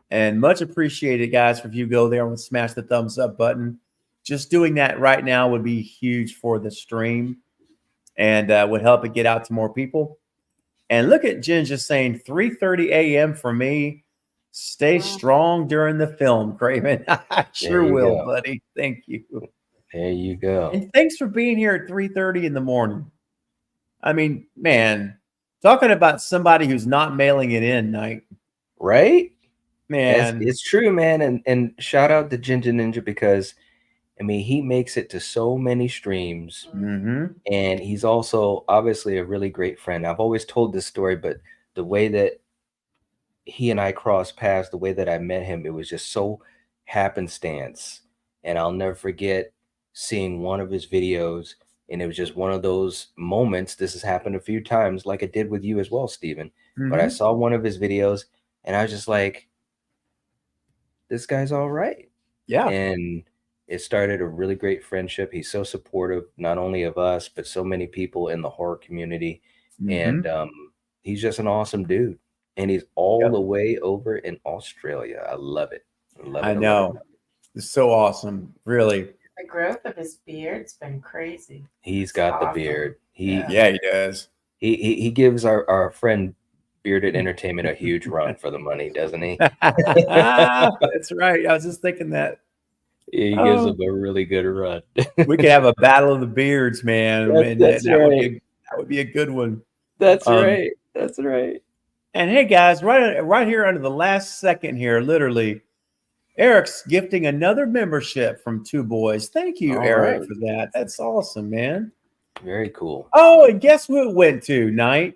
Speaker 2: And much appreciated, guys, if you go there and smash the thumbs up button. Just doing that right now would be huge for the stream and would help it get out to more people. And look at Jen just saying 3:30 a.m. for me. Stay strong during the film, Craven. I sure will, buddy. Thank you.
Speaker 3: There you go.
Speaker 2: And thanks for being here at 3:30 in the morning. I mean, man, talking about somebody who's not mailing it in, Night.
Speaker 3: Right?
Speaker 2: Man.
Speaker 3: It's true, man. And shout out to Ginger Ninja, because I mean, he makes it to so many streams,
Speaker 2: Mm-hmm.
Speaker 3: and he's also obviously a really great friend. I've always told this story, but the way that he and I crossed paths, the way that I met him, it was just so happenstance. And I'll never forget seeing one of his videos, and it was just one of those moments. This has happened a few times, like it did with you as well, Stephen. But I
Speaker 2: Mhm.
Speaker 3: saw one of his videos, and I was just like, this guy's all right.
Speaker 2: Yeah.
Speaker 3: And it started a really great friendship. He's so supportive, not only of us, but so many people in the horror community. And he's just an awesome dude. And he's all the way over in Australia. I love it. I love it.
Speaker 2: I know. It's so awesome. Really.
Speaker 4: The growth of his beard's been crazy.
Speaker 3: He's got the beard.
Speaker 2: He does.
Speaker 3: He gives our friend Bearded Entertainment a huge run for the money, doesn't he?
Speaker 2: That's right. I was just thinking that.
Speaker 3: He gives them a really good run.
Speaker 2: We could have a battle of the beards, man.
Speaker 3: That's right.
Speaker 2: That would be a good one.
Speaker 3: That's right. That's right.
Speaker 2: And hey, guys, right here under the last second here, literally, Eric's gifting another membership from Two Boys. Thank you, Eric, for that. That's awesome, man.
Speaker 3: Very cool.
Speaker 2: Oh, and guess who it went to, Knight?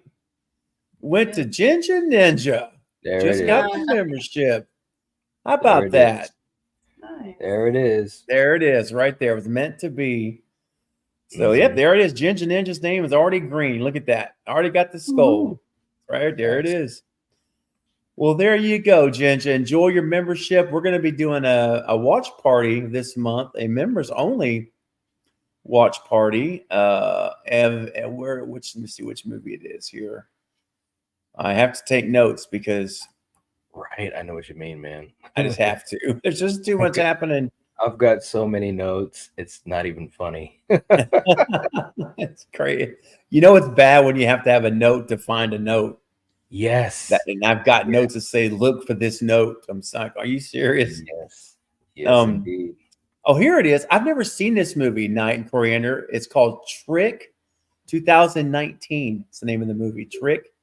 Speaker 2: Went to Ginger Ninja. Just got the membership. How about that?
Speaker 4: Nice.
Speaker 3: There it is.
Speaker 2: There it is, right there. It was meant to be. So, yep, there it is. Ginger Ninja's name is already green. Look at that. Already got the skull. Right there it is. Well, there you go, Ginger. Enjoy your membership. We're going to be doing a watch party this month, a members only watch party. And let me see which movie it is here. I have to take notes because
Speaker 3: I know what you mean, man.
Speaker 2: I just have to. There's just too much happening.
Speaker 3: I've got so many notes. It's not even funny.
Speaker 2: It's crazy. You know, it's bad when you have to have a note to find a note.
Speaker 3: Yes.
Speaker 2: And I've got notes that say, look for this note. I'm like, are you serious?
Speaker 3: Yes. Yes, indeed.
Speaker 2: Oh, here it is. I've never seen this movie, Night and Coriander. It's called Trick 2019. It's the name of the movie, Trick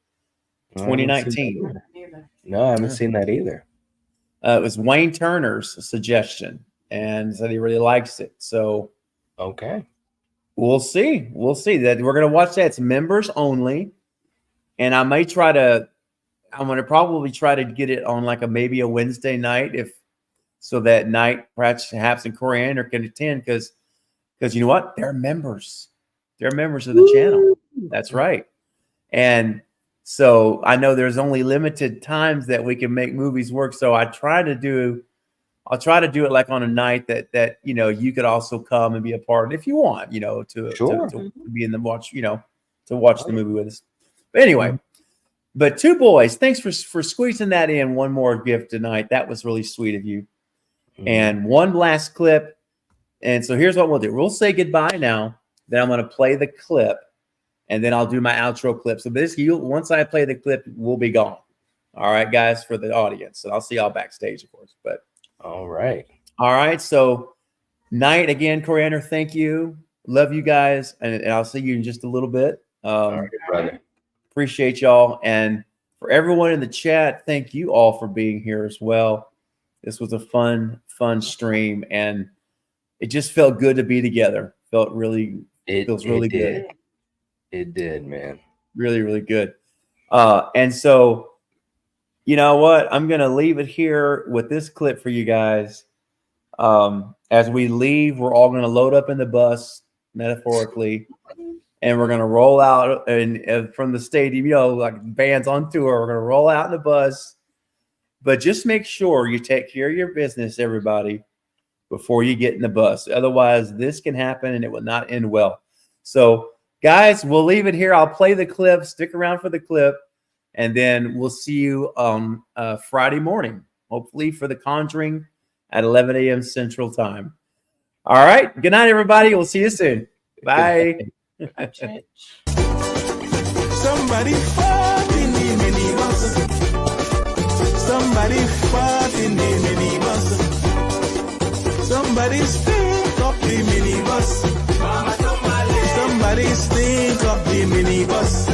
Speaker 2: 2019.
Speaker 3: No, I haven't seen that either.
Speaker 2: It was Wayne Turner's suggestion and said he really likes it. So,
Speaker 3: okay.
Speaker 2: We'll see. We'll see that we're going to watch that. It's members only. And I may I'm going to probably try to get it on like maybe a Wednesday night so that night perhaps and Coriander can attend because you know what? They're members. They're members of the channel. That's right. And so I know there's only limited times that we can make movies work. So I'll try to do it like on a night that you know you could also come and be a part if you want, you know, to be in the watch, you know, to watch the movie with us. But anyway, but Two Boys, thanks for squeezing that in. One more gift tonight. That was really sweet of you. And one last clip. And so here's what we'll do. We'll say goodbye now. Then I'm going to play the clip, and then I'll do my outro clip. So once I play the clip, we'll be gone. All right, guys, for the audience. And I'll see y'all backstage, of course. But
Speaker 3: all right.
Speaker 2: So Night again, Coriander, thank you. Love you guys. And I'll see you in just a little bit.
Speaker 3: All right, brother.
Speaker 2: Appreciate y'all. And for everyone in the chat, thank you all for being here as well. This was a fun stream, and it just felt good to be together. Feels really good.
Speaker 3: It did, man.
Speaker 2: Really, really good. And so, you know what? I'm going to leave it here with this clip for you guys. As we leave, we're all going to load up in the bus, metaphorically, and we're going to roll out and from the stadium, you know, like bands on tour. We're going to roll out in the bus. But just make sure you take care of your business, everybody, before you get in the bus. Otherwise, this can happen and it will not end well. So, guys, we'll leave it here. I'll play the clip. Stick around for the clip. And then we'll see you on Friday morning, hopefully for The Conjuring at 11 a.m. Central Time. All right. Good night, everybody. We'll see you soon. Bye.
Speaker 11: Somebody fought in the minibus. Somebody fought in the minibus. Somebody stink up the minibus. Somebody stink up the minibus.